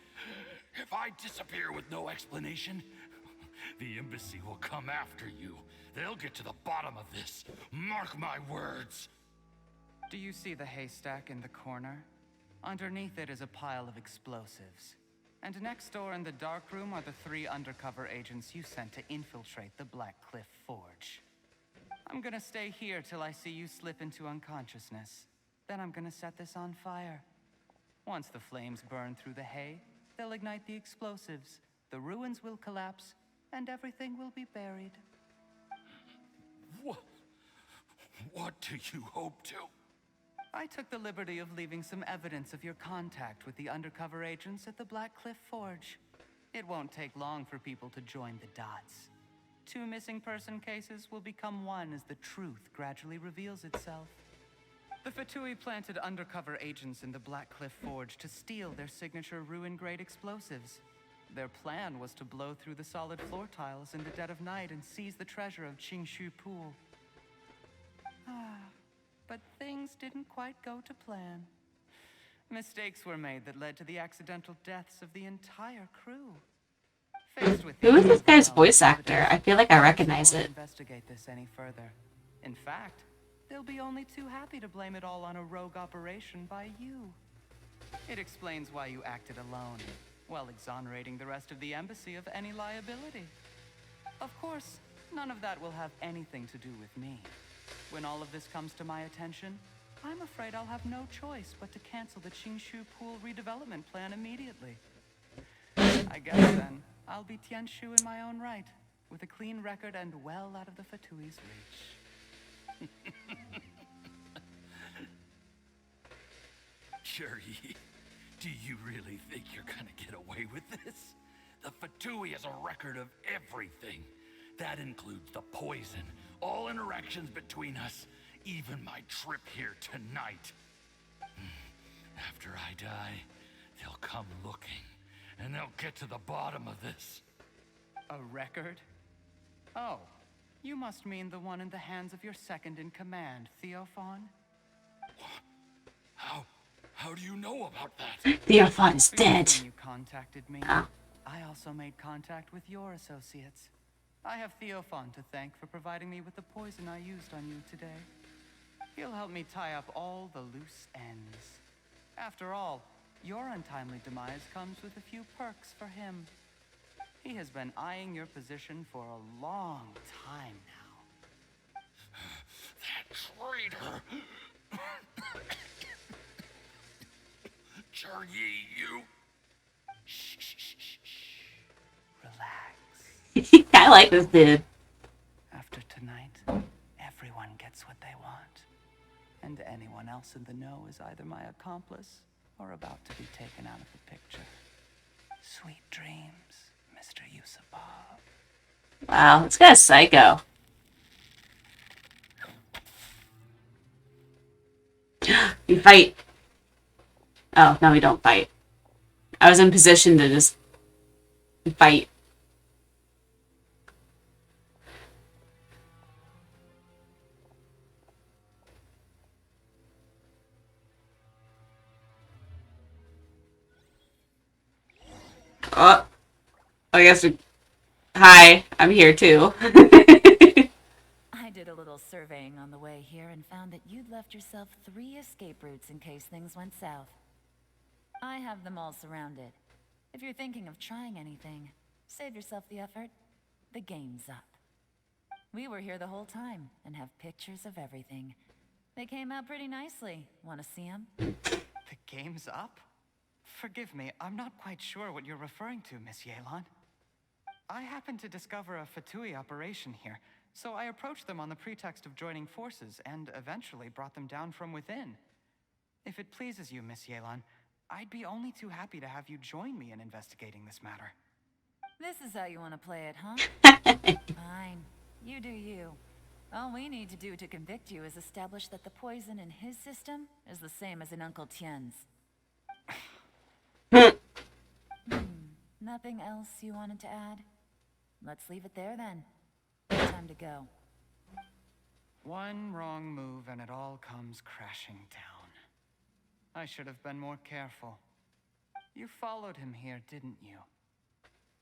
If I disappear with no explanation, the embassy will come after you. They'll get to the bottom of this. Mark my words. Do you see the haystack in the corner? Underneath it is a pile of explosives. And next door in the dark room are the 3 undercover agents you sent to infiltrate the Black Cliff Forge. I'm gonna stay here till I see you slip into unconsciousness. Then I'm gonna set this on fire. Once the flames burn through the hay, they'll ignite the explosives, the ruins will collapse, and everything will be buried. What do you hope to? I took the liberty of leaving some evidence of your contact with the undercover agents at the Black Cliff Forge. It won't take long for people to join the dots. 2 missing person cases will become one as the truth gradually reveals itself. The Fatui planted undercover agents in the Black Cliff Forge to steal their signature ruin-grade explosives. Their plan was to blow through the solid floor tiles in the dead of night and seize the treasure of Qingshu Pool. But things didn't quite go to plan. Mistakes were made that led to the accidental deaths of the entire crew. Who is this guy's voice actor? I feel like I recognize it. Investigate this any further. In fact, they'll be only too happy to blame it all on a rogue operation by you. It explains why you acted alone, while exonerating the rest of the embassy of any liability. Of course, None of that will have anything to do with me. When all of this comes to my attention, I'm afraid I'll have no choice but to cancel the Qingshu Pool redevelopment plan immediately. I guess then, I'll be Tianshu in my own right, with a clean record and well out of the Fatui's reach. Cherry, do you really think you're gonna get away with this? The Fatui has a record of everything. That includes the poison, all interactions between us, even my trip here tonight. After I die, they'll come looking, and they'll get to the bottom of this. A record? Oh, you must mean the one in the hands of your second in command, Theophan? How do you know about that? Theophan is dead. When you contacted me, Ah. I also made contact with your associates. I have Theophan to thank for providing me with the poison I used on you today. He'll help me tie up all the loose ends. After all, your untimely demise comes with a few perks for him. He has been eyeing your position for a long time now. That traitor! Cherry, you... Relax. I like this dude. After tonight, everyone gets what they want. And anyone else in the know is either my accomplice or about to be taken out of the picture. Sweet dreams, Mr. Yusupov. Wow, this guy's psycho. You fight. Oh, no, we don't fight. I was in position to just fight. Oh, I guess we... Hi, I'm here too. I did a little surveying on the way here and found that you'd left yourself 3 escape routes in case things went south. I have them all surrounded. If you're thinking of trying anything, save yourself the effort. The game's up. We were here the whole time and have pictures of everything. They came out pretty nicely. Want to see them? The game's up? Forgive me, I'm not quite sure what you're referring to, Miss Yelan. I happened to discover a Fatui operation here, so I approached them on the pretext of joining forces and eventually brought them down from within. If it pleases you, Miss Yelan, I'd be only too happy to have you join me in investigating this matter. This is how you want to play it, huh? Fine. You do you. All we need to do to convict you is establish that the poison in his system is the same as in Uncle Tien's. Nothing else you wanted to add? Let's leave it there then. Time to go. One wrong move and it all comes crashing down. I should have been more careful. You followed him here, didn't you?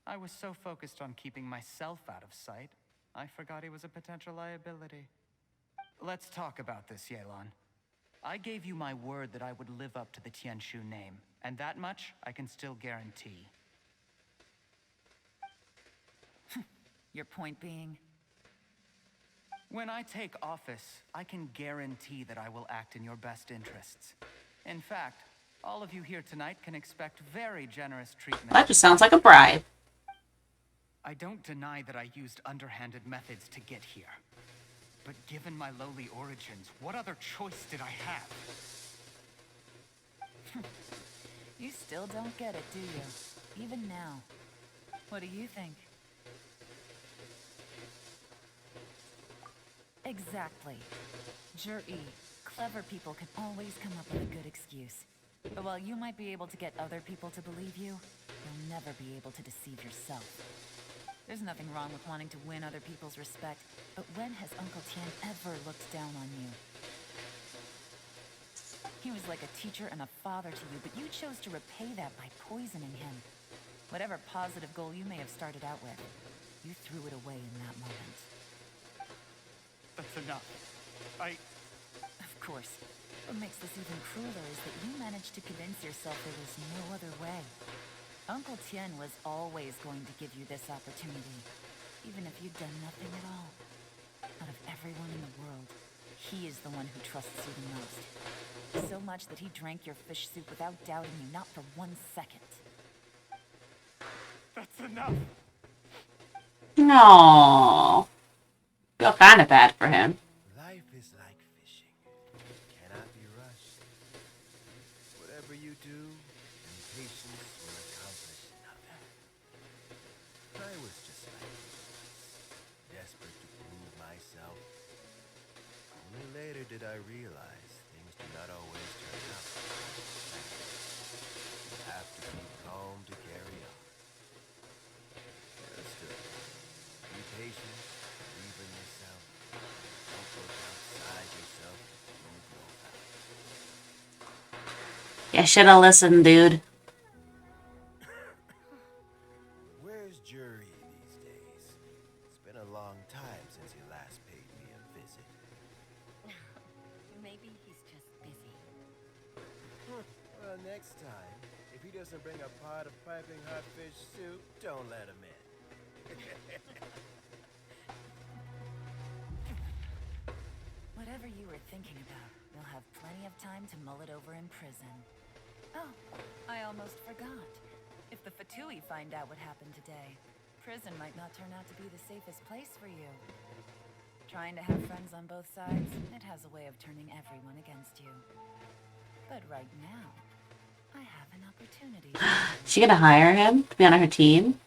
I was so focused on keeping myself out of sight, I forgot he was a potential liability. Let's talk about this, Yelan. I gave you my word that I would live up to the Tianshu name, and that much I can still guarantee. Your point being? When I take office, I can guarantee that I will act in your best interests. In fact, all of you here tonight can expect very generous treatment. That just sounds like a bribe. I don't deny that I used underhanded methods to get here. But given my lowly origins, what other choice did I have? You still don't get it, do you? Even now. What do you think? Exactly. Jur-E, clever people can always come up with a good excuse. But while you might be able to get other people to believe you, you'll never be able to deceive yourself. There's nothing wrong with wanting to win other people's respect, but when has Uncle Tien ever looked down on you? He was like a teacher and a father to you, but you chose to repay that by poisoning him. Whatever positive goal you may have started out with, you threw it away in that moment. That's enough. Of course. What makes this even crueler is that you managed to convince yourself there was no other way. Uncle Tien was always going to give you this opportunity. even if you'd done nothing at all. Out of everyone in the world, he is the one who trusts you the most. So much that he drank your fish soup without doubting you, not for 1 second. That's enough. No. Feel kind of bad for him. Life is like fishing. Cannot be rushed. Whatever you do, impatience will accomplish nothing. I was just like this, desperate to prove myself. Only later did I realize things do not always turn out. You have to keep calm to carry on. Still, be patient, believe in yourself. Don't look outside yourself to prove your value. You should have listened, dude. Where's Jury these days? It's been a long time since he last paid me a visit. Maybe he's just busy. Well, next time, if he doesn't bring a pot of piping hot fish soup, don't let him in. Whatever you were thinking about, you'll have plenty of time to mull it over in prison. Oh, I almost forgot. If the Fatui find out what happened today, prison might not turn out to be the safest place for you. Trying to have friends on both sides, it has a way of turning everyone against you. But right now, I have an opportunity. Is she gonna hire him to be on her team?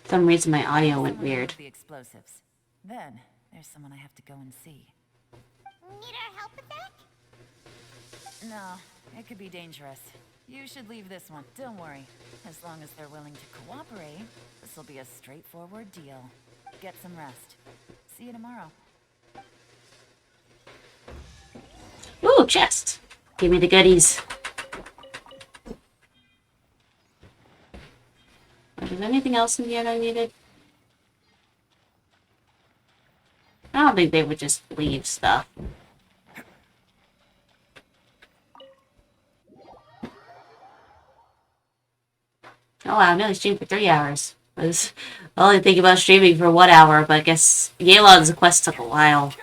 For some reason my audio went weird. The explosives. Then, there's someone I have to go and see. Need our help with that? No, it could be dangerous. You should leave this one. Don't worry. As long as they're willing to cooperate, this will be a straightforward deal. Get some rest. See you tomorrow. Ooh, chest. Give me the goodies. Is there anything else in here I needed? I don't think they would just leave stuff. Oh wow, I'm only streamed for 3 hours. I was only thinking about streaming for 1 hour, but I guess Yalon's quest took a while.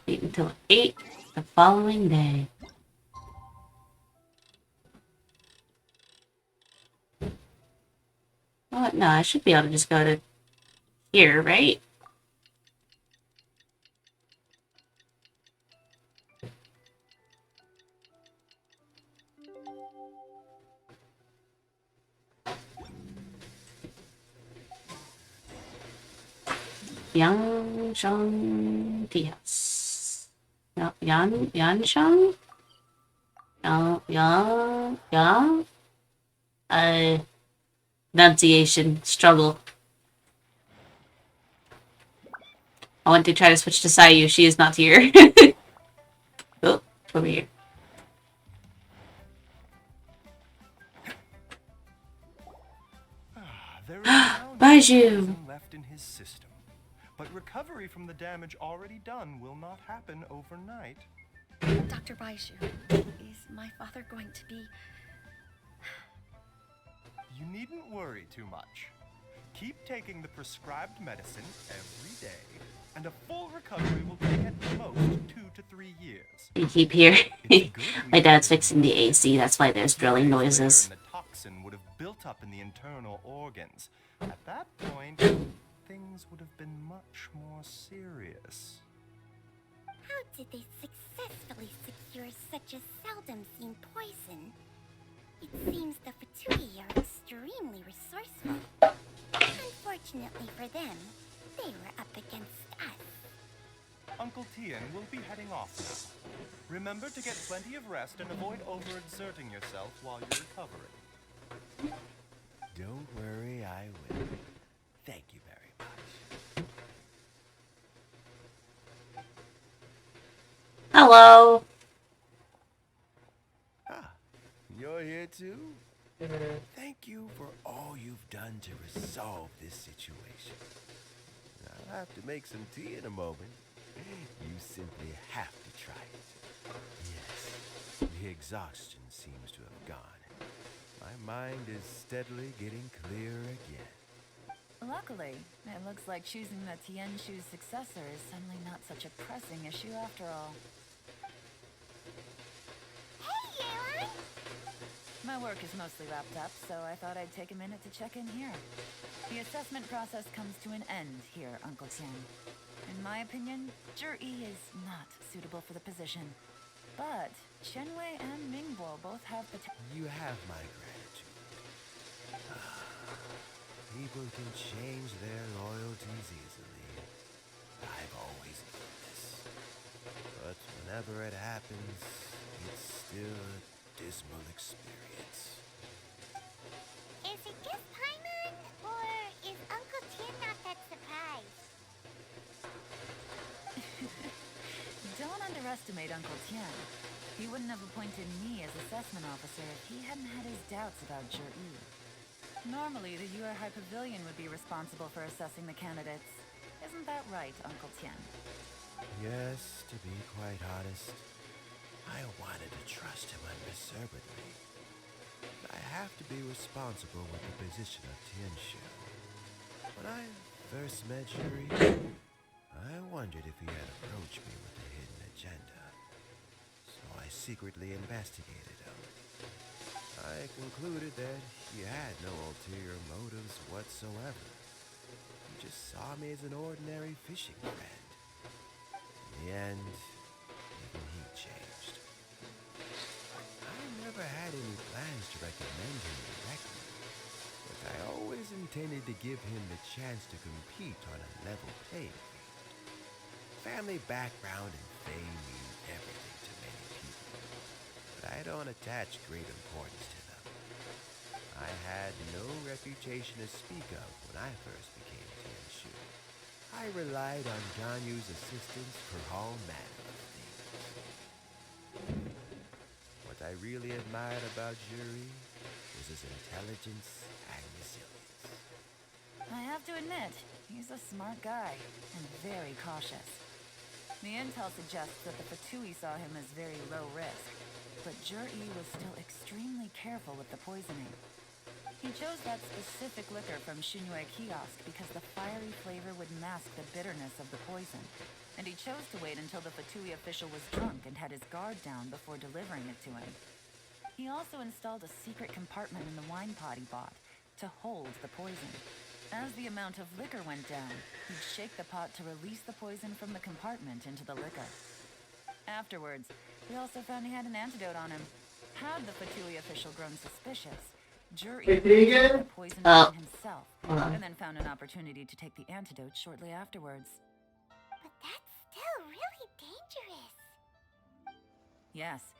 Wait until 8 the following day. Oh, no, I should be able to just go to here, right? Genshing tea house. Genshing? Pronunciation struggle. I went to try to switch to Sayu. She is not here. Oh, over here. There is now Baiju. nothing left in his system. But recovery from the damage already done will not happen overnight. Dr. Baishu, is my father going to be... You needn't worry too much. Keep taking the prescribed medicine every day, and a full recovery will take at most 2 to 3 years. You keep hearing. My dad's fixing the AC. That's why there's drilling noises. The toxin would have built up in the internal organs. At that point, things would have been much more serious. How did they successfully secure such a seldom-seen poison? It seems the Fatui are extremely resourceful. Unfortunately for them, they were up against us. Uncle Tian will be heading off now. Remember to get plenty of rest and avoid overexerting yourself while you're recovering. Don't worry, I will. Thank you very much. Hello. You're here too? Thank you for all you've done to resolve this situation. I'll have to make some tea in a moment. You simply have to try it. Yes, the exhaustion seems to have gone. My mind is steadily getting clearer again. Luckily, it looks like choosing the Tianshu's successor is suddenly not such a pressing issue after all. Hey, Yelan! My work is mostly wrapped up, so I thought I'd take a minute to check in here. The assessment process comes to an end here, Uncle Tian. In my opinion, Zhi is not suitable for the position. But Shenwei and Mingbo both have potential. You have my gratitude. People can change their loyalties easily. I've always known this. But whenever it happens, it's still a dismal experience. Is it just Paimon, or is Uncle Tien not that surprised? Don't underestimate Uncle Tian. He wouldn't have appointed me as assessment officer if he hadn't had his doubts about Zhi. Normally, the Yue High Pavilion would be responsible for assessing the candidates. Isn't that right, Uncle Tian? Yes, to be quite honest, I wanted to trust him unreservedly. I have to be responsible with the position of Tianshu. When I first met Yuri, I wondered if he had approached me with a hidden agenda. So I secretly investigated him. I concluded that he had no ulterior motives whatsoever. He just saw me as an ordinary fishing friend. In the end, even he changed. I never had any plans to recommend him directly, but I always intended to give him the chance to compete on a level playing field. Family background and fame mean everything to many people, but I don't attach great importance to them. I had no reputation to speak of when I first became Tianshu. I relied on Ganyu's assistance for all manner of things. What I really admired about Yuri was his intelligence and resilience. I have to admit, he's a smart guy, and very cautious. The intel suggests that the Fatui saw him as very low risk, but Zhi was still extremely careful with the poisoning. He chose that specific liquor from Shinue Kiosk because the fiery flavor would mask the bitterness of the poison, and he chose to wait until the Fatui official was drunk and had his guard down before delivering it to him. He also installed a secret compartment in the wine pot he bought to hold the poison. As the amount of liquor went down, he'd shake the pot to release the poison from the compartment into the liquor. Afterwards, we also found he had an antidote on him. Had the Fatui official grown suspicious, Zhi the poison himself, and then found an opportunity to take the antidote shortly afterwards. But that's still really dangerous. Yes,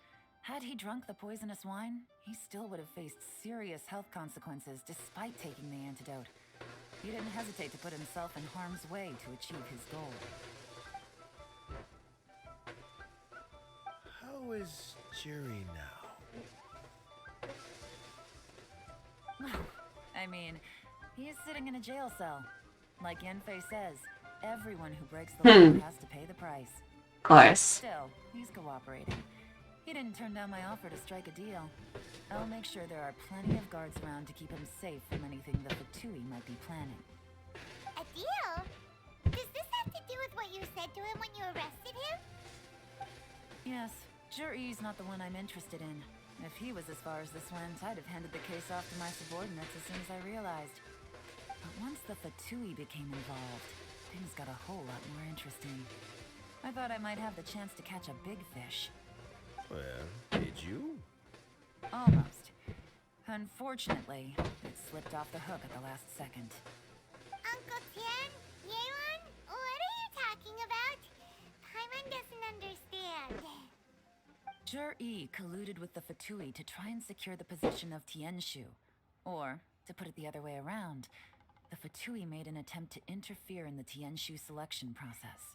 had he drunk the poisonous wine, he still would have faced serious health consequences despite taking the antidote. He didn't hesitate to put himself in harm's way to achieve his goal. How is Yuri now? Well, I mean, he's sitting in a jail cell. Like Yanfei says, everyone who breaks the law has to pay the price. Of course. Still, he's cooperating. He didn't turn down my offer to strike a deal. I'll make sure there are plenty of guards around to keep him safe from anything the Fatui might be planning. A deal? Does this have to do with what you said to him when you arrested him? Yes, Zhi's not the one I'm interested in. If he was as far as this went, I'd have handed the case off to my subordinates as soon as I realized. But once the Fatui became involved, things got a whole lot more interesting. I thought I might have the chance to catch a big fish. Well, did you? Almost. Unfortunately, it slipped off the hook at the last second. Uncle Tian? Yelan? What are you talking about? Paimon doesn't understand. Zhi colluded with the Fatui to try and secure the position of Tianshu. Or, to put it the other way around, the Fatui made an attempt to interfere in the Tianshu selection process.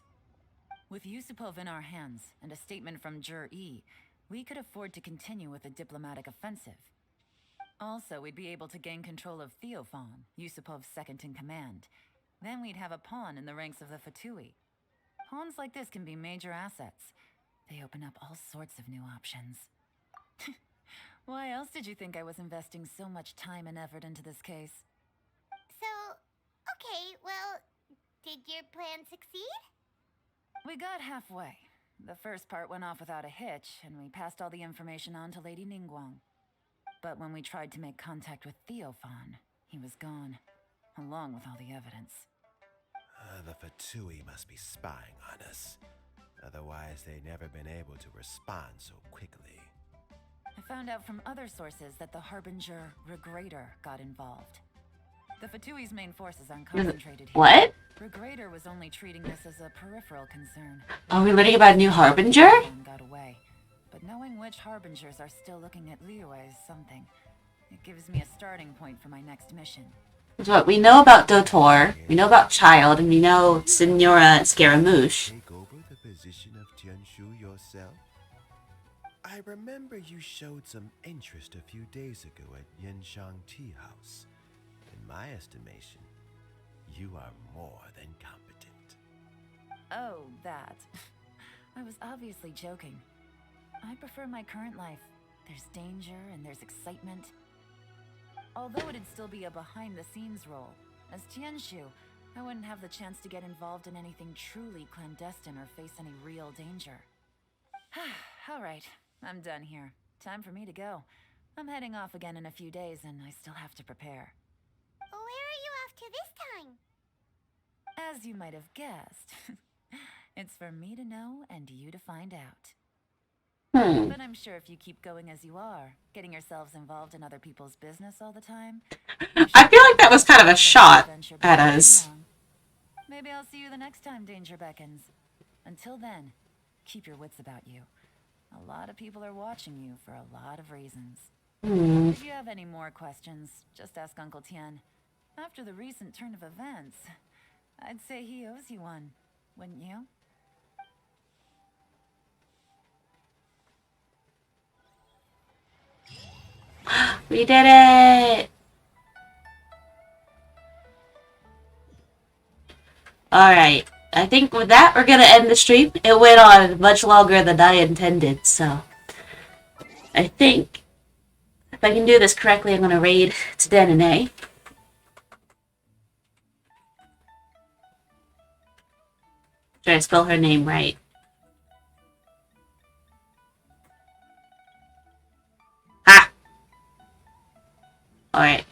With Yusupov in our hands and a statement from Zhi, we could afford to continue with a diplomatic offensive. Also, we'd be able to gain control of Theophan, Yusupov's second in command. Then we'd have a pawn in the ranks of the Fatui. Pawns like this can be major assets. They open up all sorts of new options. Why else did you think I was investing so much time and effort into this case? So, okay, well, did your plan succeed? We got halfway. The first part went off without a hitch, and we passed all the information on to Lady Ningguang. But when we tried to make contact with Theophan, he was gone, along with all the evidence. The Fatui must be spying on us. Otherwise, they'd never been able to respond so quickly. I found out from other sources that the Harbinger Regrator got involved. The Fatui's main forces aren't concentrated here. What? Regrator was only treating this as a peripheral concern. Are we learning about a new Harbinger? Got away. But knowing which Harbingers are still looking at Liyue is something. It gives me a starting point for my next mission. So what we know about Dotor, we know about Child, and we know Senora Scaramouche. Take over the position of Tianshu yourself? I remember you showed some interest a few days ago at Yenshang Tea House. In my estimation, you are more than competent. Oh, that. I was obviously joking. I prefer my current life. There's danger and there's excitement. Although it'd still be a behind-the-scenes role, as Tianshu, I wouldn't have the chance to get involved in anything truly clandestine or face any real danger. All right, I'm done here. Time for me to go. I'm heading off again in a few days, and I still have to prepare. Where are you off to this time? As you might have guessed, it's for me to know and you to find out. But I'm sure if you keep going as you are, getting yourselves involved in other people's business all the time... I feel like that was kind of a shot at us. Maybe I'll see you the next time danger beckons. Until then, keep your wits about you. A lot of people are watching you for a lot of reasons. If you have any more questions, just ask Uncle Tian. After the recent turn of events, I'd say he owes you one, wouldn't you? We did it! Alright, I think with that we're gonna end the stream. It went on much longer than I intended, so... I think if I can do this correctly, I'm gonna raid to Denine. Try to spell her name right. Ha! Alright.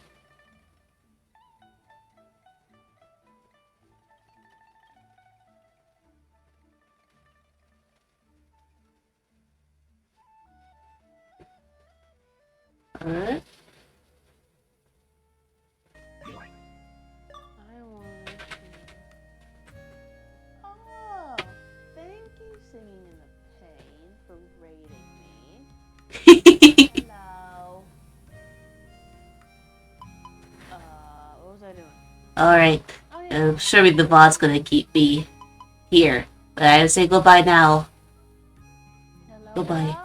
Alright. I want to... Oh, thank you, Singing in the Pain, for raiding me. Hello. What was I doing? Alright. Oh, yeah. I'm sure the bot's gonna keep me here. But I say goodbye now. Hello, Goodbye. hello?